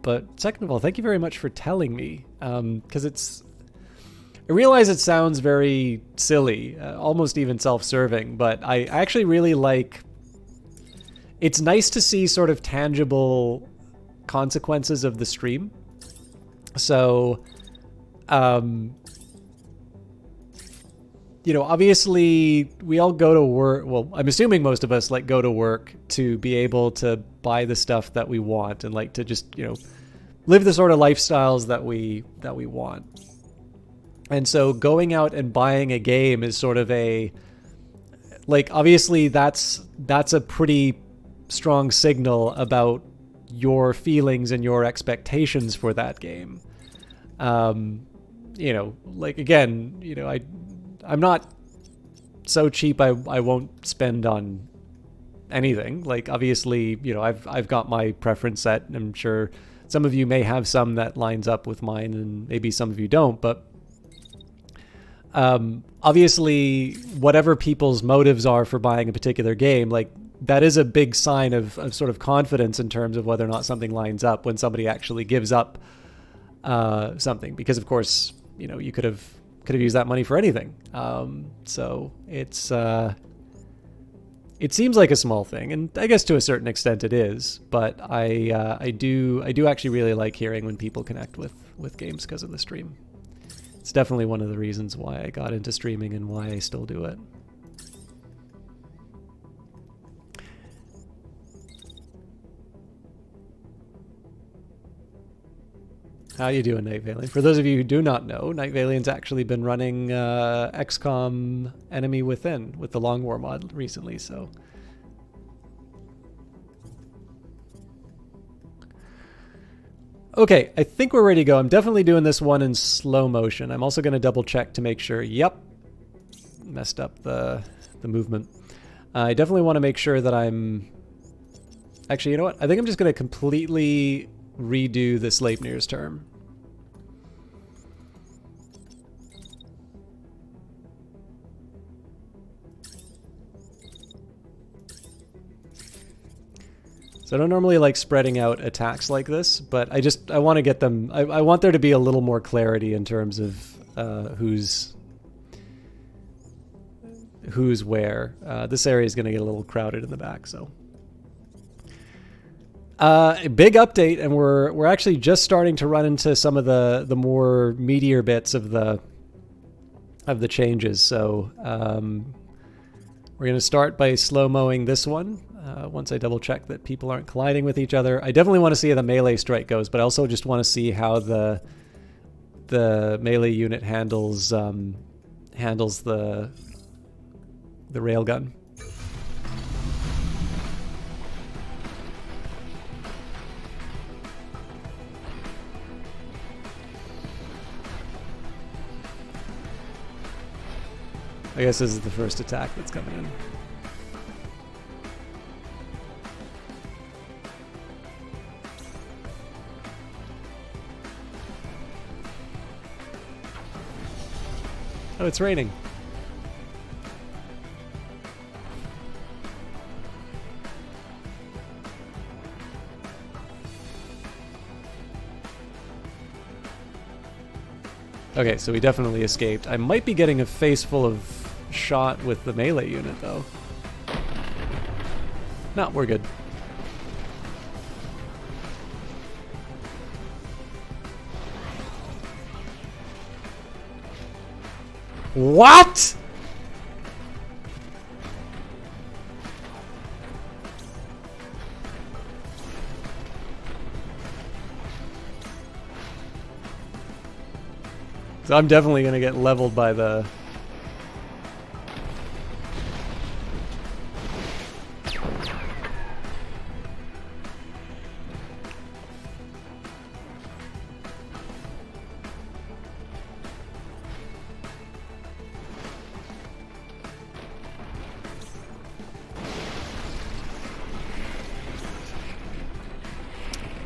But second of all, thank you very much for telling me, because I realize it sounds very silly, almost even self-serving, but I actually really like... It's nice to see sort of tangible consequences of the stream. So, you know, obviously we all go to work. Well, I'm assuming most of us like go to work to be able to buy the stuff that we want and like to just, you know, live the sort of lifestyles that we want. And so going out and buying a game is sort of a, like, obviously that's a pretty strong signal about your feelings and your expectations for that game. You know, like, again, you know, I'm not so cheap I won't spend on anything. Like, obviously, you know, I've got my preference set. I'm sure some of you may have some that lines up with mine and maybe some of you don't, but obviously whatever people's motives are for buying a particular game, like, that is a big sign of sort of confidence in terms of whether or not something lines up when somebody actually gives up something, because of course, you know, you could have used that money for anything. So it's it seems like a small thing, and I guess to a certain extent it is, but I do actually really like hearing when people connect with games because of the stream. It's definitely one of the reasons why I got into streaming and why I still do it. How you doing, Night Valiant? For those of you who do not know, Night Valiant's actually been running XCOM Enemy Within with the Long War mod recently, so. Okay, I think we're ready to go. I'm definitely doing this one in slow motion. I'm also going to double check to make sure. Yep, messed up the movement. I definitely want to make sure that I'm... Actually, you know what? I think I'm just going to completely redo the Sleipnir's term. So I don't normally like spreading out attacks like this, but I want to get them... I want there to be a little more clarity in terms of who's where. This area is going to get a little crowded in the back, so... A big update, and we're actually just starting to run into some of the more meatier bits of the changes. So we're going to start by slow-moing this one. Once I double check that people aren't colliding with each other. I definitely want to see how the melee strike goes, but I also just want to see how the melee unit handles the railgun. I guess this is the first attack that's coming in. Oh, it's raining. Okay, so we definitely escaped. I might be getting a face full of shot with the melee unit, though. No, we're good. What? So I'm definitely going to get leveled by the...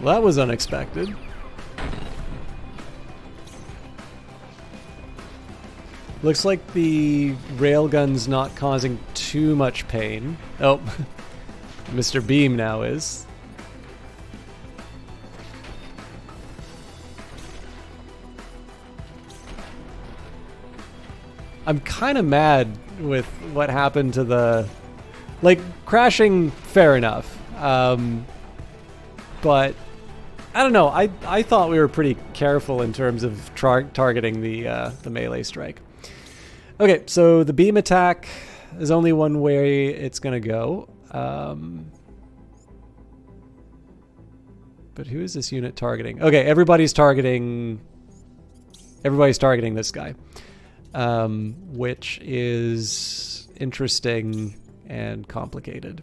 Well, that was unexpected. Looks like the railgun's not causing too much pain. Oh, Mr. Beam now is. I'm kind of mad with what happened to the... Like, crashing, fair enough. But... I don't know. I thought we were pretty careful in terms of targeting the melee strike. Okay, so the beam attack is only one way it's going to go. But who is this unit targeting? Okay, everybody's targeting this guy, which is interesting and complicated.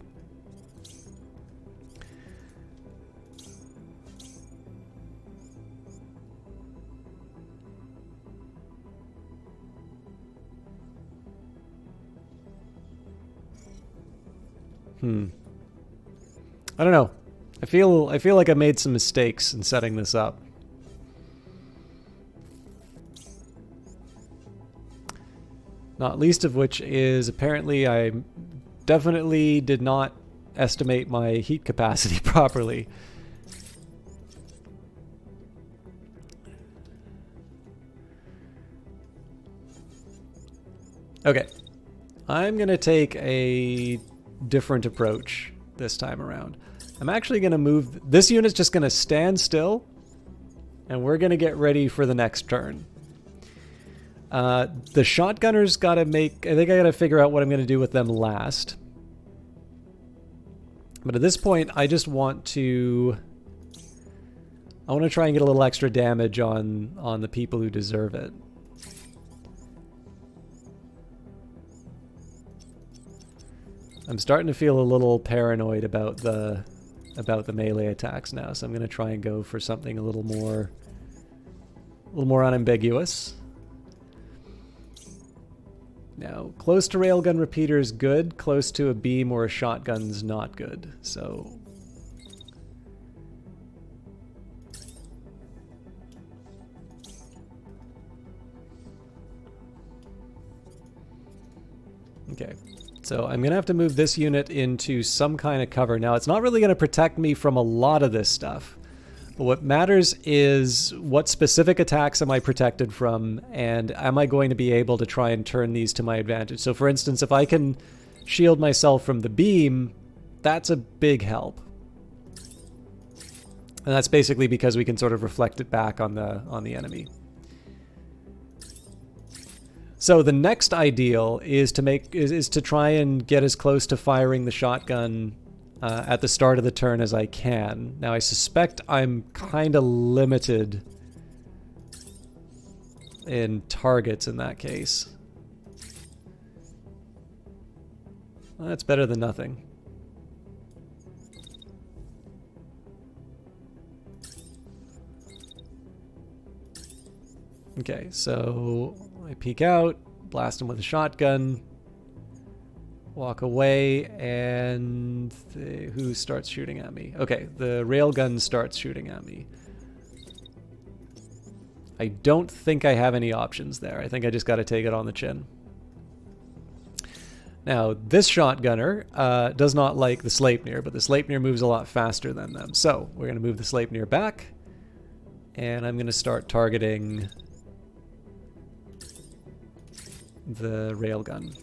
I don't know. I feel like I made some mistakes in setting this up. Not least of which is apparently I definitely did not estimate my heat capacity properly. Okay. I'm going to take a different approach this time around. I'm actually going to move... This unit's just going to stand still, and we're going to get ready for the next turn. The shotgunner's got to make... I think I got to figure out what I'm going to do with them last. But at this point, I just want to... I want to try and get a little extra damage on the people who deserve it. I'm starting to feel a little paranoid about the melee attacks now, so I'm going to try and go for something a little more unambiguous. Now, close to railgun repeater is good. Close to a beam or a shotgun's not good. So okay. So I'm going to have to move this unit into some kind of cover. Now, it's not really going to protect me from a lot of this stuff. But what matters is what specific attacks am I protected from, and am I going to be able to try and turn these to my advantage? So, for instance, if I can shield myself from the beam, that's a big help. And that's basically because we can sort of reflect it back on the enemy. So the next ideal is to try and get as close to firing the shotgun at the start of the turn as I can. Now I suspect I'm kind of limited in targets in that case. Well, that's better than nothing. Okay, so I peek out, blast him with a shotgun, walk away, and who starts shooting at me? Okay, the railgun starts shooting at me. I don't think I have any options there. I think I just got to take it on the chin. Now, this shotgunner does not like the Sleipnir, but the Sleipnir moves a lot faster than them. So, we're going to move the Sleipnir back, and I'm going to start targeting the railgun.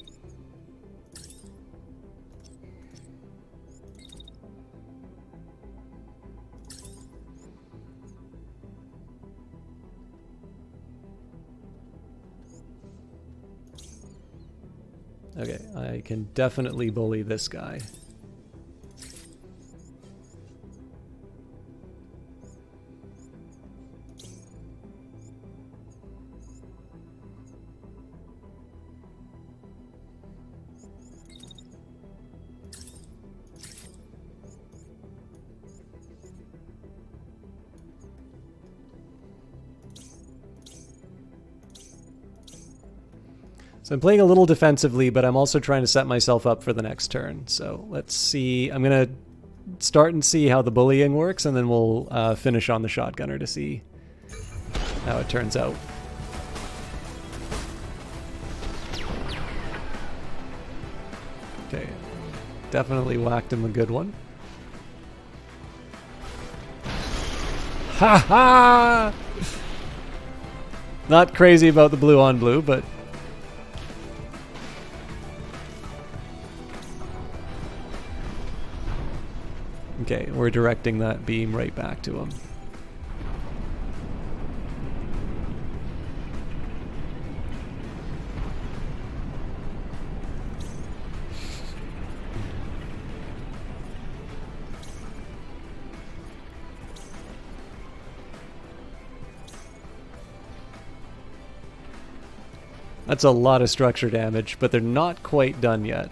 Okay, I can definitely bully this guy. So I'm playing a little defensively, but I'm also trying to set myself up for the next turn. So let's see. I'm going to start and see how the bullying works, and then we'll finish on the shotgunner to see how it turns out. Okay, definitely whacked him a good one. Ha ha! Not crazy about the blue on blue, but okay, we're directing that beam right back to him. That's a lot of structure damage, but they're not quite done yet.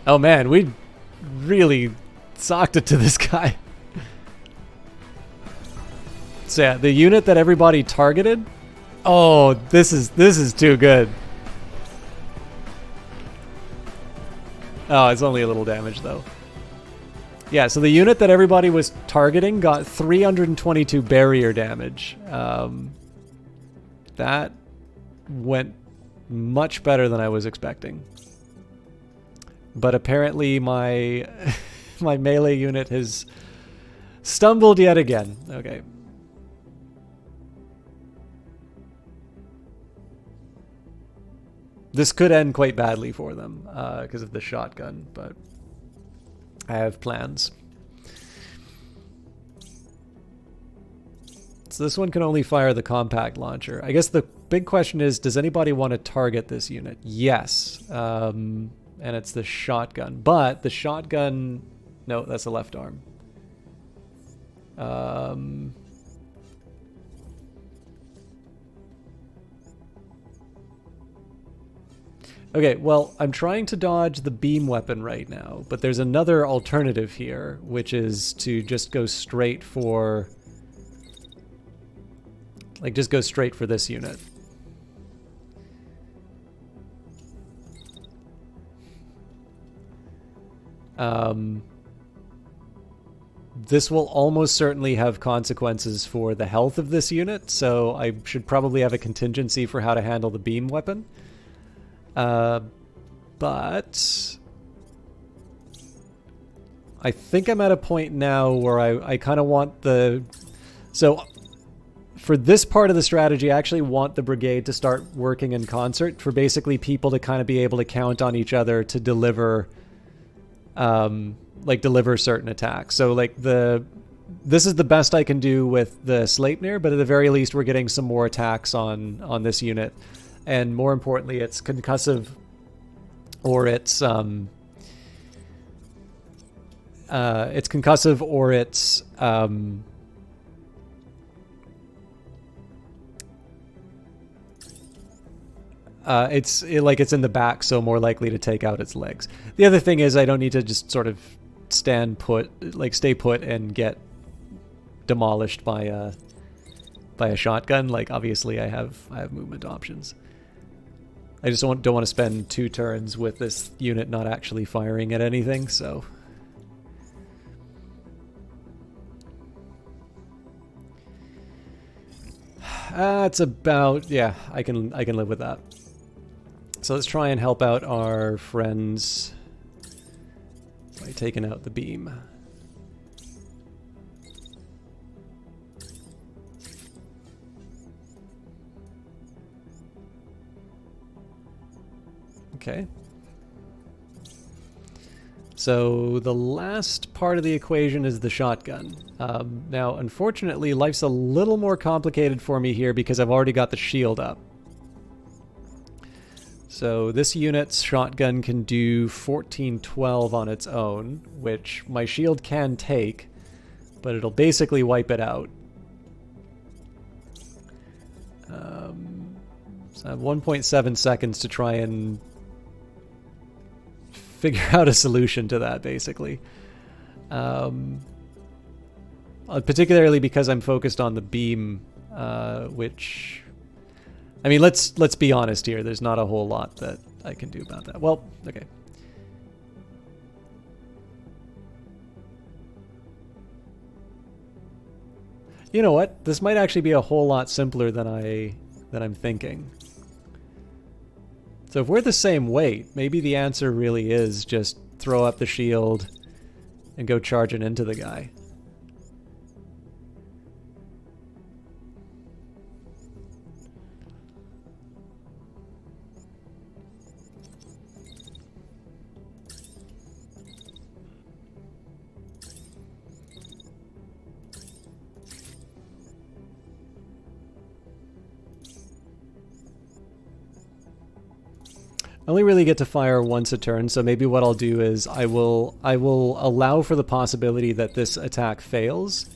Oh man, we really socked it to this guy. So yeah, the unit that everybody targeted. Oh, this is too good. Oh, it's only a little damage though. Yeah, so the unit that everybody was targeting got 322 barrier damage. That went much better than I was expecting. But apparently my my melee unit has stumbled yet again. Okay. This could end quite badly for them because of the shotgun, but I have plans. So this one can only fire the compact launcher. I guess the big question is, does anybody want to target this unit? Yes. And it's the shotgun. But the shotgun... No, that's the left arm. Okay, well, I'm trying to dodge the beam weapon right now, but there's another alternative here, which is to just go straight for... Like, just go straight for this unit. This will almost certainly have consequences for the health of this unit, so I should probably have a contingency for how to handle the beam weapon. But I think I'm at a point now where I kind of want the... So for this part of the strategy, I actually want the brigade to start working in concert for basically people to kind of be able to count on each other to deliver, deliver certain attacks. So like this is the best I can do with the Sleipnir, but at the very least we're getting some more attacks on this unit. And more importantly, it's concussive, or it's concussive, or it's it's in the back, so more likely to take out its legs. The other thing is I don't need to just sort of stay put and get demolished by a shotgun. Like obviously I have movement options. I just don't want to spend 2 turns with this unit not actually firing at anything, so... It's about... Yeah, I can live with that. So let's try and help out our friends by taking out the beam. Okay. So the last part of the equation is the shotgun. Now, unfortunately, life's a little more complicated for me here because I've already got the shield up. So this unit's shotgun can do 1412 on its own, which my shield can take, but it'll basically wipe it out. So I have 1.7 seconds to try and figure out a solution to that, basically. Particularly because I'm focused on the beam, which... I mean, let's be honest here. There's not a whole lot that I can do about that. Well, okay. You know what? This might actually be a whole lot simpler than I'm thinking. So if we're the same weight, maybe the answer really is just throw up the shield and go charging into the guy. I only really get to fire once a turn, so maybe what I'll do is I will allow for the possibility that this attack fails,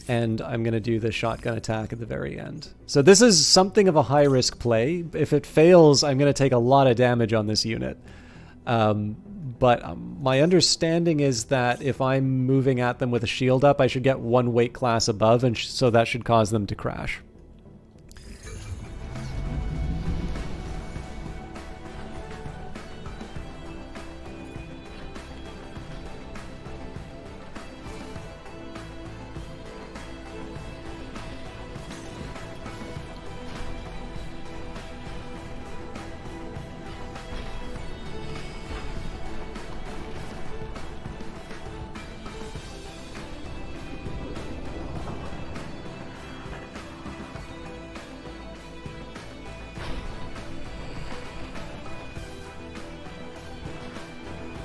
and I'm going to do the shotgun attack at the very end. So this is something of a high-risk play. If it fails, I'm going to take a lot of damage on this unit. But my understanding is that if I'm moving at them with a shield up, I should get one weight class above, and so that should cause them to crash.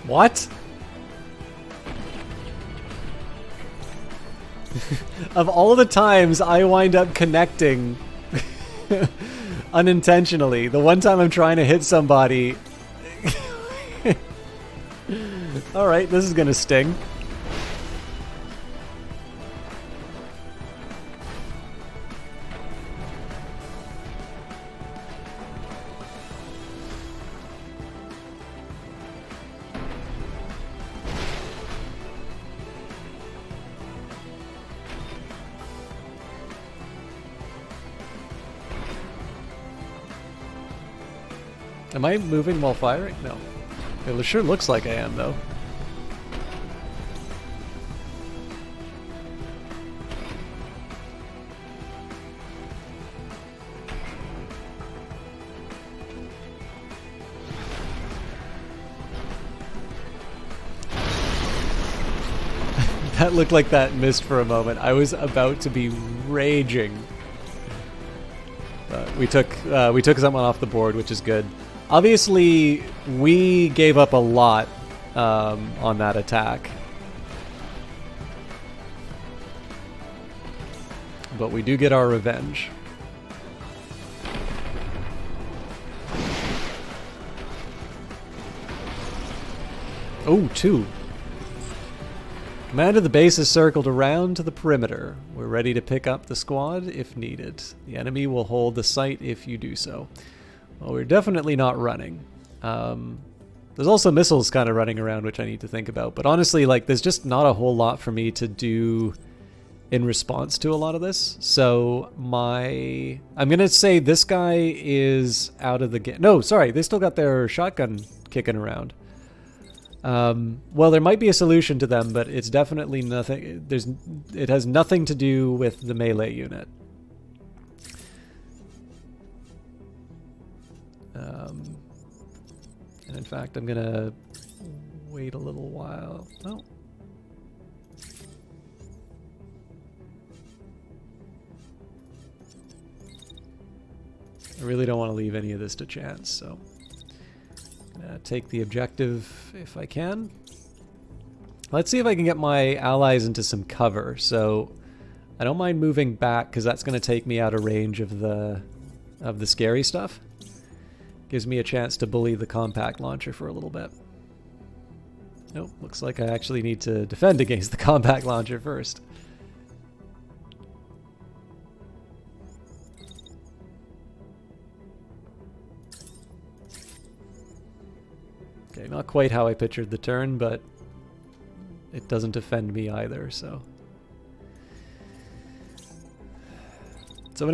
What? Of all the times I wind up connecting unintentionally, the one time I'm trying to hit somebody... Alright, this is gonna sting. Am I moving while firing? No. It sure looks like I am, though. That looked like that missed for a moment. I was about to be raging. We took someone off the board, which is good. Obviously, we gave up a lot on that attack. But we do get our revenge. Oh, 2. Command of the base is circled around to the perimeter. We're ready to pick up the squad if needed. The enemy will hold the site if you do so. Well, we're definitely not running. There's also missiles kind of running around, which I need to think about. But honestly, like, there's just not a whole lot for me to do in response to a lot of this. So I'm going to say this guy is out of the game. No, sorry, they still got their shotgun kicking around. Well, there might be a solution to them, but it's definitely nothing. It has nothing to do with the melee unit. And in fact, I'm gonna wait a little while. Oh. I really don't want to leave any of this to chance, so take the objective if I can. Let's see if I can get my allies into some cover. So I don't mind moving back because that's going to take me out of range of the scary stuff. Gives me a chance to bully the compact launcher for a little bit. Nope, looks like I actually need to defend against the compact launcher first. Okay, not quite how I pictured the turn, but it doesn't offend me either, so. So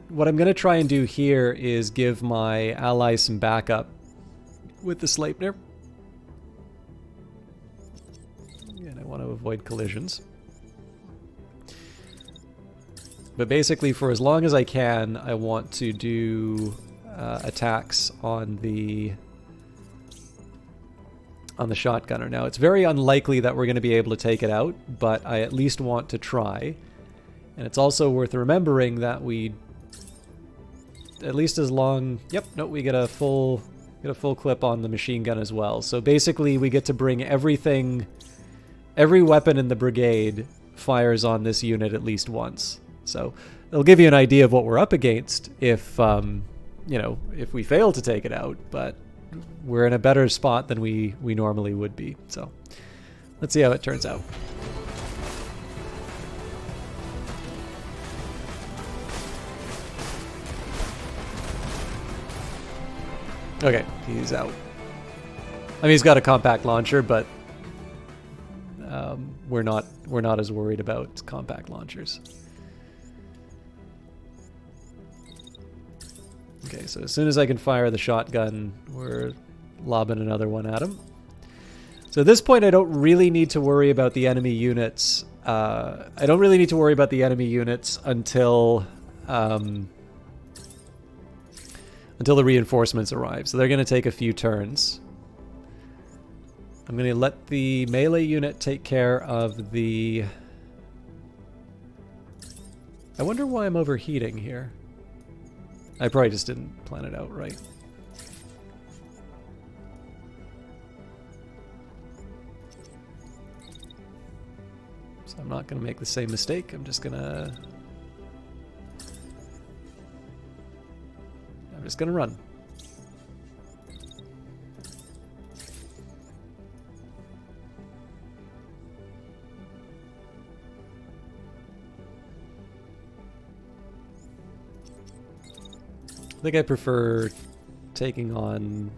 what I'm gonna try and do here is give my allies some backup with the Sleipnir. And I want to avoid collisions. But basically, for as long as I can, I want to do attacks on the shotgunner. Now, it's very unlikely that we're going to be able to take it out, but I at least want to try. And it's also worth remembering that we, at least as long, yep, no, we get a full clip on the machine gun as well. So basically, we get to bring everything, every weapon in the brigade fires on this unit at least once. So it'll give you an idea of what we're up against if, you know, if we fail to take it out, but we're in a better spot than we normally would be. So let's see how it turns out. Okay, he's out. I mean, he's got a compact launcher, but we're not as worried about compact launchers. Okay, so as soon as I can fire the shotgun, we're lobbing another one at him. So at this point, I don't really need to worry about the enemy units. I don't really need to worry about the enemy units until the reinforcements arrive. So they're going to take a few turns. I'm going to let the melee unit take care of the... I wonder why I'm overheating here. I probably just didn't plan it out right. So I'm not going to make the same mistake. I'm just going to run. I think I prefer taking on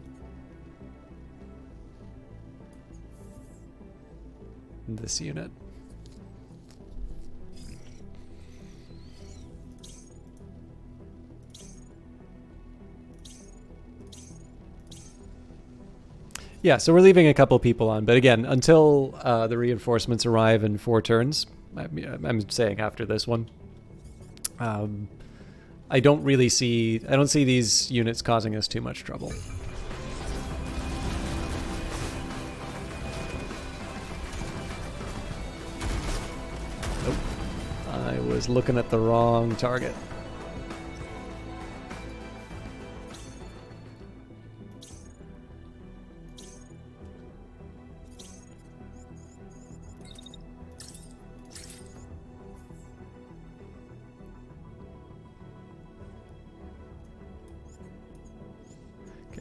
this unit. Yeah, so we're leaving a couple people on, but again, until the reinforcements arrive in 4 turns, I'm saying after this one, I don't see these units causing us too much trouble. Nope. I was looking at the wrong target.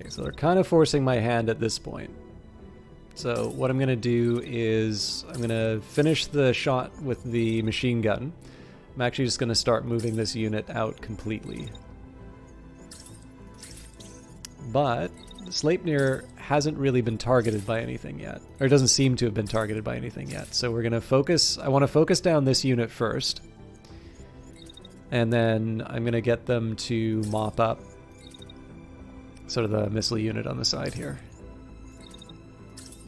So they're kind of forcing my hand at this point. So what I'm going to do is I'm going to finish the shot with the machine gun. I'm actually just going to start moving this unit out completely. But Sleipnir hasn't really been targeted by anything yet. Or it doesn't seem to have been targeted by anything yet. So we're going to focus... I want to focus down this unit first. And then I'm going to get them to mop up sort of the missile unit on the side here.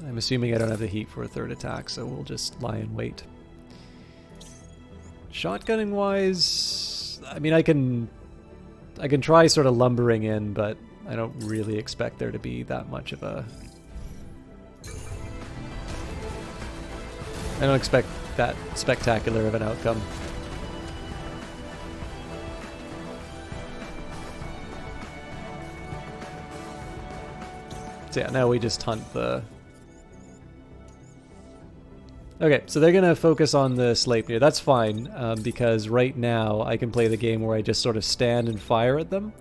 I'm assuming I don't have the heat for a 3rd attack, so we'll just lie in wait. Shotgunning wise, I mean, I can try sort of lumbering in, but I don't really expect there to be that much of a... I don't expect that spectacular of an outcome. So yeah, now we just hunt the... Okay, so they're going to focus on the Sleipnir. That's fine, because right now I can play the game where I just sort of stand and fire at them.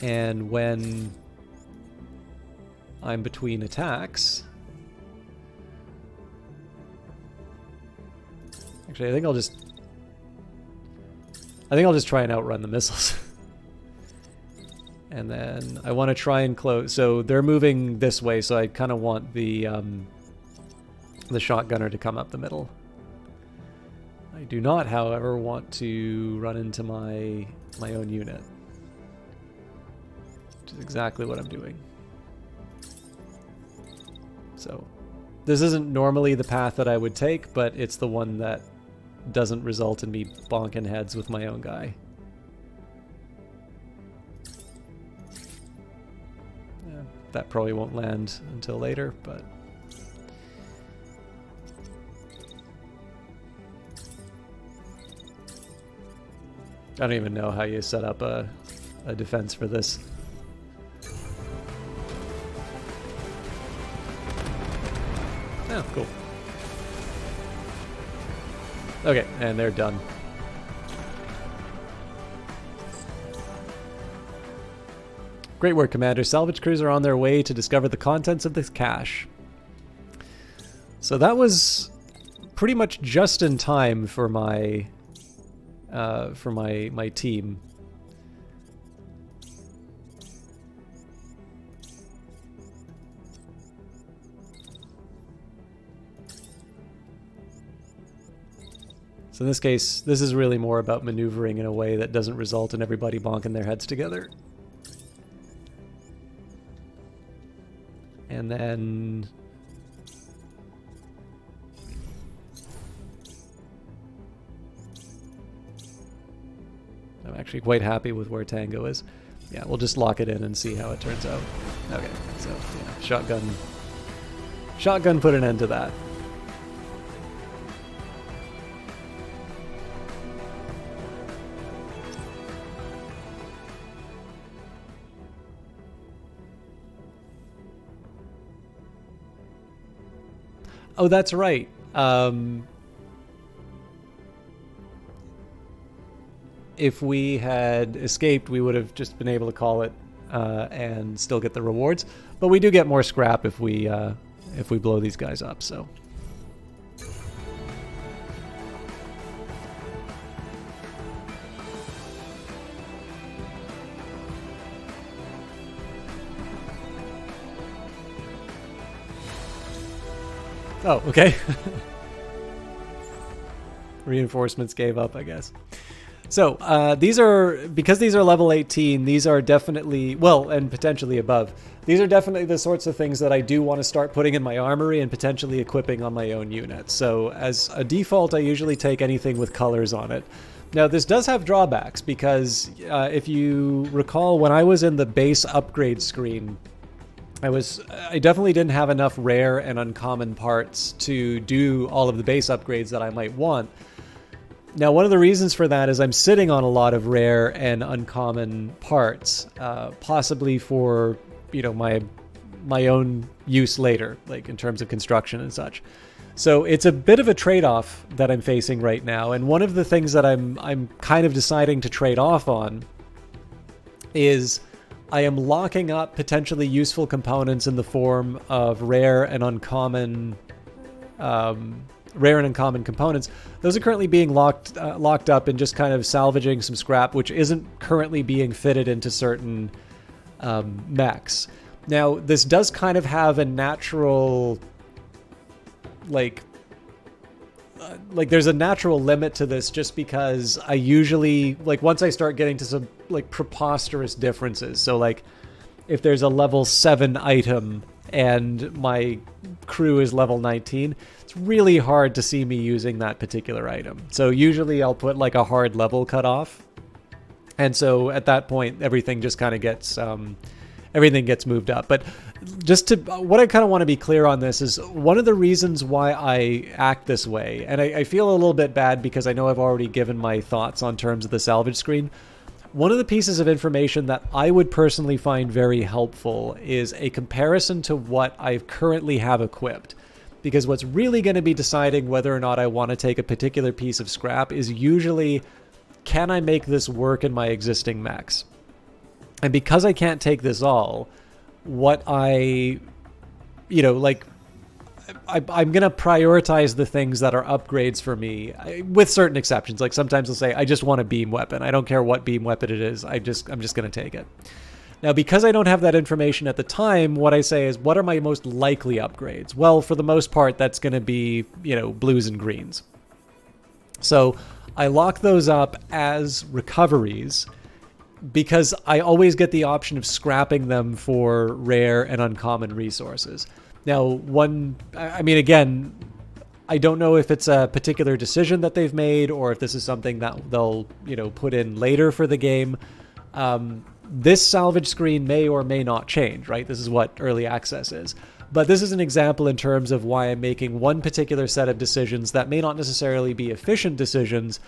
And when I'm between attacks... Actually, I think I'll just try and outrun the missiles. And then I want to try and close. So they're moving this way, so I kind of want the shotgunner to come up the middle. I do not, however, want to run into my own unit, which is exactly what I'm doing. So this isn't normally the path that I would take, but it's the one that doesn't result in me bonking heads with my own guy. That probably won't land until later, but... I don't even know how you set up a defense for this. Oh, cool. Okay, and they're done. Great work, Commander. Salvage crews are on their way to discover the contents of this cache. So that was pretty much just in time for my team. So in this case, this is really more about maneuvering in a way that doesn't result in everybody bonking their heads together. And then... I'm actually quite happy with where Tango is. Yeah, we'll just lock it in and see how it turns out. Okay, so yeah, shotgun put an end to that. Oh, that's right. If we had escaped, we would have just been able to call it and still get the rewards. But we do get more scrap if we blow these guys up. So. Oh, okay. Reinforcements gave up, I guess. So because these are level 18, these are definitely, well, and potentially above, these are definitely the sorts of things that I do want to start putting in my armory and potentially equipping on my own unit. So as a default, I usually take anything with colors on it. Now, this does have drawbacks because if you recall, when I was in the base upgrade screen, I definitely didn't have enough rare and uncommon parts to do all of the base upgrades that I might want. Now, one of the reasons for that is I'm sitting on a lot of rare and uncommon parts, possibly for, my own use later, like in terms of construction and such. So it's a bit of a trade-off that I'm facing right now, and one of the things that I'm kind of deciding to trade off on is I am locking up potentially useful components in the form of rare and uncommon components. Those are currently being locked up and just kind of salvaging some scrap, which isn't currently being fitted into certain mechs. Now, this does kind of have a natural, there's a natural limit to this just because I usually, once I start getting to some, preposterous differences. So, if there's a level 7 item and my crew is level 19, it's really hard to see me using that particular item. So usually I'll put a hard level cutoff. And so at that point, everything just kind of gets, everything gets moved up. But what I kind of want to be clear on this is one of the reasons why I act this way, and I feel a little bit bad because I know I've already given my thoughts on terms of the salvage screen. One of the pieces of information that I would personally find very helpful is a comparison to what I currently have equipped. Because what's really going to be deciding whether or not I want to take a particular piece of scrap is usually, can I make this work in my existing mechs? And because I can't take this all, what I'm going to prioritize the things that are upgrades for me, with certain exceptions. Sometimes I'll say, I just want a beam weapon. I don't care what beam weapon it is. I'm just going to take it. Now, because I don't have that information at the time, what I say is, what are my most likely upgrades? Well, for the most part, that's going to be, blues and greens. So I lock those up as recoveries because I always get the option of scrapping them for rare and uncommon resources. Now, again, I don't know if it's a particular decision that they've made or if this is something that they'll, put in later for the game. This salvage screen may or may not change, right? This is what early access is. But this is an example in terms of why I'm making one particular set of decisions that may not necessarily be efficient decisions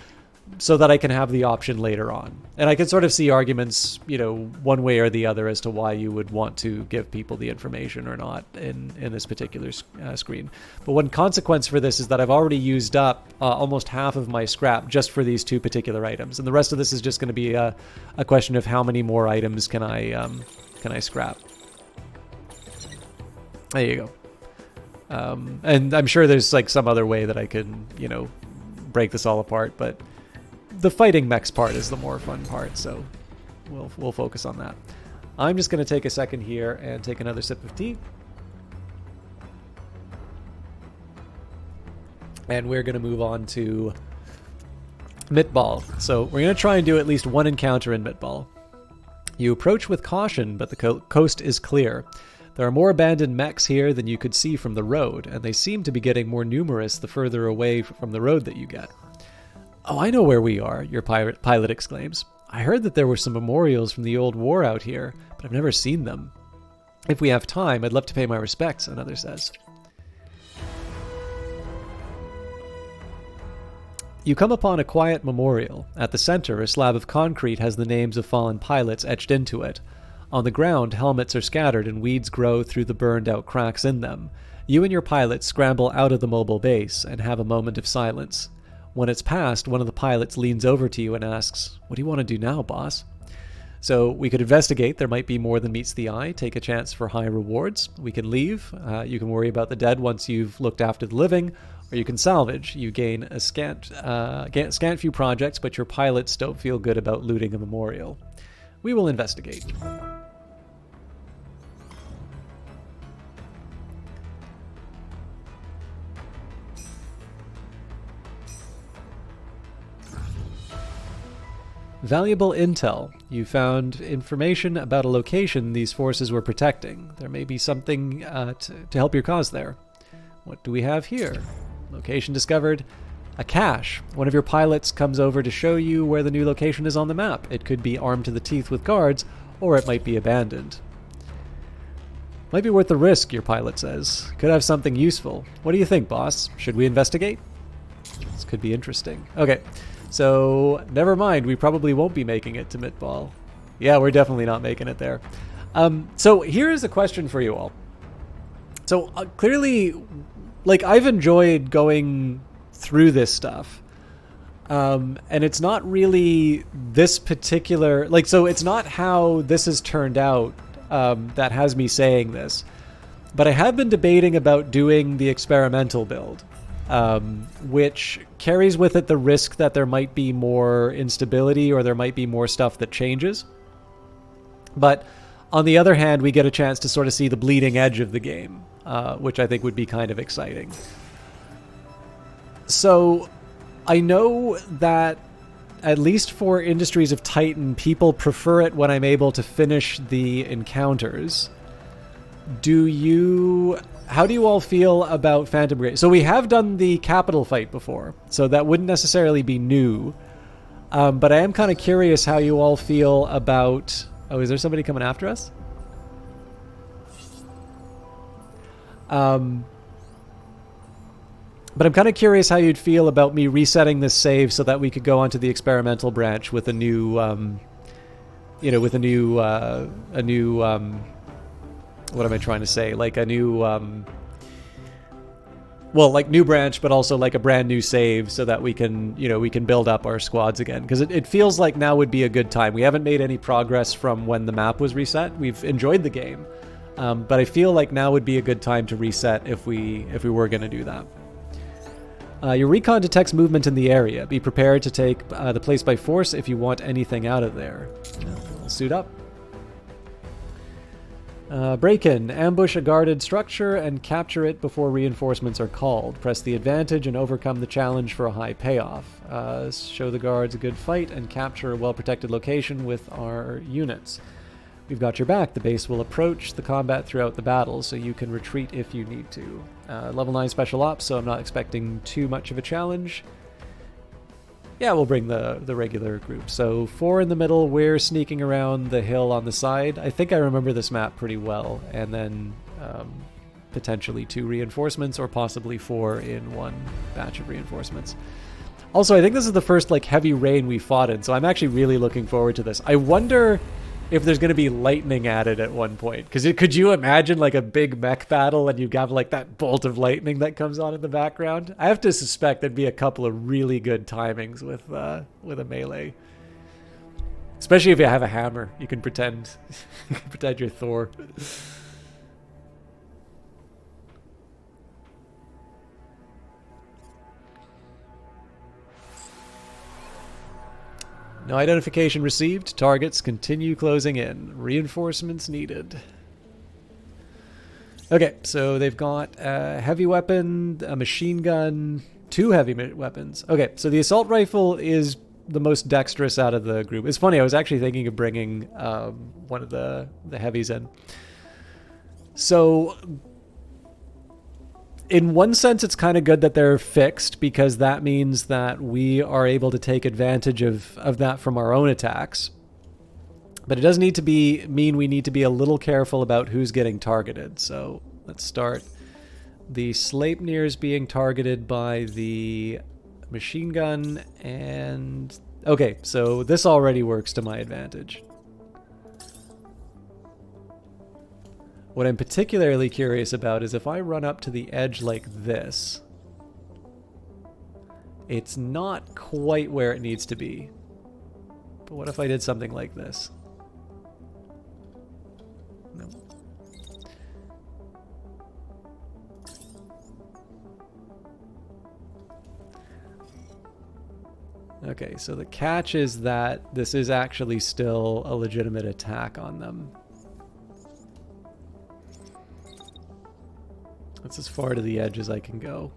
so that I can have the option later on. And I can sort of see arguments, one way or the other as to why you would want to give people the information or not in this particular screen. But one consequence for this is that I've already used up almost half of my scrap just for these two particular items. And the rest of this is just going to be a question of how many more items can I scrap. There you go. And I'm sure there's some other way that I can, break this all apart, but the fighting mechs part is the more fun part, so we'll focus on that. I'm just going to take a second here and take another sip of tea. And we're going to move on to Mitball. So we're going to try and do at least one encounter in Mitball. You approach with caution, but the coast is clear. There are more abandoned mechs here than you could see from the road, and they seem to be getting more numerous the further away from the road that you get. Oh, I know where we are, your pilot exclaims. I heard that there were some memorials from the old war out here, but I've never seen them. If we have time, I'd love to pay my respects, another says. You come upon a quiet memorial. At the center, a slab of concrete has the names of fallen pilots etched into it. On the ground, helmets are scattered and weeds grow through the burned-out cracks in them. You and your pilot scramble out of the mobile base and have a moment of silence. When it's past, one of the pilots leans over to you and asks, "What do you want to do now, boss?" So we could investigate. There might be more than meets the eye. Take a chance for high rewards. We can leave. You can worry about the dead once you've looked after the living. Or you can salvage. You gain a scant few projects, but your pilots don't feel good about looting a memorial. We will investigate. Valuable intel. You found information about a location these forces were protecting. There may be something to help your cause there. What do we have here? Location discovered. A cache. One of your pilots comes over to show you where the new location is on the map. It could be armed to the teeth with guards, or it might be abandoned. Might be worth the risk, your pilot says. Could have something useful. What do you think, boss? Should we investigate? This could be interesting. Okay. So, never mind, we probably won't be making it to Mitball. Yeah, we're definitely not making it there. So, here is a question for you all. So, clearly, like, I've enjoyed going through this stuff. And it's not really this particular... Like, so it's not how this has turned out that has me saying this. But I have been debating about doing the experimental build. Which carries with it the risk that there might be more instability or there might be more stuff that changes. But on the other hand, we get a chance to sort of see the bleeding edge of the game, which I think would be kind of exciting. So I know that at least for Industries of Titan, people prefer it when I'm able to finish the encounters. How do you all feel about Phantom Brigade? So we have done the capital fight before, so that wouldn't necessarily be new. But I am kind of curious how you all feel about... Oh, is there somebody coming after us? But I'm kind of curious how you'd feel about me resetting this save so that we could go onto the experimental branch with a new, with a new, what am I trying to say? Like a new, like new branch, but also like a brand new save so that we can, we can build up our squads again. Because it feels like now would be a good time. We haven't made any progress from when the map was reset. We've enjoyed the game. But I feel like now would be a good time to reset if we were going to do that. Your recon detects movement in the area. Be prepared to take the place by force if you want anything out of there. I'll suit up. Break-in. Ambush a guarded structure and capture it before reinforcements are called. Press the advantage and overcome the challenge for a high payoff. Show the guards a good fight and capture a well-protected location with our units. We've got your back. The base will approach the combat throughout the battle, so you can retreat if you need to. Level 9 special ops, so I'm not expecting too much of a challenge. Yeah, we'll bring the regular group. So 4 in the middle, we're sneaking around the hill on the side. I think I remember this map pretty well. And then potentially 2 reinforcements or possibly 4 in one batch of reinforcements. Also, I think this is the first like heavy rain we fought in, so I'm actually really looking forward to this. I wonder if there's going to be lightning added at one point. Because could you imagine like a big mech battle and you have like that bolt of lightning that comes on in the background? I have to suspect there'd be a couple of really good timings with a melee. Especially if you have a hammer. You can pretend you're Thor. No identification received. Targets continue closing in. Reinforcements needed. Okay, so they've got a heavy weapon, a machine gun, 2 heavy weapons. Okay, so the assault rifle is the most dexterous out of the group. It's funny, I was actually thinking of bringing one of the heavies in. So in one sense, it's kind of good that they're fixed, because that means that we are able to take advantage of that from our own attacks. But it does need to mean we need to be a little careful about who's getting targeted. So let's start. The Sleipnir's being targeted by the machine gun, and okay, so this already works to my advantage. What I'm particularly curious about is if I run up to the edge like this, it's not quite where it needs to be. But what if I did something like this? No. Okay, so the catch is that this is actually still a legitimate attack on them. That's as far to the edge as I can go.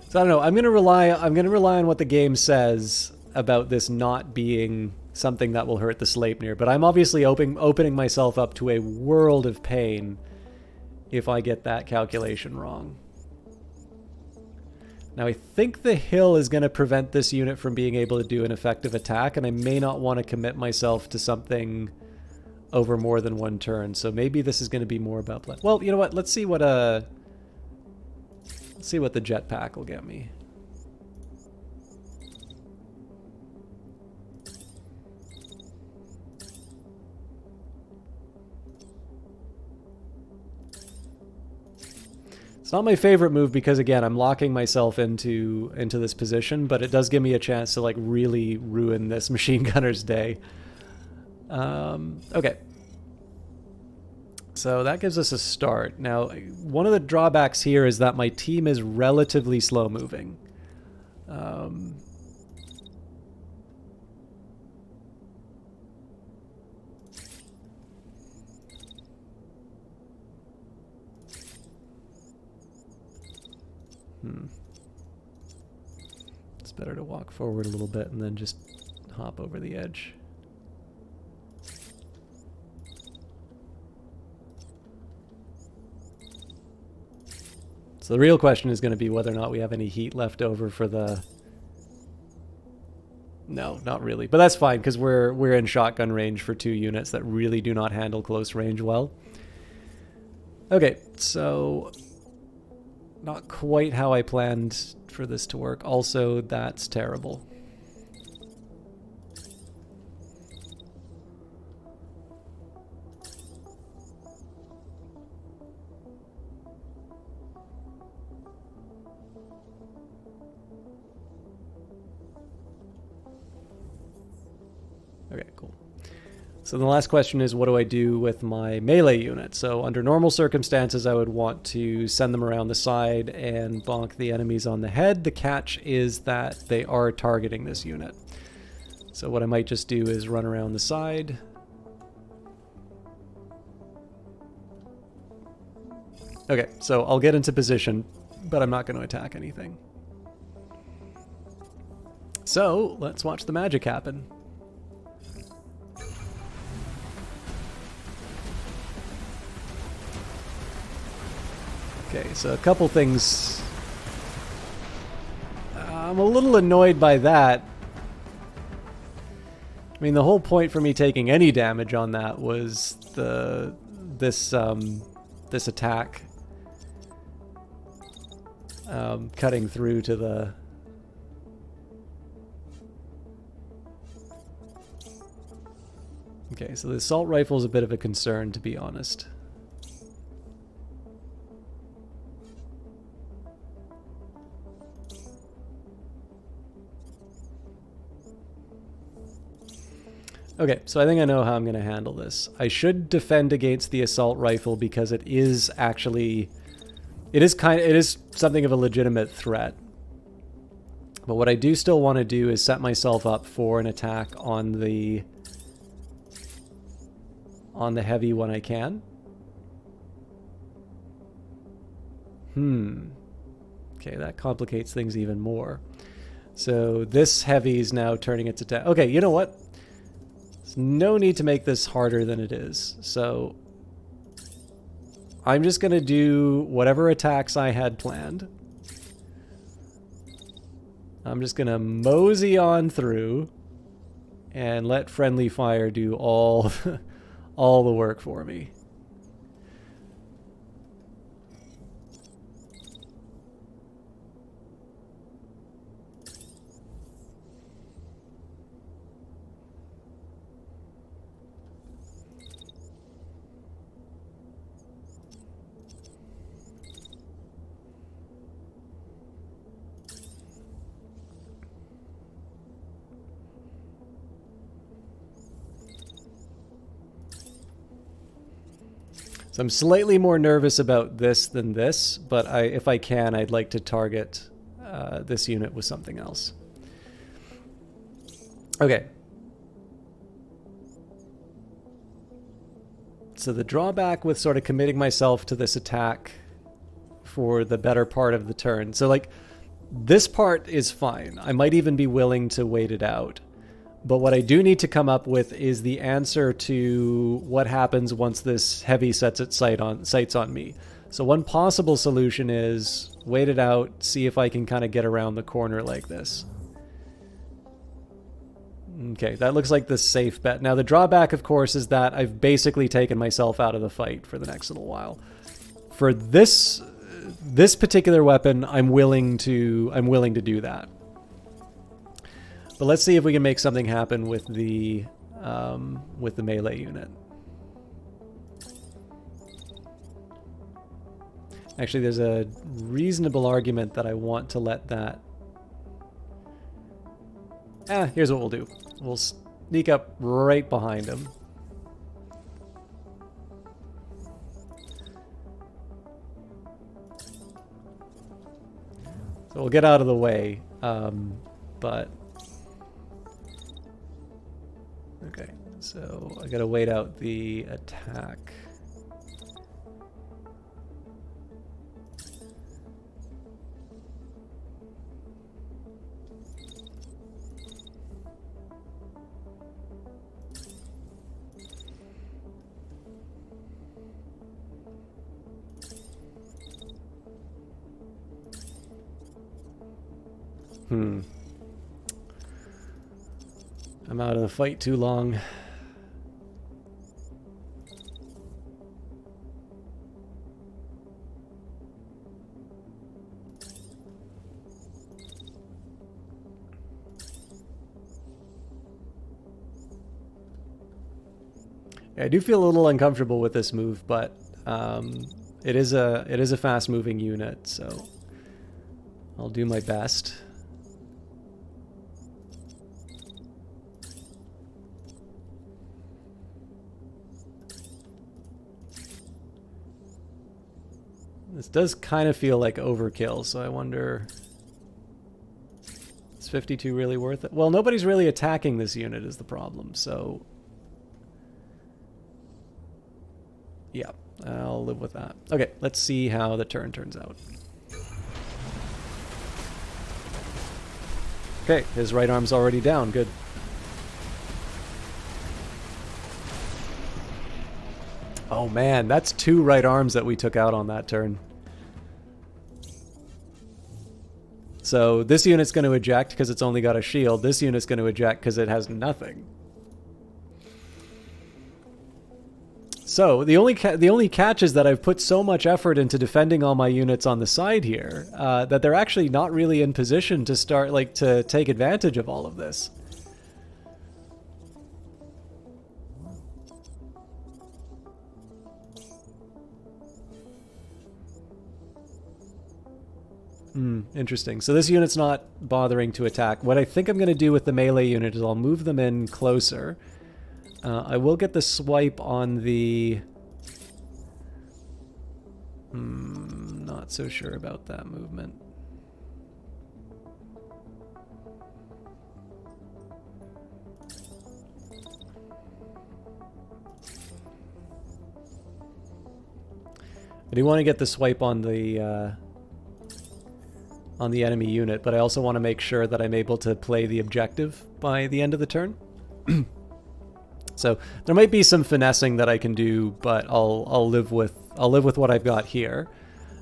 So I don't know. I'm gonna rely on what the game says about this not being something that will hurt the Sleipnir, but I'm obviously opening myself up to a world of pain if I get that calculation wrong. Now I think the hill is going to prevent this unit from being able to do an effective attack, and I may not want to commit myself to something over more than one turn. So maybe this is going to be more about blood. Well, you know what? Let's see what the jetpack will get me. It's not my favorite move because, again, I'm locking myself into this position, but it does give me a chance to like really ruin this machine gunner's day. Okay. So that gives us a start. Now, one of the drawbacks here is that my team is relatively slow moving. It's better to walk forward a little bit and then just hop over the edge. So the real question is going to be whether or not we have any heat left over for the... No, not really. But that's fine, because we're in shotgun range for 2 units that really do not handle close range well. Okay, so... Not quite how I planned for this to work. Also, that's terrible. Okay, cool. So the last question is, what do I do with my melee unit? So under normal circumstances, I would want to send them around the side and bonk the enemies on the head. The catch is that they are targeting this unit. So what I might just do is run around the side. Okay, so I'll get into position, but I'm not going to attack anything. So let's watch the magic happen. Okay, so a couple things. I'm a little annoyed by that. I mean, the whole point for me taking any damage on that was this attack cutting through to the... Okay, so the assault rifle is a bit of a concern, to be honest. Okay, so I think I know how I'm going to handle this. I should defend against the assault rifle because it is actually... It is something of a legitimate threat. But what I do still want to do is set myself up for an attack on the heavy when I can. Okay, that complicates things even more. So this heavy is now turning its attack. Okay, you know what? There's no need to make this harder than it is. So I'm just going to do whatever attacks I had planned. I'm just going to mosey on through and let friendly fire do all, all the work for me. So I'm slightly more nervous about this than this, but if I can, I'd like to target this unit with something else. Okay. So the drawback with sort of committing myself to this attack for the better part of the turn. So like, this part is fine. I might even be willing to wait it out. But what I do need to come up with is the answer to what happens once this heavy sets its sights on me. So one possible solution is wait it out, see if I can kind of get around the corner like this. Okay, that looks like the safe bet. Now the drawback, of course, is that I've basically taken myself out of the fight for the next little while. For this particular weapon, I'm willing to do that. But let's see if we can make something happen with the melee unit. Actually, there's a reasonable argument that I want to let that... here's what we'll do. We'll sneak up right behind him. So we'll get out of the way, but... Okay, so I gotta wait out the attack. I'm out of the fight too long. I do feel a little uncomfortable with this move, but it is a fast-moving unit, so I'll do my best. This does kind of feel like overkill, so I wonder... Is 52 really worth it? Well, nobody's really attacking this unit is the problem, so... Yeah, I'll live with that. Okay, let's see how the turn turns out. Okay, his right arm's already down. Good. Oh man, that's 2 right arms that we took out on that turn. So this unit's going to eject because it's only got a shield. This unit's going to eject because it has nothing. So the only catch is that I've put so much effort into defending all my units on the side here that they're actually not really in position to start to take advantage of all of this. Interesting. So this unit's not bothering to attack. What I think I'm going to do with the melee unit is I'll move them in closer. I will get the swipe on the... not so sure about that movement. I do want to get the swipe on the enemy unit, but I also want to make sure that I'm able to play the objective by the end of the turn. So there might be some finessing that I can do, but I'll live with what I've got here.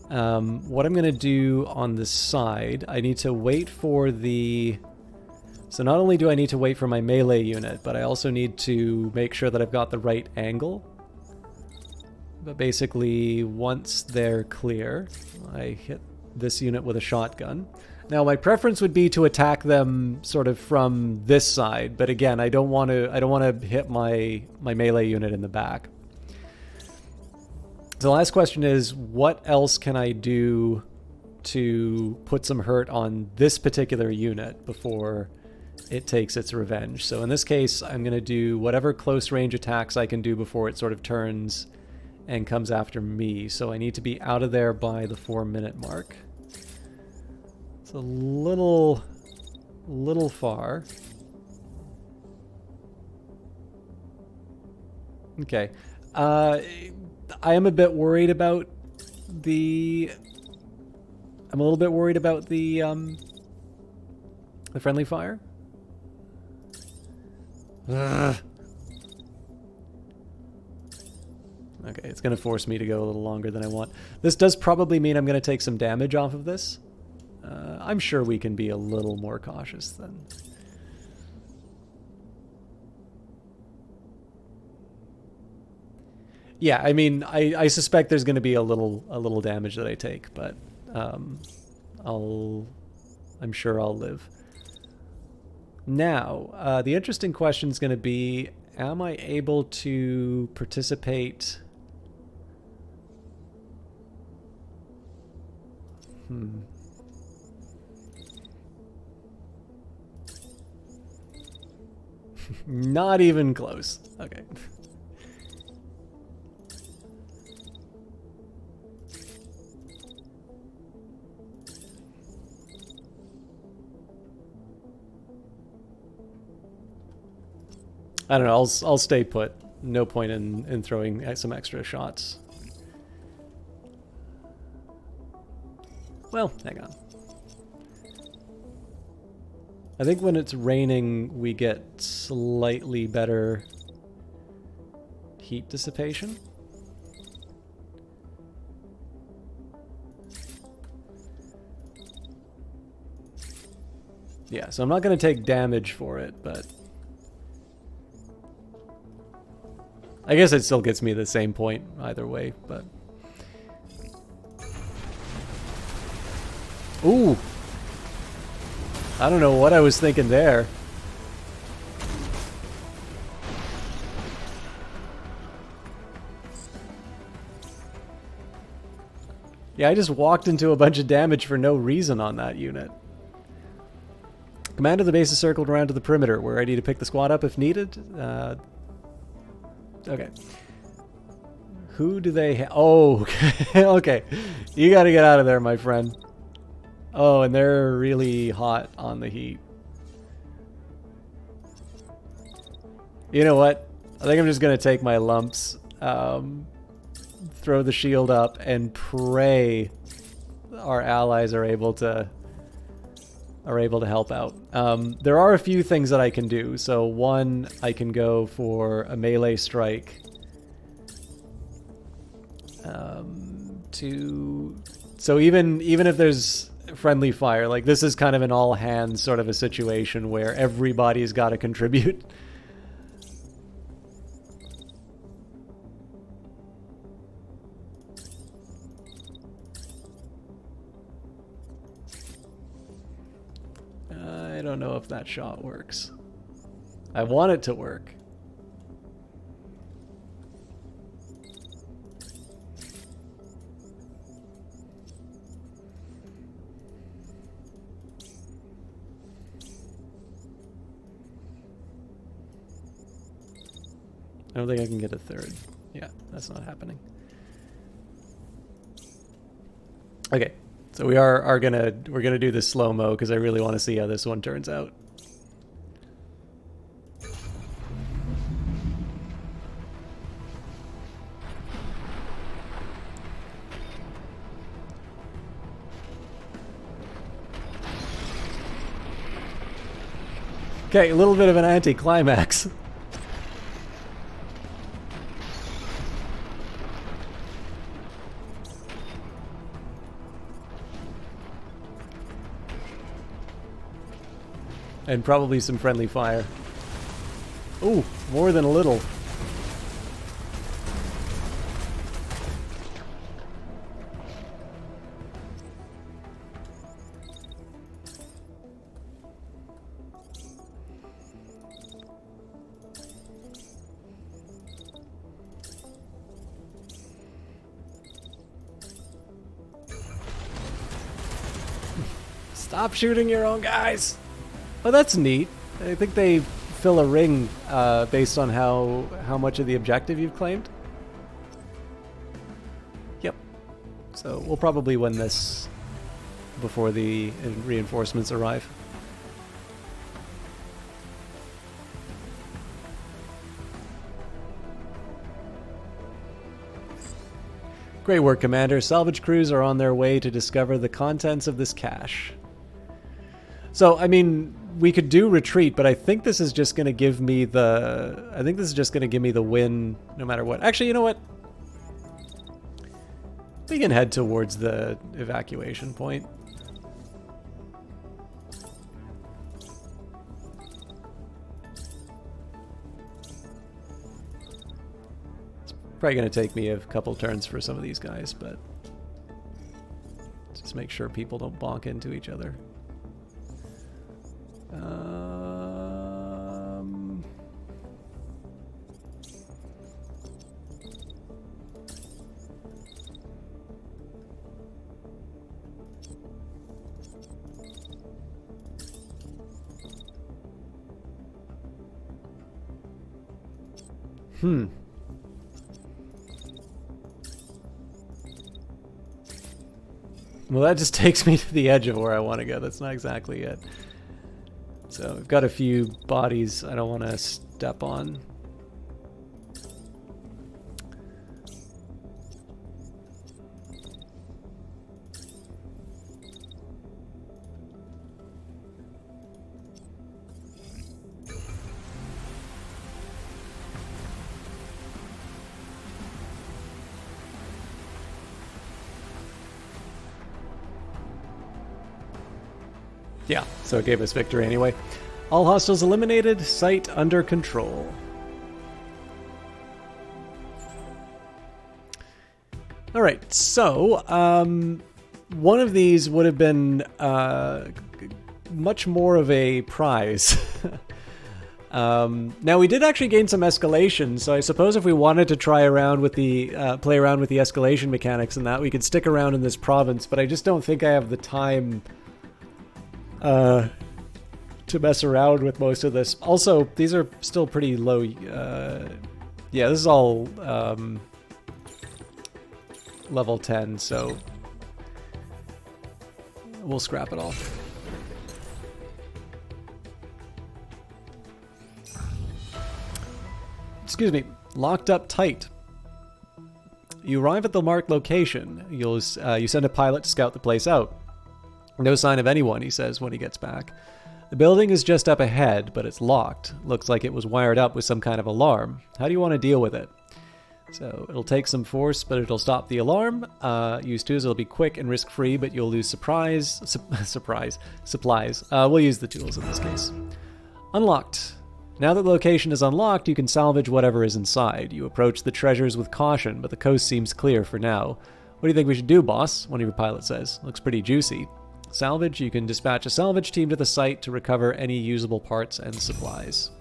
What I'm gonna do on the side, I need to wait for the. So not only do I need to wait for my melee unit, but I also need to make sure that I've got the right angle. But basically, once they're clear, I hit this unit with a shotgun. Now, my preference would be to attack them sort of from this side, but again, I don't want to hit my melee unit in the back. So the last question is, what else can I do to put some hurt on this particular unit before it takes its revenge? So in this case, I'm going to do whatever close range attacks I can do before it sort of turns and comes after me. So I need to be out of there by the 4-minute mark. It's a little far. Okay. I am a bit worried about the. I'm a little bit worried about the friendly fire. Ugh. Okay, it's going to force me to go a little longer than I want. This does probably mean I'm going to take some damage off of this. I'm sure we can be a little more cautious then. Yeah, I mean, I suspect there's going to be a little damage that I take, but I'm sure I'll live. Now, the interesting question is going to be, am I able to participate? Not even close. Okay. I don't know. I'll stay put. No point in throwing some extra shots. Well, hang on. I think when it's raining, we get slightly better heat dissipation. Yeah, so I'm not going to take damage for it, but I guess it still gets me the same point either way, but ooh. I don't know what I was thinking there. Yeah, I just walked into a bunch of damage for no reason on that unit. Command of the base is circled around to the perimeter. We're ready to pick the squad up if needed. Okay. Who do they oh, okay. You gotta get out of there, my friend. Oh, and they're really hot on the heat. You know what? I think I'm just going to take my lumps, throw the shield up, and pray our allies are able to help out. There are a few things that I can do. So one, I can go for a melee strike. So even if there's friendly fire, like this is kind of an all hands sort of a situation where everybody's got to contribute. I don't know if that shot works. I want it to work. I don't think I can get a third. Yeah, that's not happening. Okay, so we're gonna do this slow-mo because I really want to see how this one turns out. Okay, a little bit of an anticlimax. And probably some friendly fire. Ooh, more than a little. Stop shooting your own guys! Oh, that's neat. I think they fill a ring based on how much of the objective you've claimed. Yep. So we'll probably win this before the reinforcements arrive. Great work, Commander. Salvage crews are on their way to discover the contents of this cache. So, I mean, we could do retreat, but I think this is just going to give me the... I think this is just going to give me the win no matter what. Actually, you know what? We can head towards the evacuation point. It's probably going to take me a couple turns for some of these guys, but... just make sure people don't bonk into each other. Well, that just takes me to the edge of where I want to go. That's not exactly it. So we've got a few bodies I don't want to step on. Yeah, so it gave us victory anyway. All hostiles eliminated, site under control. All right, so one of these would have been much more of a prize. Now we did actually gain some escalation, so I suppose if we wanted to try around with the play around with the escalation mechanics and that, we could stick around in this province. But I just don't think I have the time to mess around with most of this. Also, these are still pretty low. Yeah, this is all level 10, so we'll scrap it all. Excuse me. Locked up tight. You arrive at the marked location. You send a pilot to scout the place out. No sign of anyone, he says when he gets back. The building is just up ahead, but it's locked. Looks like it was wired up with some kind of alarm. How do you want to deal with it? So it'll take some force, but it'll stop the alarm. Use tools, it'll be quick and risk-free, but you'll lose supplies. We'll use the tools in this case. Unlocked. Now that the location is unlocked, you can salvage whatever is inside. You approach the treasures with caution, but the coast seems clear for now. What do you think we should do, boss? One of your pilots says. Looks pretty juicy. Salvage, you can dispatch a salvage team to the site to recover any usable parts and supplies.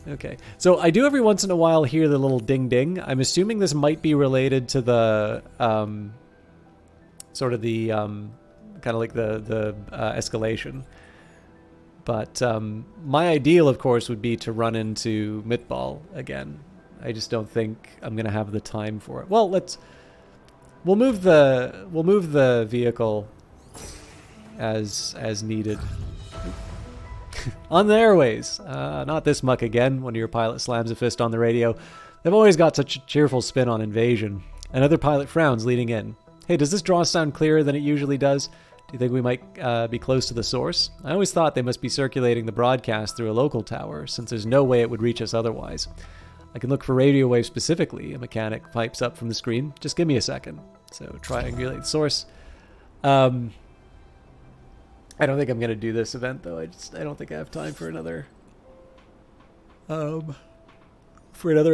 Okay, so I do every once in a while hear the little ding ding. I'm assuming this might be related to the sort of the kind of like the escalation. But my ideal, of course, would be to run into Mitball again. I just don't think I'm gonna have the time for it. Well, we'll move the vehicle as needed. On the airways. Not this muck again. One of your pilots slams a fist on the radio. They've always got such a cheerful spin on invasion. Another pilot frowns, leading in. Hey, does this draw sound clearer than it usually does? Do you think we might be close to the source? I always thought they must be circulating the broadcast through a local tower, since there's no way it would reach us otherwise. I can look for radio waves specifically, a mechanic pipes up from the screen. Just give me a second. So triangulate the source. I don't think I'm going to do this event, though. I don't think I have time for another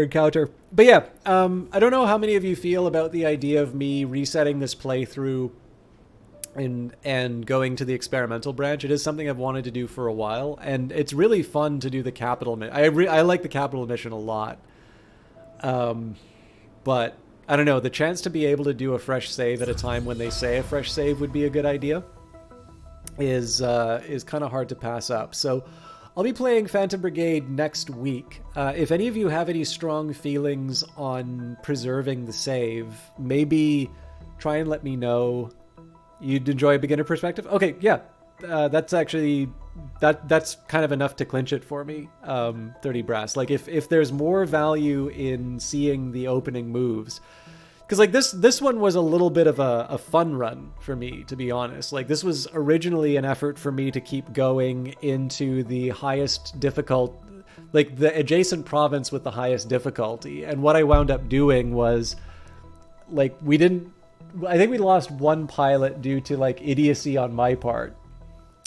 encounter. But yeah, I don't know how many of you feel about the idea of me resetting this playthrough and going to the experimental branch. It is something I've wanted to do for a while, and it's really fun to do the capital mission. I like the capital mission a lot. But I don't know, the chance to be able to do a fresh save at a time when they say a fresh save would be a good idea is kind of hard to pass up. So I'll be playing Phantom Brigade next week. If any of you have any strong feelings on preserving the save, maybe try and let me know. You'd enjoy a beginner perspective? Okay, yeah. That's actually... That's kind of enough to clinch it for me, 30 brass. Like, if there's more value in seeing the opening moves... Because, like, this one was a little bit of a fun run for me, to be honest. Like, this was originally an effort for me to keep going into the highest difficult... Like, the adjacent province with the highest difficulty. And what I wound up doing was... Like, we didn't... I think we lost one pilot due to, like, idiocy on my part.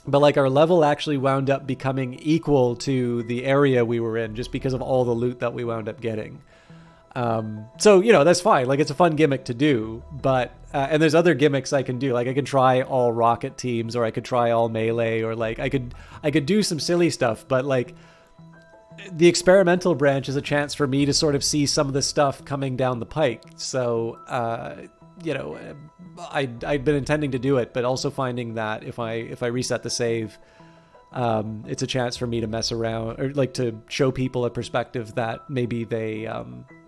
But, like, our level actually wound up becoming equal to the area we were in just because of all the loot that we wound up getting. So, you know, that's fine. Like, it's a fun gimmick to do. But, and there's other gimmicks I can do. Like, I can try all rocket teams, or I could try all melee, or, like, I could do some silly stuff. But, like, the experimental branch is a chance for me to sort of see some of the stuff coming down the pike. So, you know, I'd been intending to do it, but also finding that if I reset the save, it's a chance for me to mess around, or like to show people a perspective that maybe they'd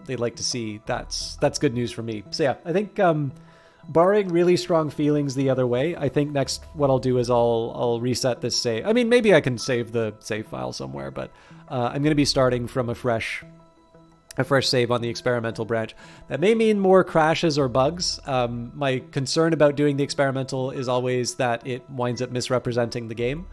like to see. That's good news for me. So yeah, I think barring really strong feelings the other way, I think next what I'll do is I'll reset this save. I mean, maybe I can save the save file somewhere, but I'm going to be starting from a fresh save on the experimental branch. That may mean more crashes or bugs. My concern about doing the experimental is always that it winds up misrepresenting the game.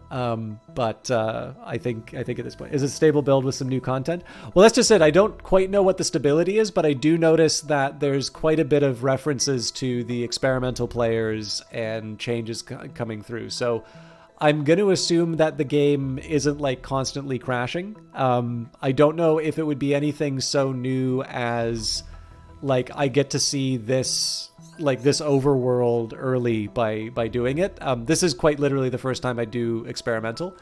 But I think at this point, is it a stable build with some new content? Well, that's just it. I don't quite know what the stability is, but I do notice that there's quite a bit of references to the experimental players and changes coming through. So I'm going to assume that the game isn't like constantly crashing. I don't know if it would be anything so new as like I get to see this overworld early by doing it. This is quite literally the first time I do experimental.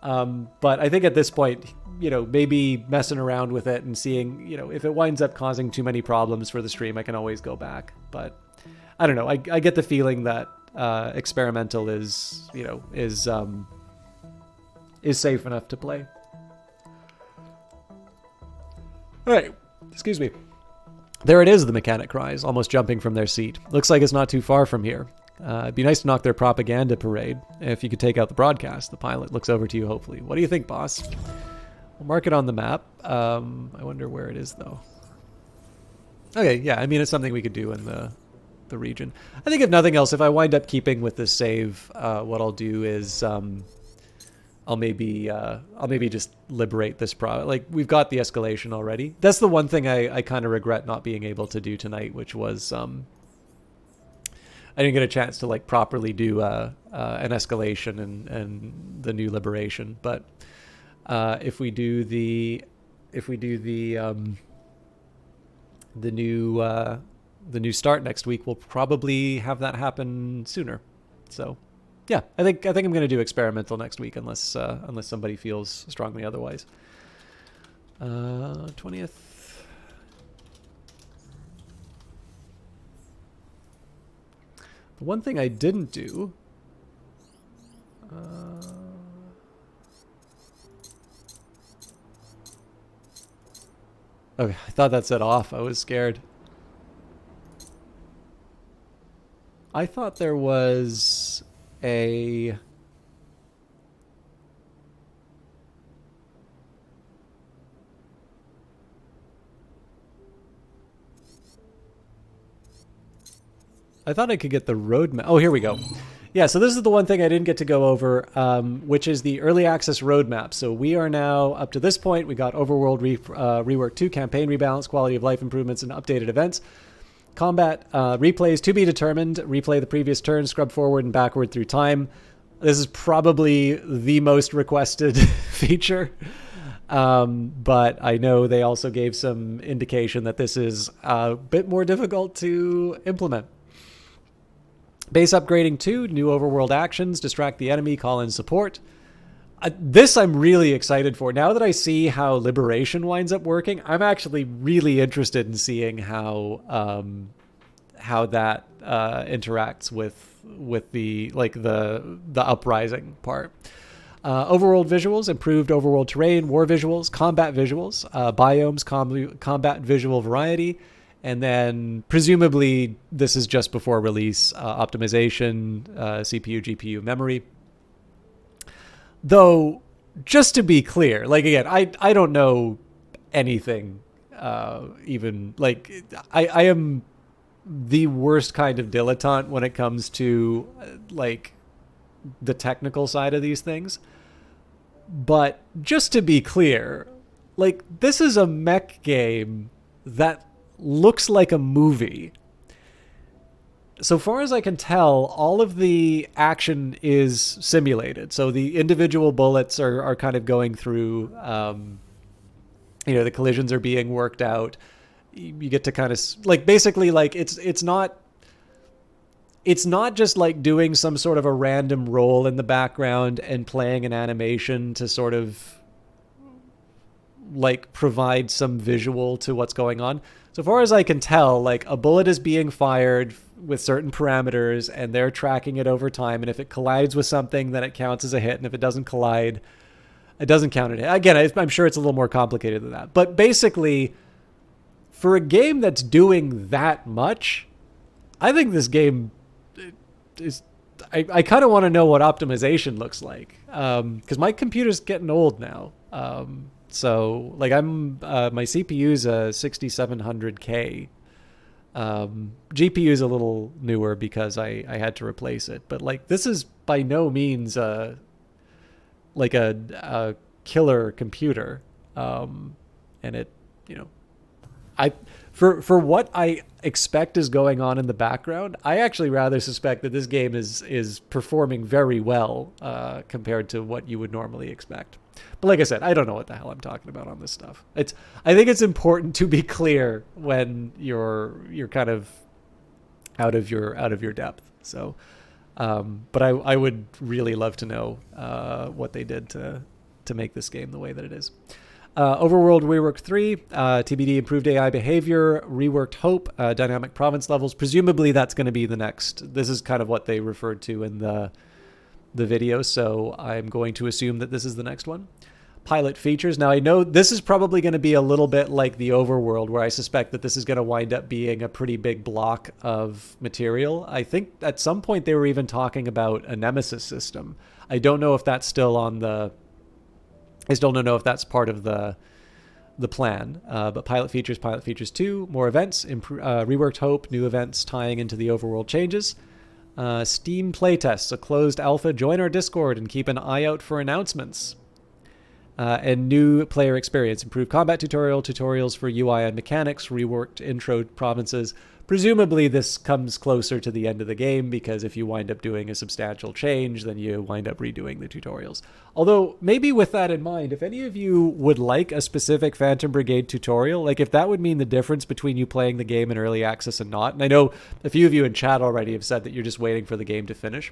But I think at this point, you know, maybe messing around with it and seeing, you know, if it winds up causing too many problems for the stream, I can always go back. But I don't know. I get the feeling that experimental is safe enough to play. All right, excuse me. There it is, the mechanic cries, almost jumping from their seat. Looks like it's not too far from here. It'd be nice to knock their propaganda parade. If you could take out the broadcast. The pilot looks over to you hopefully. What do you think, boss? We'll mark it on the map. I wonder where it is though. Okay, yeah, I mean it's something we could do in the region. I think if nothing else, if I wind up keeping with this save, what I'll do is I'll maybe just liberate this like we've got the escalation already. That's the one thing I kind of regret not being able to do tonight, which was I didn't get a chance to like properly do an escalation and the new liberation. But if we do the new start next week, we'll probably have that happen sooner. So yeah, I think I'm going to do experimental next week unless somebody feels strongly otherwise. 20th. The one thing I didn't do. Okay, I thought that said off. I was scared. I thought there was a... I thought I could get the road map. Oh, here we go. Yeah, so this is the one thing I didn't get to go over, which is the early access roadmap. So we are now up to this point. We got Overworld Rework 2, campaign rebalance, quality of life improvements, and updated events. Combat replays to be determined. Replay the previous turn, scrub forward and backward through time. This is probably the most requested feature. But I know they also gave some indication that this is a bit more difficult to implement. Base upgrading 2, new overworld actions, distract the enemy, call in support. This I'm really excited for. Now that I see how Liberation winds up working, I'm actually really interested in seeing how that interacts with the uprising part. Overworld visuals, improved overworld terrain, war visuals, combat visuals, biomes, combat visual variety. And then presumably this is just before release, optimization, CPU, GPU, memory. Though, just to be clear, like again, I don't know anything, even like I am the worst kind of dilettante when it comes to like the technical side of these things. But just to be clear, like this is a mech game that looks like a movie. So far as I can tell, all of the action is simulated. So the individual bullets are kind of going through, the collisions are being worked out. You get to kind of like basically like it's not just like doing some sort of a random roll in the background and playing an animation to sort of like provide some visual to what's going on. So far as I can tell, like a bullet is being fired with certain parameters and they're tracking it over time. And if it collides with something, then it counts as a hit. And if it doesn't collide, it doesn't count as a hit. Again, I'm sure it's a little more complicated than that. But basically, for a game that's doing that much, I think this game is... I kind of want to know what optimization looks like. Because my computer's getting old now. So like my CPU's a 6700K. GPU's a little newer because I had to replace it. But like this is by no means like a killer computer. And it, for what I expect is going on in the background, I actually rather suspect that this game is performing very well compared to what you would normally expect. But like I said, I don't know what the hell I'm talking about on this stuff. I think it's important to be clear when you're kind of out of your depth. So, but I would really love to know what they did to make this game the way that it is. Overworld Rework 3, TBD improved AI behavior, reworked hope, dynamic province levels. Presumably that's going to be the next. This is kind of what they referred to in the video, so I'm going to assume that this is the next one. Pilot features. Now I know this is probably going to be a little bit like the Overworld, where I suspect that this is going to wind up being a pretty big block of material. I think at some point they were even talking about a Nemesis system. I don't know if that's still on the... I still don't know if that's part of the plan. But pilot features 2, more events, reworked hope, new events tying into the Overworld changes. Steam playtests, a closed alpha. Join our Discord and keep an eye out for announcements. And new player experience, improved combat tutorials for UI and mechanics, reworked intro provinces. Presumably this comes closer to the end of the game, because if you wind up doing a substantial change, then you wind up redoing the tutorials. Although, maybe with that in mind, if any of you would like a specific Phantom Brigade tutorial, like if that would mean the difference between you playing the game in early access and not, and I know a few of you in chat already have said that you're just waiting for the game to finish.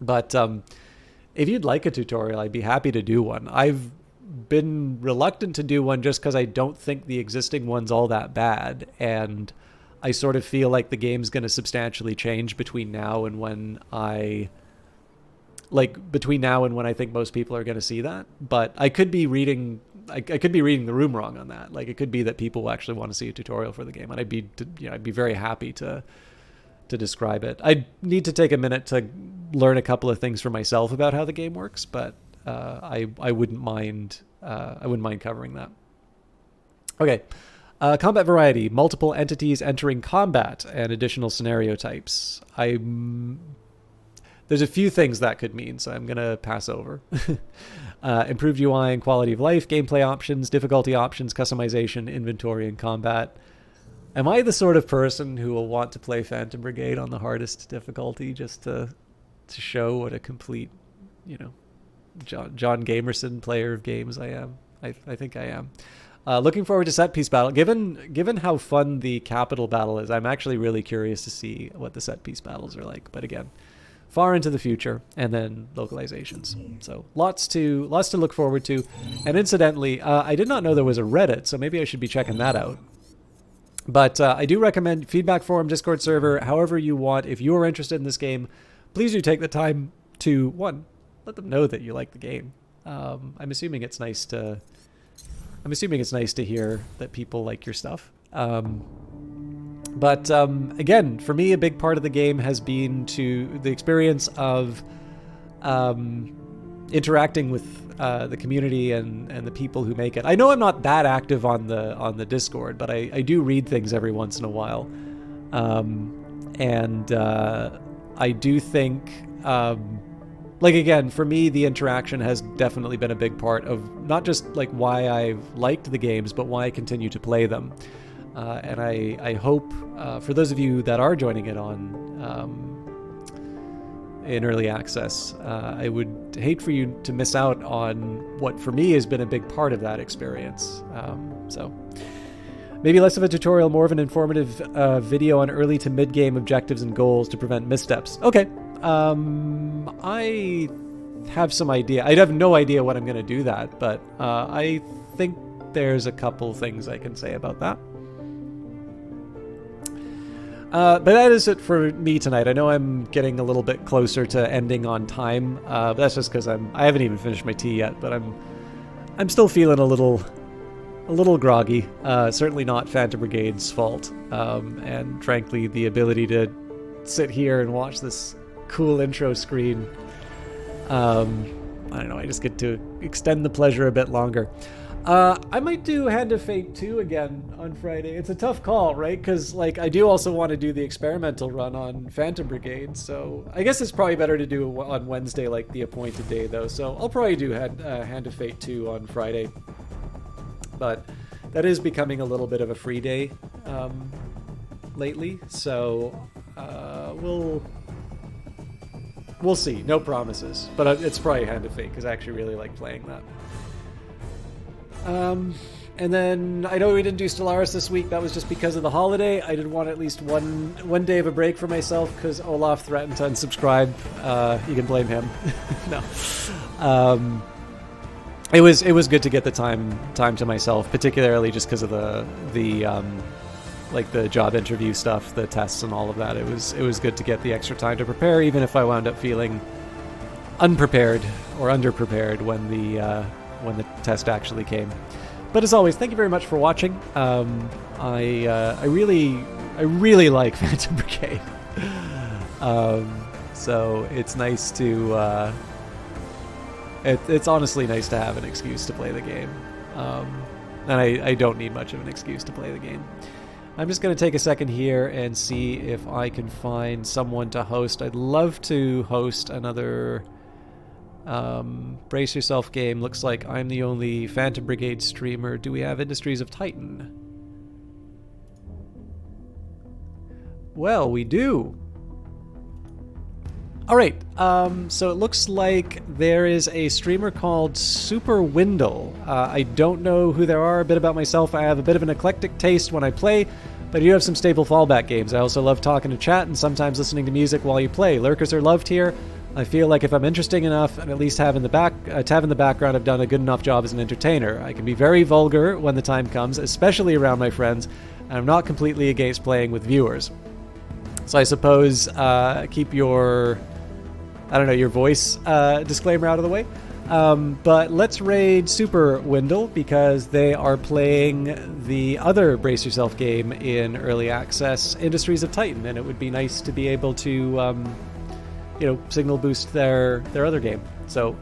But if you'd like a tutorial, I'd be happy to do one. I've been reluctant to do one just because I don't think the existing one's all that bad, and I sort of feel like the game's going to substantially change between now and when I think most people are going to see that. But I could be reading the room wrong on that. Like it could be that people will actually want to see a tutorial for the game, and I'd be very happy to describe it. I need to take a minute to learn a couple of things for myself about how the game works, but I wouldn't mind covering that. Okay. Combat variety, multiple entities entering combat and additional scenario types. there's a few things that could mean, so I'm going to pass over. Improved UI and quality of life, gameplay options, difficulty options, customization, inventory, and combat. Am I the sort of person who will want to play Phantom Brigade on the hardest difficulty just to show what a complete, John Gamerson player of games I am? I think I am. Looking forward to set piece battle. Given how fun the capital battle is, I'm actually really curious to see what the set piece battles are like. But again, far into the future, and then localizations. So lots to look forward to. And incidentally, I did not know there was a Reddit, so maybe I should be checking that out. But I do recommend feedback forum, Discord server, however you want. If you are interested in this game, please do take the time to, one, let them know that you like the game. I'm assuming it's nice to hear that people like your stuff. But again, for me, a big part of the game has been the experience of interacting with the community and the people who make it. I know I'm not that active on the Discord, but I do read things every once in a while, and I do think, like, again, for me, the interaction has definitely been a big part of not just like why I've liked the games, but why I continue to play them. And I hope for those of you that are joining it on in early access, I would hate for you to miss out on what for me has been a big part of that experience. So maybe less of a tutorial, more of an informative video on early to mid-game objectives and goals to prevent missteps. Okay. I have some idea. I have no idea what I'm going to do that, but I think there's a couple things I can say about that. But that is it for me tonight. I know I'm getting a little bit closer to ending on time. But that's just because I haven't even finished my tea yet, but I'm still feeling a little groggy. Certainly not Phantom Brigade's fault. And frankly, the ability to sit here and watch this cool intro screen, I don't know, I just get to extend the pleasure a bit longer. I might do Hand of Fate 2 again on Friday. It's a tough call, right? Because like I do also want to do the experimental run on Phantom Brigade, so I guess it's probably better to do it on Wednesday, like the appointed day, though. So I'll probably do Hand of Fate 2 on Friday. But that is becoming a little bit of a free day lately, so we'll see. No promises, but it's probably Hand of Fate because I actually really like playing that. And then I know we didn't do Stellaris this week. That was just because of the holiday. I did want at least one day of a break for myself because Olaf threatened to unsubscribe. You can blame him. No. It was good to get the time to myself, particularly just because of the job interview stuff, the tests and all of that. It was good to get the extra time to prepare, even if I wound up feeling unprepared or underprepared when the test actually came. But as always, thank you very much for watching. I really like Phantom Brigade. So it's nice to it's honestly nice to have an excuse to play the game. And I don't need much of an excuse to play the game. I'm just going to take a second here and see if I can find someone to host. I'd love to host another Brace Yourself game. Looks like I'm the only Phantom Brigade streamer. Do we have Industries of Titan? Well, we do. Alright, so it looks like there is a streamer called Super Windle. I don't know who there are. A bit about myself, I have a bit of an eclectic taste when I play, but I do have some staple fallback games. I also love talking to chat and sometimes listening to music while you play. Lurkers are loved here. I feel like if I'm interesting enough and at least have in the background, I've done a good enough job as an entertainer. I can be very vulgar when the time comes, especially around my friends, and I'm not completely against playing with viewers. So I suppose keep your voice disclaimer out of the way. But let's raid Super Windle because they are playing the other Brace Yourself game in early access, Industries of Titan, and it would be nice to be able to signal boost their other game. So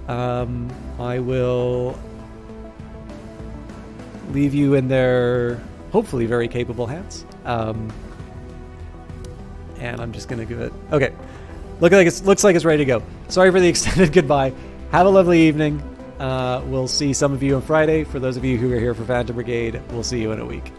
I will leave you in their hopefully very capable hands. And I'm just going to give it... Okay. Looks like it's ready to go. Sorry for the extended goodbye. Have a lovely evening. We'll see some of you on Friday. For those of you who are here for Phantom Brigade, we'll see you in a week.